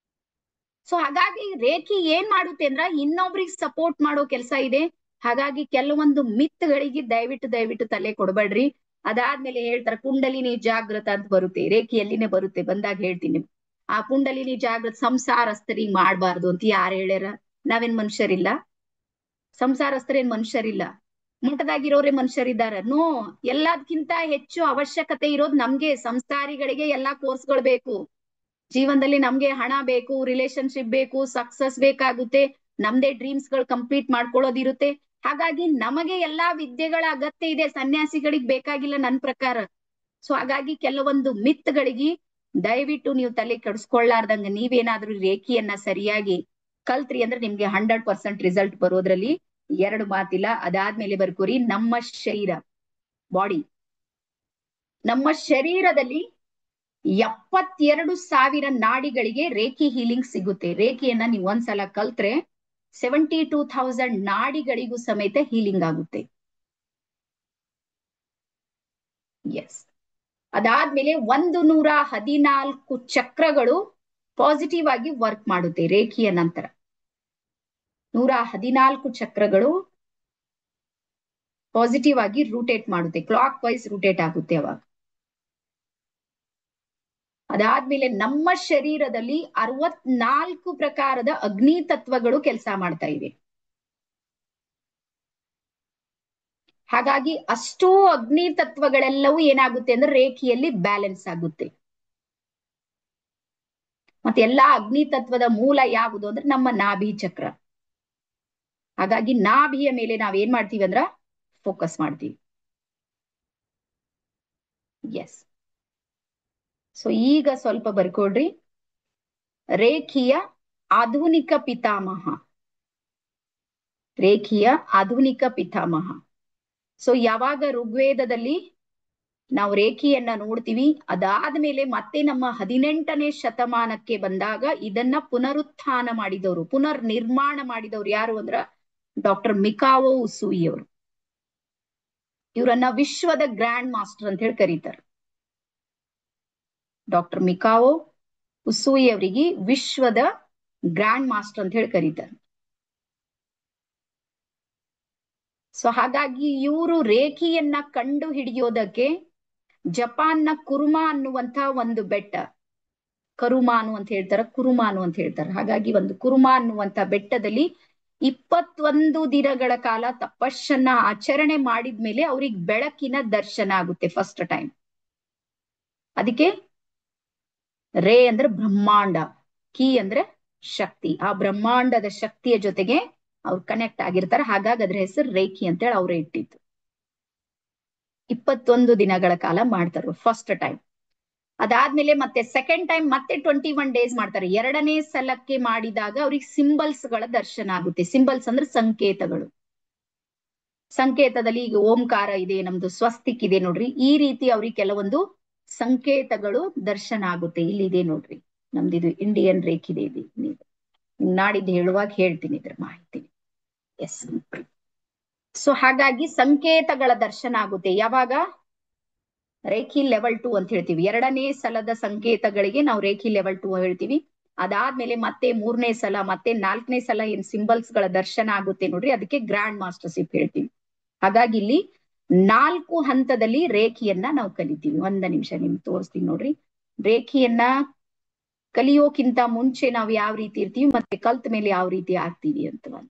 ಸೊ ಹಾಗಾಗಿ ರೇಖಿ ಏನ್ ಮಾಡುತ್ತೆ ಅಂದ್ರ ಇನ್ನೊಬ್ರಿಗೆ ಸಪೋರ್ಟ್ ಮಾಡೋ ಕೆಲಸ ಇದೆ. ಹಾಗಾಗಿ ಕೆಲವೊಂದು ಮಿತ್ಗಳಿಗೆ ದಯವಿಟ್ಟು ತಲೆ ಕೊಡ್ಬೇಡ್ರಿ. ಅದಾದ್ಮೇಲೆ ಹೇಳ್ತಾರ ಕುಂಡಲಿನಿ ಜಾಗೃತ ಅಂತ ಬರುತ್ತೆ, ರೇಖಿಯಲ್ಲಿನೇ ಬರುತ್ತೆ, ಬಂದಾಗ ಹೇಳ್ತೀನಿ. ಆ ಕುಂಡಲಿನಿ ಜಾಗೃತ ಸಂಸಾರಸ್ಥರಿಗೆ ಮಾಡ್ಬಾರ್ದು ಅಂತ ಯಾರು ಹೇಳ್ಯಾರ? ನಾವೇನ್ ಮನುಷ್ಯರಿಲ್ಲ? ಸಂಸಾರಸ್ಥರೇನ್ ಮನುಷ್ಯರಿಲ್ಲ? ಮಠದಾಗಿರೋರೇ ಮನುಷ್ಯರಿದ್ದಾರ? ನೋ, ಎಲ್ಲದಕ್ಕಿಂತ ಹೆಚ್ಚು ಅವಶ್ಯಕತೆ ಇರೋದು ನಮ್ಗೆ, ಸಂಸಾರಿಗಳಿಗೆ ಎಲ್ಲಾ ಕೋರ್ಸ್ಗಳು ಬೇಕು. ಜೀವನದಲ್ಲಿ ನಮ್ಗೆ ಹಣ ಬೇಕು, ರಿಲೇಶನ್ಶಿಪ್ ಬೇಕು, ಸಕ್ಸಸ್ ಬೇಕಾಗುತ್ತೆ, ನಮ್ದೇ ಡ್ರೀಮ್ಸ್ ಗಳು ಕಂಪ್ಲೀಟ್ ಮಾಡ್ಕೊಳ್ಳೋದಿರುತ್ತೆ. ಹಾಗಾಗಿ ನಮಗೆ ಎಲ್ಲಾ ವಿದ್ಯೆಗಳ ಅಗತ್ಯ ಇದೆ, ಸನ್ಯಾಸಿಗಳಿಗೆ ಬೇಕಾಗಿಲ್ಲ ನನ್ನ ಪ್ರಕಾರ. ಸೊ ಹಾಗಾಗಿ ಕೆಲವೊಂದು ಮಿತ್ಗಳಿಗೆ ದಯವಿಟ್ಟು ನೀವು ತಲೆ ಕೆಡಿಸ್ಕೊಳ್ಳಾರ್ದಂಗ ನೀವೇನಾದ್ರೂ ರೇಖಿಯನ್ನ ಸರಿಯಾಗಿ ಕಲ್ತ್ರಿ ಅಂದ್ರೆ ನಿಮ್ಗೆ 100% ರಿಸಲ್ಟ್ ಬರೋದ್ರಲ್ಲಿ ಎರಡು ಮಾತಿಲ್ಲ. ಅದಾದ್ಮೇಲೆ ಬರ್ಕೋರಿ, ನಮ್ಮ ಶರೀರ, ಬಾಡಿ, ನಮ್ಮ ಶರೀರದಲ್ಲಿ 72,000 ನಾಡಿಗಳಿಗೆ ರೇಖಿ ಹೀಲಿಂಗ್ ಸಿಗುತ್ತೆ. ರೇಖಿಯನ್ನ ನೀವು ಒಂದ್ಸಲ ಕಲ್ತ್ರೆ 72,000 ನಾಡಿಗಳಿಗೂ ಸಮೇತ ಹೀಲಿಂಗ್ ಆಗುತ್ತೆ. ಎಸ್. ಅದಾದ್ಮೇಲೆ 114 ಚಕ್ರಗಳು ಪಾಸಿಟಿವ್ ಆಗಿ ವರ್ಕ್ ಮಾಡುತ್ತೆ ರೇಖಿಯ ನಂತರ. 114 ಚಕ್ರಗಳು ಪಾಸಿಟಿವ್ ಆಗಿ ರೂಟೇಟ್ ಮಾಡುತ್ತೆ, ಕ್ಲಾಕ್ ವೈಸ್ ರೂಟೇಟ್ ಆಗುತ್ತೆ ಅವಾಗ. ಅದಾದ್ಮೇಲೆ ನಮ್ಮ ಶರೀರದಲ್ಲಿ 64 ಪ್ರಕಾರದ ಅಗ್ನಿ ತತ್ವಗಳು ಕೆಲಸ ಮಾಡ್ತಾ ಇವೆ. ಹಾಗಾಗಿ ಅಷ್ಟೂ ಅಗ್ನಿ ತತ್ವಗಳೆಲ್ಲವೂ ಏನಾಗುತ್ತೆ ಅಂದ್ರೆ ರೇಖಿಯಲ್ಲಿ ಬ್ಯಾಲೆನ್ಸ್ ಆಗುತ್ತೆ. ಮತ್ತೆ ಎಲ್ಲಾ ಅಗ್ನಿ ತತ್ವದ ಮೂಲ ಯಾವುದು ಅಂದ್ರೆ ನಮ್ಮ ನಾಭಿ ಚಕ್ರ. ಹಾಗಾಗಿ ನಾಭಿಯ ಮೇಲೆ ನಾವೇನ್ ಮಾಡ್ತೀವಿ ಅಂದ್ರ ಫೋಕಸ್ ಮಾಡ್ತೀವಿ. ಎಸ್. ಸೊ ಈಗ ಸ್ವಲ್ಪ ಬರ್ಕೊಡ್ರಿ, ರೇಖಿಯ ಆಧುನಿಕ ಪಿತಾಮಹ ರೇಖಿಯ ಆಧುನಿಕ ಪಿತಾಮಹ. ಸೊ ಯಾವಾಗ ಋಗ್ವೇದದಲ್ಲಿ ನಾವು ರೇಖಿಯನ್ನ ನೋಡ್ತೀವಿ, ಅದಾದ್ಮೇಲೆ ಮತ್ತೆ ನಮ್ಮ 18ನೇ ಶತಮಾನಕ್ಕೆ ಬಂದಾಗ ಇದನ್ನ ಪುನರುತ್ಥಾನ ಮಾಡಿದವರು, ಪುನರ್ ನಿರ್ಮಾಣ ಮಾಡಿದವರು ಯಾರು ಅಂದ್ರ ಡಾಕ್ಟರ್ ಮಿಕಾವೋ ಉಸುಯಿ ಅವರು. ಇವರನ್ನ ವಿಶ್ವದ ಗ್ರ್ಯಾಂಡ್ ಮಾಸ್ಟರ್ ಅಂತ ಹೇಳಿ ಕರೀತಾರೆ. ಡಾಕ್ಟರ್ ಮಿಕಾವೋ ಉಸುಯಿ ಅವರಿಗೆ ವಿಶ್ವದ ಗ್ರ್ಯಾಂಡ್ ಮಾಸ್ಟರ್ ಅಂತ ಹೇಳಿ ಕರೀತಾರೆ. ಸೊ ಹಾಗಾಗಿ ಇವರು ರೇಖಿಯನ್ನ ಕಂಡು ಹಿಡಿಯೋದಕ್ಕೆ ಜಪಾನ್ನ ಕುರುಮಾ ಅನ್ನುವಂತ ಒಂದು ಬೆಟ್ಟ, ಕರುಮಾನು ಅಂತ ಹೇಳ್ತಾರೆ, ಕುರುಮಾನು ಅಂತ ಹೇಳ್ತಾರೆ. ಹಾಗಾಗಿ ಒಂದು ಕುರುಮಾ ಅನ್ನುವಂತ ಬೆಟ್ಟದಲ್ಲಿ 21 ದಿನಗಳ ಕಾಲ ತಪಸ್ಸನ್ನ ಆಚರಣೆ ಮಾಡಿದ್ಮೇಲೆ ಅವ್ರಿಗೆ ಬೆಳಕಿನ ದರ್ಶನ ಆಗುತ್ತೆ ಫಸ್ಟ್ ಟೈಮ್. ಅದಕ್ಕೆ ರೇ ಅಂದ್ರೆ ಬ್ರಹ್ಮಾಂಡ, ಕಿ ಅಂದ್ರೆ ಶಕ್ತಿ. ಆ ಬ್ರಹ್ಮಾಂಡದ ಶಕ್ತಿಯ ಜೊತೆಗೆ ಅವ್ರು ಕನೆಕ್ಟ್ ಆಗಿರ್ತಾರೆ. ಹಾಗಾಗಿ ಅದ್ರ ಹೆಸರು ರೇಖಿ ಅಂತೇಳಿ ಅವ್ರೇ ಇಟ್ಟಿತ್ತು. 21 ದಿನಗಳ ಕಾಲ ಮಾಡ್ತಾರೆ ಫಸ್ಟ್ ಟೈಮ್. ಅದಾದ್ಮೇಲೆ ಮತ್ತೆ ಸೆಕೆಂಡ್ ಟೈಮ್ ಮತ್ತೆ 21 ಡೇಸ್ ಮಾಡ್ತಾರೆ. 2ನೇ ಸಲಕ್ಕೆ ಮಾಡಿದಾಗ ಅವ್ರಿಗೆ ಸಿಂಬಲ್ಸ್ ಗಳ ದರ್ಶನ ಆಗುತ್ತೆ. ಸಿಂಬಲ್ಸ್ ಅಂದ್ರೆ ಸಂಕೇತಗಳು. ಸಂಕೇತದಲ್ಲಿ ಈಗ ಓಂಕಾರ ಇದೆ, ನಮ್ದು ಸ್ವಸ್ತಿಕ್ ಇದೆ ನೋಡ್ರಿ, ಈ ರೀತಿ ಅವ್ರಿಗೆ ಕೆಲವೊಂದು ಸಂಕೇತಗಳು ದರ್ಶನ ಆಗುತ್ತೆ. ಇಲ್ಲಿದೆ ನೋಡ್ರಿ, ನಮ್ದಿದು ಇಂಡಿಯನ್ ರೇಖಿದೆ ಇದೆ. ನೀವು ನಾಡಿದ್ದು ಹೇಳುವಾಗ ಹೇಳ್ತೀನಿ ಇದ್ರ ಮಾಹಿತಿ. ಎಸ್. ಸೊ ಹಾಗಾಗಿ ಸಂಕೇತಗಳ ದರ್ಶನ ಆಗುತ್ತೆ ಯಾವಾಗ ರೇಖಿ ಲೆವೆಲ್ 2 ಅಂತ ಹೇಳ್ತೀವಿ. 2ನೇ ಸಲದ ಸಂಕೇತಗಳಿಗೆ ನಾವು ರೇಖಿ ಲೆವೆಲ್ 2 ಹೇಳ್ತೀವಿ. ಅದಾದ್ಮೇಲೆ ಮತ್ತೆ 3ನೇ ಸಲ ಮತ್ತೆ 4ನೇ ಸಲ ಏನ್ ಸಿಂಬಲ್ಸ್ ಗಳ ದರ್ಶನ ಆಗುತ್ತೆ ನೋಡ್ರಿ, ಅದಕ್ಕೆ ಗ್ರ್ಯಾಂಡ್ ಮಾಸ್ಟರ್ಶಿಪ್ ಹೇಳ್ತೀವಿ. ಹಾಗಾಗಿ ಇಲ್ಲಿ 4 ಹಂತದಲ್ಲಿ ರೇಖಿಯನ್ನ ನಾವು ಕಲಿತೀವಿ. 1 ನಿಮಿಷ ನಿಮ್ಗೆ ತೋರಿಸ್ತೀನಿ ನೋಡ್ರಿ. ರೇಖಿಯನ್ನ ಕಲಿಯೋಕ್ಕಿಂತ ಮುಂಚೆ ನಾವು ಯಾವ ರೀತಿ ಇರ್ತೀವಿ ಮತ್ತೆ ಕಲ್ತ ಮೇಲೆ ಯಾವ ರೀತಿ ಆಗ್ತೀವಿ ಅಂತ ಒಂದು ನಿಮಿಷ.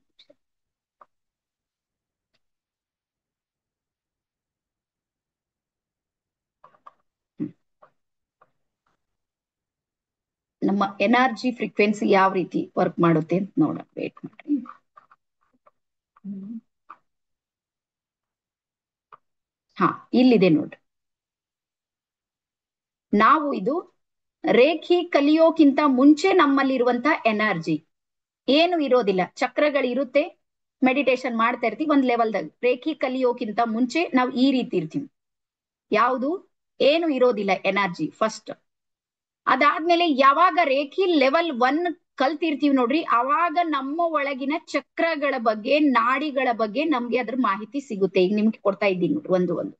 ನಮ್ಮ ಎನರ್ಜಿ ಫ್ರೀಕ್ವೆನ್ಸಿ ಯಾವ ರೀತಿ ವರ್ಕ್ ಮಾಡುತ್ತೆ ಅಂತ ನೋಡೋಣ. ವೇಟ್ ಮಾಡ್ರಿ. ಹಾ, ಇಲ್ಲಿದೆ ನೋಡ್ರಿ. ನಾವು ಇದು ರೇಖಿ ಕಲಿಯೋಕ್ಕಿಂತ ಮುಂಚೆ ನಮ್ಮಲ್ಲಿರುವಂತ ಎನರ್ಜಿ ಏನು ಇರೋದಿಲ್ಲ. ಚಕ್ರಗಳಿರುತ್ತೆ, ಮೆಡಿಟೇಷನ್ ಮಾಡ್ತಾ ಇರ್ತೀವಿ ಒಂದ್ ಲೆವೆಲ್ದಾಗ. ರೇಖಿ ಕಲಿಯೋಕ್ಕಿಂತ ಮುಂಚೆ ನಾವು ಈ ರೀತಿ ಇರ್ತೀವಿ. ಯಾವುದು ಏನು ಇರೋದಿಲ್ಲ ಎನರ್ಜಿ ಫಸ್ಟ್. ಅದಾದ್ಮೇಲೆ ಯಾವಾಗ ರೇಖಿ ಲೆವೆಲ್ 1 ಕಲ್ತಿರ್ತೀವಿ ನೋಡ್ರಿ, ಅವಾಗ ನಮ್ಮ ಒಳಗಿನ ಚಕ್ರಗಳ ಬಗ್ಗೆ, ನಾಡಿಗಳ ಬಗ್ಗೆ ನಮ್ಗೆ ಅದ್ರ ಮಾಹಿತಿ ಸಿಗುತ್ತೆ. ಈಗ ನಿಮ್ಗೆ ಕೊಡ್ತಾ ಇದ್ದೀನಿ ನೋಡ್ರಿ ಒಂದು.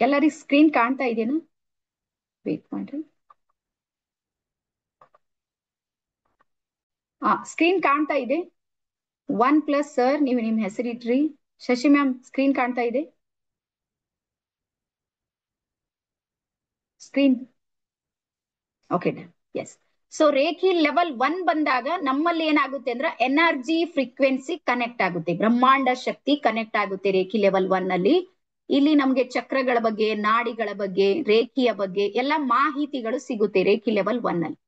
ಎಲ್ಲರಿಗೂ ಸ್ಕ್ರೀನ್ ಕಾಣ್ತಾ ಇದೆನಾ? ವೇಟ್ ಮಾಡ್ರಿ. ಸ್ಕ್ರೀನ್ ಕಾಣ್ತಾ ಇದೆ. 1+ ಸರ್, ನೀವು ನಿಮ್ ಹೆಸರಿಟ್ರಿ. ಶಶಿ ಮ್ಯಾಮ್ ಸ್ಕ್ರೀನ್ ಕಾಣ್ತಾ ಇದೆ? Screen okay. Yes. So reiki level 1 ಬಂದಾಗ ನಮ್ಮಲ್ಲಿ ಏನಾಗುತ್ತೆ ಅಂದ್ರೆ ಎನರ್ಜಿ ಫ್ರೀಕ್ವೆನ್ಸಿ ಕನೆಕ್ಟ್ ಆಗುತ್ತೆ, ಬ್ರಹ್ಮಾಂಡ ಶಕ್ತಿ ಕನೆಕ್ಟ್ ಆಗುತ್ತೆ ರೇಖಿ ಲೆವೆಲ್ 1 ಅಲ್ಲಿ. ಇಲ್ಲಿ ನಮ್ಗೆ ಚಕ್ರಗಳ ಬಗ್ಗೆ, ನಾಡಿಗಳ ಬಗ್ಗೆ, ರೇಖಿಯ ಬಗ್ಗೆ ಎಲ್ಲ ಮಾಹಿತಿಗಳು ಸಿಗುತ್ತೆ ರೇಖಿ ಲೆವೆಲ್ 1 ಅಲ್ಲಿ.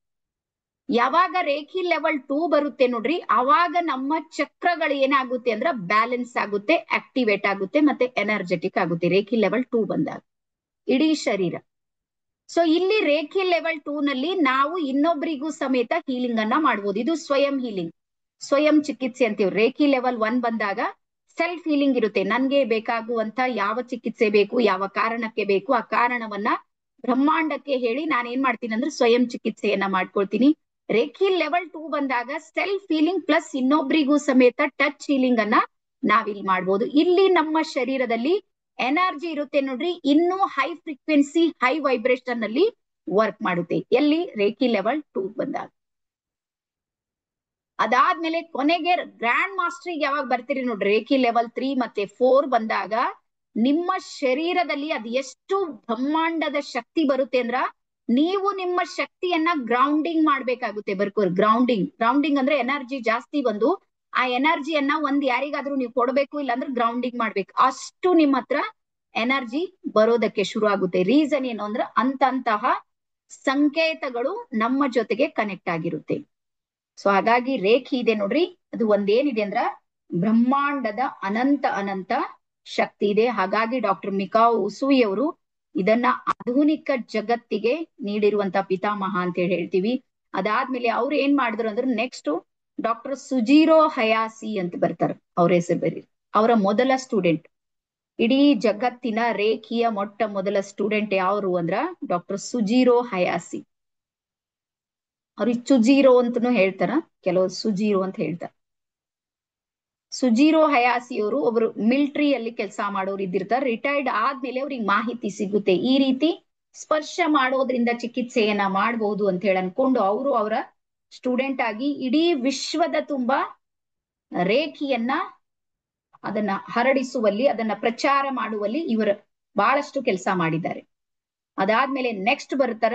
ಯಾವಾಗ ರೇಖಿ ಲೆವೆಲ್ 2 ಬರುತ್ತೆ ನೋಡ್ರಿ, ಅವಾಗ ನಮ್ಮ ಚಕ್ರಗಳು ಏನಾಗುತ್ತೆ ಅಂದ್ರೆ ಬ್ಯಾಲೆನ್ಸ್ ಆಗುತ್ತೆ, ಆಕ್ಟಿವೇಟ್ ಆಗುತ್ತೆ ಮತ್ತೆ ಎನರ್ಜೆಟಿಕ್ ಆಗುತ್ತೆ ರೇಖಿ ಲೆವೆಲ್ 2 ಬಂದಾಗ ಇಡೀ ಶರೀರ. ಸೊ ಇಲ್ಲಿ ರೇಖಿ ಲೆವೆಲ್ 2 ನಲ್ಲಿ ನಾವು ಇನ್ನೊಬ್ಬರಿಗೂ ಸಮೇತ ಹೀಲಿಂಗ್ ಅನ್ನ ಮಾಡಬಹುದು. ಇದು ಸ್ವಯಂ ಹೀಲಿಂಗ್, ಸ್ವಯಂ ಚಿಕಿತ್ಸೆ ಅಂತೀವಿ. ರೇಖಿ ಲೆವೆಲ್ 1 ಬಂದಾಗ ಸೆಲ್ಫ್ ಹೀಲಿಂಗ್ ಇರುತ್ತೆ. ನನ್ಗೆ ಬೇಕಾಗುವಂತ ಯಾವ ಚಿಕಿತ್ಸೆ ಬೇಕು, ಯಾವ ಕಾರಣಕ್ಕೆ ಬೇಕು, ಆ ಕಾರಣವನ್ನ ಬ್ರಹ್ಮಾಂಡಕ್ಕೆ ಹೇಳಿ ನಾನು ಏನ್ ಮಾಡ್ತೀನಿ ಅಂದ್ರೆ ಸ್ವಯಂ ಚಿಕಿತ್ಸೆಯನ್ನ ಮಾಡ್ಕೊಳ್ತೀನಿ. ರೇಖಿ ಲೆವೆಲ್ 2 ಬಂದಾಗ ಸೆಲ್ಫ್ ಹೀಲಿಂಗ್ ಪ್ಲಸ್ ಇನ್ನೊಬ್ಬರಿಗೂ ಸಮೇತ ಟಚ್ ಹೀಲಿಂಗ್ ಅನ್ನ ನಾವಿಲ್ಲಿ ಮಾಡ್ಬೋದು. ಇಲ್ಲಿ ನಮ್ಮ ಶರೀರದಲ್ಲಿ ಎನರ್ಜಿ ಇರುತ್ತೆ ನೋಡ್ರಿ, ಇನ್ನೂ ಹೈ ಫ್ರೀಕ್ವೆನ್ಸಿ, ಹೈ ವೈಬ್ರೇಷನ್ ಅಲ್ಲಿ ವರ್ಕ್ ಮಾಡುತ್ತೆ. ಎಲ್ಲಿ ರೇಖಿ ಲೆವೆಲ್ 2 ಬಂದಾಗ. ಅದಾದ್ಮೇಲೆ ಕೊನೆಗೆ ಗ್ರ್ಯಾಂಡ್ ಮಾಸ್ಟರ್ ಯಾವಾಗ ಬರ್ತೀರಿ ನೋಡ್ರಿ, ರೇಖಿ ಲೆವೆಲ್ 3 ಮತ್ತೆ 4 ಬಂದಾಗ ನಿಮ್ಮ ಶರೀರದಲ್ಲಿ ಅದು ಎಷ್ಟು ಬ್ರಹ್ಮಾಂಡದ ಶಕ್ತಿ ಬರುತ್ತೆ ಅಂದ್ರ ನೀವು ನಿಮ್ಮ ಶಕ್ತಿಯನ್ನ ಗ್ರೌಂಡಿಂಗ್ ಮಾಡ್ಬೇಕಾಗುತ್ತೆ. ಗ್ರೌಂಡಿಂಗ್ ಅಂದ್ರೆ ಎನರ್ಜಿ ಜಾಸ್ತಿ ಬಂದು ಆ ಎನರ್ಜಿಯನ್ನ ಯಾರಿಗಾದ್ರೂ ನೀವು ಕೊಡ್ಬೇಕು, ಇಲ್ಲಾಂದ್ರೆ ಗ್ರೌಂಡಿಂಗ್ ಮಾಡ್ಬೇಕು. ಅಷ್ಟು ನಿಮ್ಮ ಹತ್ರ ಎನರ್ಜಿ ಬರೋದಕ್ಕೆ ಶುರು ಆಗುತ್ತೆ. ರೀಸನ್ ಏನು ಅಂದ್ರೆ ಅಂತಹ ಸಂಕೇತಗಳು ನಮ್ಮ ಜೊತೆಗೆ ಕನೆಕ್ಟ್ ಆಗಿರುತ್ತೆ. ಸೊ ಹಾಗಾಗಿ ರೇಖಿ ಇದೆ ನೋಡ್ರಿ, ಅದು ಒಂದೇನಿದೆ ಅಂದ್ರ ಬ್ರಹ್ಮಾಂಡದ ಅನಂತ ಶಕ್ತಿ ಇದೆ. ಹಾಗಾಗಿ ಡಾಕ್ಟರ್ ಮಿಕಾವೋ ಉಸುಯಿ ಅವರು ಇದನ್ನ ಆಧುನಿಕ ಜಗತ್ತಿಗೆ ನೀಡಿರುವಂತ ಪಿತಾಮಹ ಅಂತ ಹೇಳಿ ಹೇಳ್ತೀವಿ. ಅದಾದ್ಮೇಲೆ ಅವ್ರು ಏನ್ ಮಾಡಿದ್ರು ಅಂದ್ರೆ ನೆಕ್ಸ್ಟ್ ಡಾಕ್ಟರ್ ಸುಜಿರೋ ಹಯಾಸಿ ಅಂತ ಬರ್ತಾರ, ಅವ್ರ ಹೆಸರು ಬರೀ. ಅವರ ಮೊದಲ ಸ್ಟೂಡೆಂಟ್, ಇಡೀ ಜಗತ್ತಿನ ರೇಖಿಯ ಮೊಟ್ಟ ಮೊದಲ ಸ್ಟೂಡೆಂಟ್ ಯಾರು ಅಂದ್ರ ಡಾಕ್ಟರ್ ಸುಜಿರೋ ಹಯಾಸಿ. ಅವ್ರಿಗೆ ಚುಜಿರೋ ಅಂತನೂ ಹೇಳ್ತಾರ, ಕೆಲವು ಸುಜಿರೋ ಅಂತ ಹೇಳ್ತಾರ. ಸುಜಿರೋ ಹಯಾಸಿ ಅವರು ಒಬ್ರು ಮಿಲಿಟರಿಯಲ್ಲಿ ಕೆಲಸ ಮಾಡೋರು ಇದ್ದಿರ್ತಾರೆ. ರಿಟೈರ್ಡ್ ಆದ್ಮೇಲೆ ಅವ್ರಿಗೆ ಮಾಹಿತಿ ಸಿಗುತ್ತೆ, ಈ ರೀತಿ ಸ್ಪರ್ಶ ಮಾಡೋದ್ರಿಂದ ಚಿಕಿತ್ಸೆಯನ್ನ ಮಾಡಬಹುದು ಅಂತ ಹೇಳಿ ಅನ್ಕೊಂಡು ಅವರು ಅವರ ಸ್ಟೂಡೆಂಟ್ ಆಗಿ ಇಡೀ ವಿಶ್ವದ ತುಂಬಾ ರೇಖಿಯನ್ನ ಅದನ್ನ ಹರಡಿಸುವಲ್ಲಿ, ಅದನ್ನ ಪ್ರಚಾರ ಮಾಡುವಲ್ಲಿ ಇವರು ಬಹಳಷ್ಟು ಕೆಲಸ ಮಾಡಿದ್ದಾರೆ. ಅದಾದ್ಮೇಲೆ ನೆಕ್ಸ್ಟ್ ಬರ್ತಾರ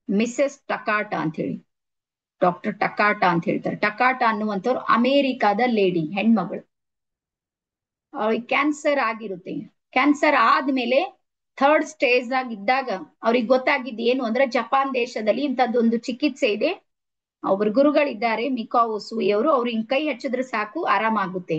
ಮಿಸೆಸ್ ಟಕಾಟಾ ಅಂತ ಹೇಳಿ, ಡಾಕ್ಟರ್ ಟಕಾಟಾ ಅಂತ ಹೇಳ್ತಾರೆ. ಟಕಾಟಾ ಅನ್ನುವಂಥವ್ರು ಅಮೇರಿಕಾದ ಲೇಡಿ, ಹೆಣ್ಮಗಳು. ಅವ್ರಿಗೆ ಕ್ಯಾನ್ಸರ್ ಆಗಿರುತ್ತೆ. ಕ್ಯಾನ್ಸರ್ ಆದ್ಮೇಲೆ ಥರ್ಡ್ ಸ್ಟೇಜ್ ಆಗಿದ್ದಾಗ ಅವ್ರಿಗೆ ಗೊತ್ತಾಗಿದ್ದು ಏನು ಅಂದ್ರೆ ಜಪಾನ್ ದೇಶದಲ್ಲಿ ಇಂಥದ್ದೊಂದು ಚಿಕಿತ್ಸೆ ಇದೆ, ಅವ್ರ ಗುರುಗಳಿದ್ದಾರೆ ಮಿಕಾವೊ ಉಸುಯಿ ಅವರು, ಅವ್ರು ಹಿಂಗ್ ಕೈ ಹಚ್ಚಿದ್ರೆ ಸಾಕು ಆರಾಮಾಗುತ್ತೆ.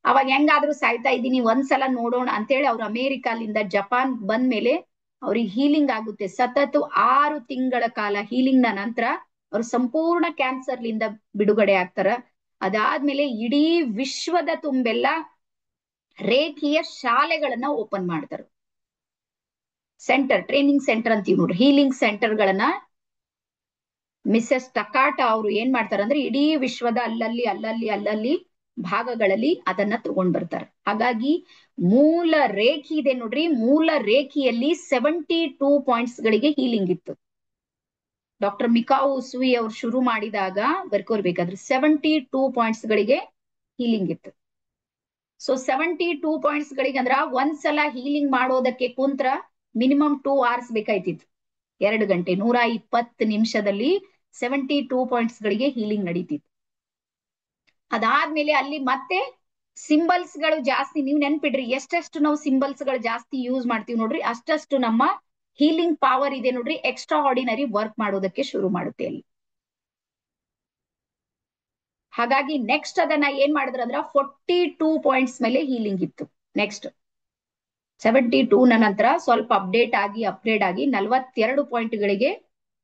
ಅವಾಗ ಹೆಂಗಾದ್ರೂ ಸಾಯ್ತಾ ಇದ್ದೀನಿ ಒಂದ್ಸಲ ನೋಡೋಣ ಅಂತೇಳಿ ಅವ್ರು ಅಮೇರಿಕಾಲಿಂದ ಜಪಾನ್ ಬಂದ್ಮೇಲೆ ಅವ್ರಿಗೆ ಹೀಲಿಂಗ್ ಆಗುತ್ತೆ. ಸತತ 6 ತಿಂಗಳ ಕಾಲ ಹೀಲಿಂಗ್ ನ ನಂತರ ಅವ್ರು ಸಂಪೂರ್ಣ ಕ್ಯಾನ್ಸರ್ಲಿಂದ ಬಿಡುಗಡೆ ಆಗ್ತಾರ. ಅದಾದ್ಮೇಲೆ ಇಡೀ ವಿಶ್ವದ ತುಂಬೆಲ್ಲ ರೇಖಿಯ ಶಾಲೆಗಳನ್ನ ಓಪನ್ ಮಾಡ್ತಾರ. ಸೆಂಟರ್, ಟ್ರೈನಿಂಗ್ ಸೆಂಟರ್ ಅಂತೀವಿ ನೋಡ್ರಿ, ಹೀಲಿಂಗ್ ಸೆಂಟರ್ ಗಳನ್ನ ಮಿಸೆಸ್ ಟಕಾಟಾ ಅವರು ಏನ್ ಮಾಡ್ತಾರ ಅಂದ್ರೆ ಇಡೀ ವಿಶ್ವದ ಅಲ್ಲಲ್ಲಿ ಭಾಗಗಳಲ್ಲಿ ಅದನ್ನ ತಗೊಂಡ್ ಬರ್ತಾರೆ. ಹಾಗಾಗಿ ಮೂಲ ರೇಖಿ ಇದೆ ನೋಡ್ರಿ, ಮೂಲ ರೇಖಿಯಲ್ಲಿ 72 ಪಾಯಿಂಟ್ಸ್ ಗಳಿಗೆ ಹೀಲಿಂಗ್ ಇತ್ತು. ಡಾಕ್ಟರ್ ಮಿಕಾವೊ ಉಸುಯಿ ಅವ್ರು ಶುರು ಮಾಡಿದಾಗ ಬರ್ಕೋರ್ಬೇಕಾದ್ರೆ 72 ಪಾಯಿಂಟ್ಸ್ ಗಳಿಗೆ ಹೀಲಿಂಗ್ ಇತ್ತು. ಸೊ 72 ಪಾಯಿಂಟ್ಸ್ ಗಳಿಗೆ ಅಂದ್ರ ಒಂದ್ಸಲ ಹೀಲಿಂಗ್ ಮಾಡೋದಕ್ಕೆ ಕುಂತ್ರ ಮಿನಿಮಮ್ 2 ಅವರ್ಸ್ ಬೇಕಾಯ್ತಿತ್ತು. 2 ಗಂಟೆ 120 ನಿಮಿಷದಲ್ಲಿ 72 ಪಾಯಿಂಟ್ಸ್ ಗಳಿಗೆ ಹೀಲಿಂಗ್ ನಡೀತಿತ್ತು. ಅದಾದ್ಮೇಲೆ ಅಲ್ಲಿ ಮತ್ತೆ ಸಿಂಬಲ್ಸ್ ಗಳು ಜಾಸ್ತಿ, ನೀವು ನೆನ್ಪಿಡ್ರಿ, ಎಷ್ಟೆಷ್ಟು ನಾವು ಸಿಂಬಲ್ಸ್ ಗಳು ಜಾಸ್ತಿ ಯೂಸ್ ಮಾಡ್ತೀವಿ ನೋಡ್ರಿ, ಅಷ್ಟಷ್ಟು ನಮ್ಮ ಹೀಲಿಂಗ್ ಪವರ್ ಇದೆ ನೋಡ್ರಿ, ಎಕ್ಸ್ಟ್ರಾ ಆರ್ಡಿನರಿ ವರ್ಕ್ ಮಾಡೋದಕ್ಕೆ ಶುರು ಮಾಡುತ್ತೆ ಅಲ್ಲಿ. ಹಾಗಾಗಿ ನೆಕ್ಸ್ಟ್ ಅದನ್ನ ಏನ್ ಮಾಡಿದ್ರ ಅಂದ್ರ 42 ಪಾಯಿಂಟ್ಸ್ ಮೇಲೆ ಹೀಲಿಂಗ್ ಇತ್ತು. ನೆಕ್ಸ್ಟ್ 72 ನ ನಂತರ ಸ್ವಲ್ಪ ಅಪ್ಡೇಟ್ ಆಗಿ 42 ಪಾಯಿಂಟ್ ಗಳಿಗೆ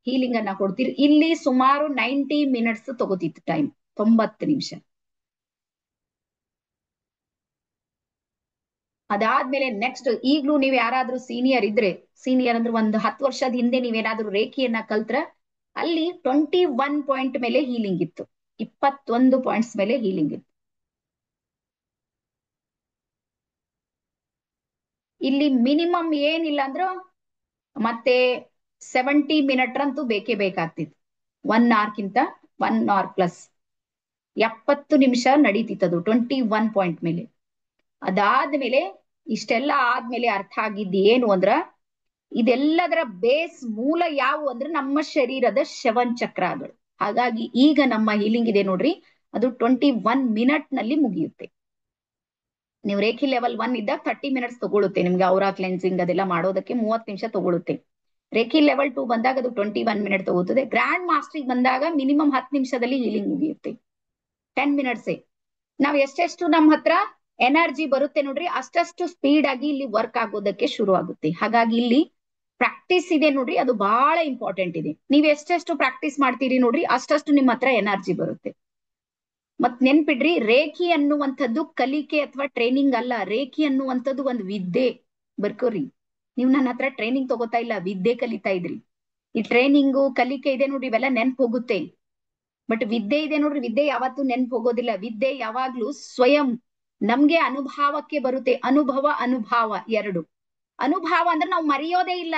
ಹೀಲಿಂಗ್ ಅನ್ನ ಕೊಡ್ತೀರಿ. ಇಲ್ಲಿ ಸುಮಾರು 90 ಮಿನಿಟ್ಸ್ ತಗೋತಿತ್ತು ಟೈಮ್, 90 ನಿಮಿಷ. ಅದಾದ್ಮೇಲೆ ನೆಕ್ಸ್ಟ್ ಈಗ್ಲೂ ನೀವ್ ಯಾರಾದ್ರೂ ಸೀನಿಯರ್ ಇದ್ರೆ, ಸೀನಿಯರ್ ಅಂದ್ರೆ ಒಂದು 10 ವರ್ಷದ ಹಿಂದೆ ನೀವೇನಾದ್ರೂ ರೇಖಿಯನ್ನ ಕಲ್ತ್ರ ಅಲ್ಲಿ 21 ಪಾಯಿಂಟ್ ಮೇಲೆ ಹೀಲಿಂಗ್ ಇತ್ತು, 21 ಪಾಯಿಂಟ್ಸ್ ಮೇಲೆ ಹೀಲಿಂಗ್ ಇತ್ತು. ಇಲ್ಲಿ ಮಿನಿಮಮ್ ಏನಿಲ್ಲ ಅಂದ್ರ ಮತ್ತೆ 70 ಮಿನಿಟ್ ಅಂತೂ ಬೇಕೇ ಬೇಕಾಗ್ತಿತ್ತು. 1 ಅವರ್ಕ್ಕಿಂತ 1 ಅವರ್ ಪ್ಲಸ್ 70 ನಿಮಿಷ ನಡೀತಿತ್ತದು 21 ಪಾಯಿಂಟ್ ಮೇಲೆ. ಅದಾದ್ಮೇಲೆ ಇಷ್ಟೆಲ್ಲ ಆದ್ಮೇಲೆ ಅರ್ಥ ಆಗಿದ್ದು ಏನು ಅಂದ್ರ ಇದೆಲ್ಲದರ ಬೇಸ್ ಮೂಲ ಯಾವು ಅಂದ್ರೆ ನಮ್ಮ ಶರೀರದ ಶ್ರವಣ ಚಕ್ರಗಳು. ಹಾಗಾಗಿ ಈಗ ನಮ್ಮ ಹೀಲಿಂಗ್ ಇದೆ ನೋಡ್ರಿ, ಅದು 21 ಮಿನಿಟ್ ನಲ್ಲಿ ಮುಗಿಯುತ್ತೆ. ನೀವು ರೇಖಿ ಲೆವೆಲ್ 1 ಇದ್ದಾಗ 30 ಮಿನಿಟ್ಸ್ ತಗೊಳುತ್ತೆ ನಿಮ್ಗೆ ಔರಾ ಕ್ಲೆನ್ಸಿಂಗ್ ಅದೆಲ್ಲ ಮಾಡೋದಕ್ಕೆ 30 ನಿಮಿಷ ತಗೊಳುತ್ತೆ. ರೇಖಿ ಲೆವೆಲ್ 2 ಬಂದಾಗ ಅದು 21 ಮಿನಿಟ್ ತಗೋತದೆ. ಗ್ರ್ಯಾಂಡ್ ಮಾಸ್ಟರ್ ಬಂದಾಗ ಮಿನಿಮಮ್ 10 ನಿಮಿಷದಲ್ಲಿ ಹೀಲಿಂಗ್ ಮುಗಿಯುತ್ತೆ, 10 ಮಿನಿಟ್ಸೇ. ನಾವ್ ಎಷ್ಟೆಷ್ಟು ನಮ್ಮ ಹತ್ರ ಎನರ್ಜಿ ಬರುತ್ತೆ ನೋಡ್ರಿ, ಅಷ್ಟಷ್ಟು ಸ್ಪೀಡ್ ಆಗಿ ಇಲ್ಲಿ ವರ್ಕ್ ಆಗೋದಕ್ಕೆ ಶುರು ಆಗುತ್ತೆ. ಹಾಗಾಗಿ ಇಲ್ಲಿ ಪ್ರಾಕ್ಟೀಸ್ ಇದೆ ನೋಡ್ರಿ, ಅದು ಬಹಳ ಇಂಪಾರ್ಟೆಂಟ್ ಇದೆ. ನೀವ್ ಎಷ್ಟೆಷ್ಟು ಪ್ರಾಕ್ಟೀಸ್ ಮಾಡ್ತೀರಿ ನೋಡ್ರಿ, ಅಷ್ಟಷ್ಟು ನಿಮ್ಮ ಹತ್ರ ಎನರ್ಜಿ ಬರುತ್ತೆ. ಮತ್ ನೆನ್ಪಿಡ್ರಿ, ರೇಖಿ ಅನ್ನುವಂಥದ್ದು ಕಲಿಕೆ ಅಥವಾ ಟ್ರೈನಿಂಗ್ ಅಲ್ಲ, ರೇಖಿ ಅನ್ನುವಂಥದ್ದು ಒಂದು ವಿದ್ಯೆ. ಬರ್ಕೋರಿ, ನೀವು ನನ್ನ ಹತ್ರ ಟ್ರೈನಿಂಗ್ ತಗೋತಾ ಇಲ್ಲ, ವಿದ್ಯೆ ಕಲಿತಾ ಇದ್ರಿ. ಈ ಟ್ರೈನಿಂಗು ಕಲಿಕೆ ಇದೆ ನೋಡ್ರಿ, ಇವೆಲ್ಲ ನೆನ್ಪು ಹೋಗುತ್ತೆ. ಬಟ್ ವಿದ್ಯೆ ಇದೆ ನೋಡ್ರಿ, ವಿದ್ಯೆ ಯಾವತ್ತೂ ನೆನ್ಪು ಹೋಗೋದಿಲ್ಲ. ವಿದ್ಯೆ ಯಾವಾಗ್ಲೂ ಸ್ವಯಂ ನಮ್ಗೆ ಅನುಭವಕ್ಕೆ ಬರುತ್ತೆ. ಅನುಭವ ಎರಡು. ಅನುಭವ ಅಂದ್ರೆ ನಾವು ಮರೆಯೋದೇ ಇಲ್ಲ,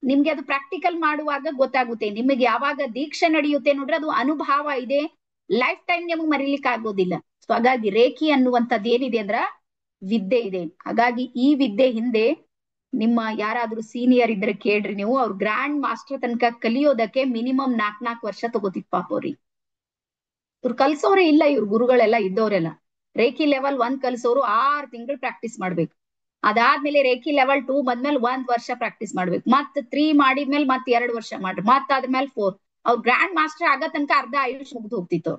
ನಿಮ್ಗೆ ಅದು ಪ್ರಾಕ್ಟಿಕಲ್ ಮಾಡುವಾಗ ಗೊತ್ತಾಗುತ್ತೆ. ನಿಮಗೆ ಯಾವಾಗ ದೀಕ್ಷೆ ನಡೆಯುತ್ತೆ ನೋಡ್ರಿ, ಅದು ಅನುಭವ ಇದೆ, ಲೈಫ್ ಟೈಮ್ ನಿಮ್ಗೆ ಮರಿಲಿಕ್ಕೆ ಆಗೋದಿಲ್ಲ. ಸೊ ಹಾಗಾಗಿ ರೇಖಿ ಅನ್ನುವಂಥದ್ದು ಏನಿದೆ ಅಂದ್ರ ವಿದ್ಯೆ ಇದೆ. ಹಾಗಾಗಿ ಈ ವಿದ್ಯೆ ಹಿಂದೆ ನಿಮ್ಮ ಯಾರಾದ್ರೂ ಸೀನಿಯರ್ ಇದ್ರೆ ಕೇಳ್ರಿ ನೀವು, ಅವ್ರು ಗ್ರ್ಯಾಂಡ್ ಮಾಸ್ಟರ್ ತನಕ ಕಲಿಯೋದಕ್ಕೆ ಮಿನಿಮಮ್ 4 ವರ್ಷ ತಗೋತಿತ್ ಪಾಪ ಅವ್ರಿಗೆ. ಇವ್ರು ಕಲ್ಸೋರೇ ಇಲ್ಲ, ಇವ್ರ ಗುರುಗಳೆಲ್ಲ ಇದ್ದವರೆಲ್ಲ. ರೇಖಿ ಲೆವೆಲ್ 1 ಕಲ್ಸೋರು 6 ತಿಂಗಳು ಪ್ರಾಕ್ಟೀಸ್ ಮಾಡ್ಬೇಕು. ಅದಾದ್ಮೇಲೆ ರೇಖಿ ಲೆವೆಲ್ 2 ಬಂದ್ಮೇಲೆ 1 ವರ್ಷ ಪ್ರಾಕ್ಟೀಸ್ ಮಾಡ್ಬೇಕು. ಮತ್ 3 ಮಾಡಿದ್ಮೇಲೆ ಮತ್ 2 ವರ್ಷ ಮಾಡ್ರಿ, ಮತ್ ಅದ್ಮೇಲೆ 4. ಅವ್ರು ಗ್ರ್ಯಾಂಡ್ ಮಾಸ್ಟರ್ ಆಗ ತನಕ ಅರ್ಧ ಆಯುಷ್ ಮುಗ್ದು ಹೋಗ್ತಿತ್ತು.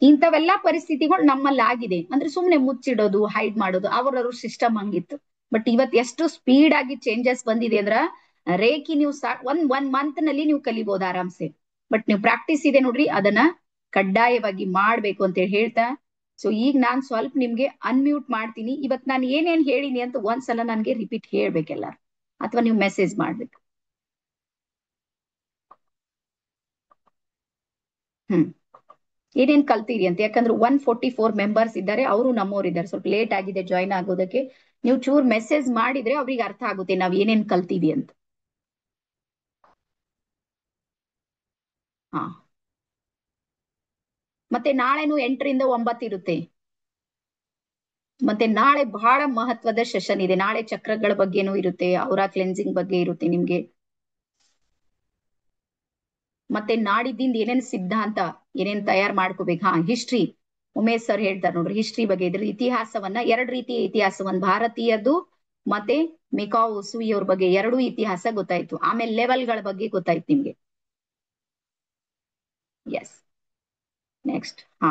ಇಂಥವೆಲ್ಲಾ ಪರಿಸ್ಥಿತಿಗಳು ನಮ್ಮಲ್ಲಿ ಆಗಿದೆ. ಅಂದ್ರೆ ಸುಮ್ನೆ ಮುಚ್ಚಿಡೋದು, ಹೈಡ್ ಮಾಡೋದು, ಅವ್ರವ್ರ ಸಿಸ್ಟಮ್ ಹಂಗಿತ್ತು. ಬಟ್ ಇವತ್ ಎಷ್ಟು ಸ್ಪೀಡ್ ಆಗಿ ಚೇಂಜಸ್ ಬಂದಿದೆ ಅಂದ್ರ ರೇಖಿ ನೀವು ಒಂದ್ ಮಂತ್ ನಲ್ಲಿ ನೀವು ಕಲಿಬಹುದು ಆರಾಮ್ಸೆ. ಬಟ್ ನೀವು ಪ್ರಾಕ್ಟೀಸ್ ಇದೆ ನೋಡ್ರಿ, ಅದನ್ನ ಕಡ್ಡಾಯವಾಗಿ ಮಾಡ್ಬೇಕು ಅಂತ ಹೇಳ್ತಾ, ಸೊ ಈಗ ನಾನ್ ಸ್ವಲ್ಪ ನಿಮ್ಗೆ ಅನ್ಮ್ಯೂಟ್ ಮಾಡ್ತೀನಿ. ಇವತ್ ನಾನು ಏನೇನ್ ಹೇಳಿನಿ ಅಂತ ಒಂದ್ಸಲ ನನ್ಗೆ ರಿಪೀಟ್ ಹೇಳ್ಬೇಕೆಲ್ಲ, ಅಥವಾ ನೀವು ಮೆಸೇಜ್ ಮಾಡ್ಬೇಕು. ಏನೇನ್ ಕಲ್ತೀರಿ ಅಂತ, ಯಾಕಂದ್ರೆ 144 ಮೆಂಬರ್ಸ್ ಇದ್ದಾರೆ, ಅವರು ನಮ್ಮವ್ರು ಇದ್ದಾರೆ. ಸ್ವಲ್ಪ ಲೇಟ್ ಆಗಿದೆ ಜಾಯ್ನ್ ಆಗೋದಕ್ಕೆ. ನೀವು ಚೂರ್ ಮೆಸೇಜ್ ಮಾಡಿದ್ರೆ ಅವ್ರಿಗೆ ಅರ್ಥ ಆಗುತ್ತೆ ನಾವ್ ಏನೇನ್ ಕಲ್ತೀವಿ ಅಂತ. ಹಾ, ಮತ್ತೆ ನಾಳೆನು 8 ರಿಂದ 9 ಇರುತ್ತೆ. ಮತ್ತೆ ನಾಳೆ ಬಹಳ ಮಹತ್ವದ ಸೆಷನ್ ಇದೆ. ನಾಳೆ ಚಕ್ರಗಳ ಬಗ್ಗೆನೂ ಇರುತ್ತೆ, ಔರಾ ಕ್ಲೆನ್ಸಿಂಗ್ ಬಗ್ಗೆ ಇರುತ್ತೆ ನಿಮ್ಗೆ. ಮತ್ತೆ ನಾಡಿದ್ದಿಂದ ಏನೇನ್ ಸಿದ್ಧಾಂತ, ಏನೇನ್ ತಯಾರು ಮಾಡ್ಕೋಬೇಕು. ಹಾ, ಹಿಸ್ಟ್ರಿ ಉಮೇಶ್ ಸರ್ ಹೇಳ್ತಾರೆ ನೋಡ್ರಿ, ಹಿಸ್ಟ್ರಿ ಬಗ್ಗೆ. ಇದ್ರ ಇತಿಹಾಸವನ್ನ, ಎರಡ್ ರೀತಿಯ ಇತಿಹಾಸ, ಒಂದ್ ಭಾರತೀಯದ್ದು ಮತ್ತೆ ಮಿಕಾವ್ ಉಸುಯಿಯವ್ರ ಬಗ್ಗೆ, ಎರಡೂ ಇತಿಹಾಸ ಗೊತ್ತಾಯ್ತು. ಆಮೇಲೆ ಲೆವೆಲ್ಗಳ ಬಗ್ಗೆ ಗೊತ್ತಾಯ್ತು ನಿಮ್ಗೆ. Yes, next. ಹಾ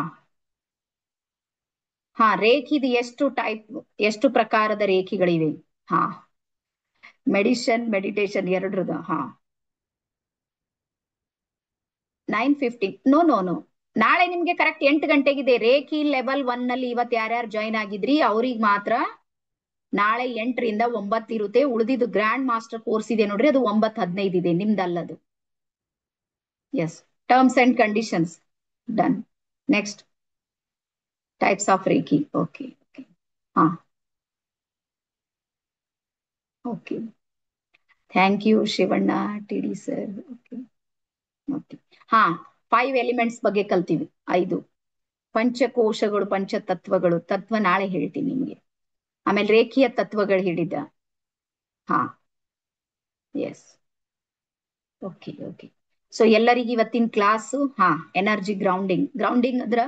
ಹಾ, ರೇಖಿದು ಎಷ್ಟು ಟೈಪ್, ಎಷ್ಟು ಪ್ರಕಾರದ ರೇಖೆಗಳಿವೆ. ಹಾ, ಮೆಡಿಟೇಷನ್ ಎರಡ್ರದ. ಹಾ, 9:50. ನೋ ನೋ ನೋ, ನಾಳೆ ನಿಮ್ಗೆ ಕರೆಕ್ಟ್ 8 ಗಂಟೆಗಿದೆ. ರೇಖಿ ಲೆವೆಲ್ 1 ನಲ್ಲಿ ಇವತ್ತು ಯಾರ್ಯಾರು ಜಾಯ್ನ್ ಆಗಿದ್ರಿ ಅವ್ರಿಗೆ ಮಾತ್ರ ನಾಳೆ 8 ರಿಂದ 9 ಇರುತ್ತೆ. ಉಳಿದಿದ್ದು ಗ್ರ್ಯಾಂಡ್ ಮಾಸ್ಟರ್ ಕೋರ್ಸ್ ಇದೆ ನೋಡ್ರಿ, ಅದು 9:15 ಇದೆ, ನಿಮ್ದಲ್ಲದು. Yes, terms and conditions done. Next, types of reiki. Okay okay. ಹಾ, okay, thank you Shivanna TD sir. Okay okay. ಹಾ, 5 ಎಲಿಮೆಂಟ್ಸ್ ಬಗ್ಗೆ ಕಲ್ತೀವಿ. 5 ಪಂಚಕೋಶಗಳು, ಪಂಚತತ್ವಗಳು. ತತ್ವ ನಾಳೆ ಹೇಳ್ತೀನಿ ನಿಮ್ಗೆ. ಆಮೇಲೆ ರೇಖೀಯ ತತ್ವಗಳು ಹೇಳಿದ್ದ. ಹಾ, ಎಸ್, ಓಕೆ ಓಕೆ. ಸೊ ಎಲ್ಲರಿಗೂ ಇವತ್ತಿನ ಕ್ಲಾಸ್, ಹಾ, ಎನರ್ಜಿ ಗ್ರೌಂಡಿಂಗ್. ಗ್ರೌಂಡಿಂಗ್ ಅಂದ್ರ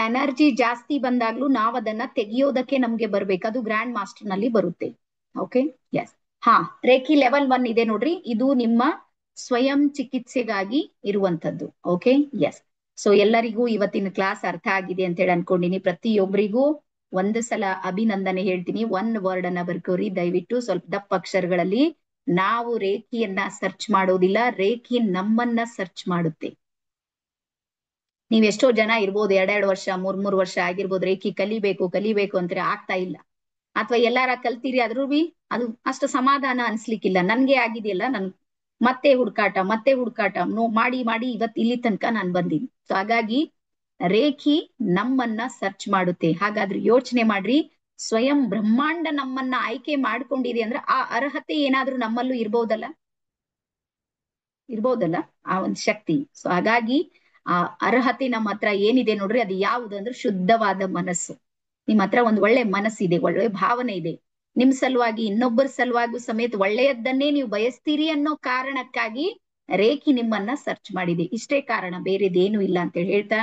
ಎನರ್ಜಿ ಜಾಸ್ತಿ ಬಂದಾಗ್ಲೂ ನಾವ್ ಅದನ್ನ ತೆಗಿಯೋದಕ್ಕೆ ನಮ್ಗೆ ಬರ್ಬೇಕು, ಅದು ಗ್ರ್ಯಾಂಡ್ ಮಾಸ್ಟರ್ ನಲ್ಲಿ ಬರುತ್ತೆ. Okay, yes. ಹಾ, ರೇಖಿ ಲೆವೆಲ್ 1 ಇದೆ ನೋಡ್ರಿ, ಇದು ನಿಮ್ಮ ಸ್ವಯಂ ಚಿಕಿತ್ಸೆಗಾಗಿ ಇರುವಂತದ್ದು. Okay, yes. ಸೊ ಎಲ್ಲರಿಗೂ ಇವತ್ತಿನ ಕ್ಲಾಸ್ ಅರ್ಥ ಆಗಿದೆ ಅಂತ ಹೇಳಿ ಅನ್ಕೊಂಡಿನಿ. ಪ್ರತಿಯೊಬ್ಬರಿಗೂ ಒಂದು ಸಲ ಅಭಿನಂದನೆ ಹೇಳ್ತೀನಿ. 1 ವರ್ಡ್ ಅನ್ನ ಬರ್ಕೋರಿ ದಯವಿಟ್ಟು, ಸ್ವಲ್ಪ ದಪ್ಪ ಅಕ್ಷರಗಳಲ್ಲಿ. ನಾವು ರೇಖಿಯನ್ನ ಸರ್ಚ್ ಮಾಡೋದಿಲ್ಲ, ರೇಖಿ ನಮ್ಮನ್ನ ಸರ್ಚ್ ಮಾಡುತ್ತೆ. ನೀವ್ ಎಷ್ಟೋ ಜನ ಇರ್ಬೋದು, 2 ವರ್ಷ 3 ವರ್ಷ ಆಗಿರ್ಬೋದು, ರೇಖಿ ಕಲಿಬೇಕು ಕಲಿಬೇಕು ಅಂತಾರೆ, ಆಗ್ತಾ ಇಲ್ಲ. ಅಥವಾ ಎಲ್ಲಾರ ಕಲ್ತೀರಿ ಆದ್ರೂ ಬಿ ಅದು ಅಷ್ಟು ಸಮಾಧಾನ ಅನ್ಸ್ಲಿಕ್ಕಿಲ್ಲ. ನನ್ಗೆ ಆಗಿದೆಯಲ್ಲ, ನನ್ ಮತ್ತೆ ಹುಡ್ಕಾಟ ಮಾಡಿ ಮಾಡಿ ಇವತ್ ಇಲ್ಲಿ ತನಕ ನಾನ್ ಬಂದೀನಿ. ಸೊ ಹಾಗಾಗಿ ರೇಖಿ ನಮ್ಮನ್ನ ಸರ್ಚ್ ಮಾಡುತ್ತೆ. ಹಾಗಾದ್ರೆ ಯೋಚನೆ ಮಾಡ್ರಿ, ಸ್ವಯಂ ಬ್ರಹ್ಮಾಂಡ ನಮ್ಮನ್ನ ಆಯ್ಕೆ ಮಾಡ್ಕೊಂಡಿದೆ ಅಂದ್ರೆ ಆ ಅರ್ಹತೆ ಏನಾದ್ರೂ ನಮ್ಮಲ್ಲೂ ಇರ್ಬೋದಲ್ಲ, ಆ ಒಂದು ಶಕ್ತಿ. ಸೊ ಹಾಗಾಗಿ ಆ ಅರ್ಹತೆ ನಮ್ಮ ಹತ್ರ ಏನಿದೆ ನೋಡ್ರಿ, ಅದು ಯಾವುದು ಅಂದ್ರೆ ಶುದ್ಧವಾದ ಮನಸ್ಸು. ನಿಮ್ ಹತ್ರ ಒಂದ್ ಒಳ್ಳೆ ಮನಸ್ಸಿದೆ, ಒಳ್ಳೆ ಭಾವನೆ ಇದೆ. ನಿಮ್ ಸಲುವಾಗಿ, ಇನ್ನೊಬ್ಬರ ಸಲುವಾಗಿ ಸಮೇತ ಒಳ್ಳೆಯದನ್ನೇ ನೀವು ಬಯಸ್ತೀರಿ ಅನ್ನೋ ಕಾರಣಕ್ಕಾಗಿ ರೇಖಿ ನಿಮ್ಮನ್ನ ಸರ್ಚ್ ಮಾಡಿದೆ. ಇಷ್ಟೇ ಕಾರಣ, ಬೇರೆದೇನು ಇಲ್ಲ ಅಂತ ಹೇಳ್ತಾ,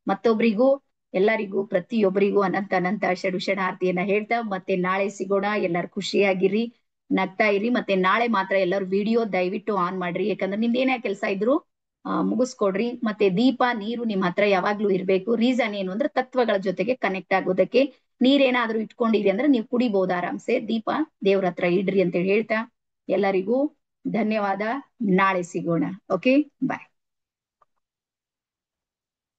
ಮತ್ತೊಬ್ರಿಗೂ ಎಲ್ಲರಿಗೂ ಪ್ರತಿಯೊಬ್ಬರಿಗೂ ಅನಂತ ಅನಂತ ಷಡುಷಣಾರ್ಥಿಯನ್ನ ಹೇಳ್ತಾ, ಮತ್ತೆ ನಾಳೆ ಸಿಗೋಣ. ಎಲ್ಲರೂ ಖುಷಿಯಾಗಿರಿ, ನಗ್ತಾ ಇರಿ. ಮತ್ತೆ ನಾಳೆ ಮಾತ್ರ ಎಲ್ಲರೂ ವಿಡಿಯೋ ದಯವಿಟ್ಟು ಆನ್ ಮಾಡ್ರಿ, ಯಾಕಂದ್ರೆ ನಿಮ್ದು ಏನೇ ಕೆಲಸ ಇದ್ರು ಮುಗಿಸ್ಕೊಡ್ರಿ. ಮತ್ತೆ ದೀಪ, ನೀರು ನಿಮ್ ಹತ್ರ ಯಾವಾಗ್ಲೂ ಇರ್ಬೇಕು. ರೀಸನ್ ಏನು ಅಂದ್ರೆ ತತ್ವಗಳ ಜೊತೆಗೆ ಕನೆಕ್ಟ್ ಆಗೋದಕ್ಕೆ. ನೀರೇನಾದ್ರೂ ಇಟ್ಕೊಂಡಿರಿ ಅಂದ್ರೆ ನೀವು ಕುಡಿಬಹುದು ಆರಾಮ್ಸೆ. ದೀಪ ದೇವ್ರ ಹತ್ರ ಇಡ್ರಿ ಅಂತ ಹೇಳ್ತಾ ಎಲ್ಲರಿಗೂ ಧನ್ಯವಾದ. ನಾಳೆ ಸಿಗೋಣ. ಓಕೆ, ಬಾಯ್.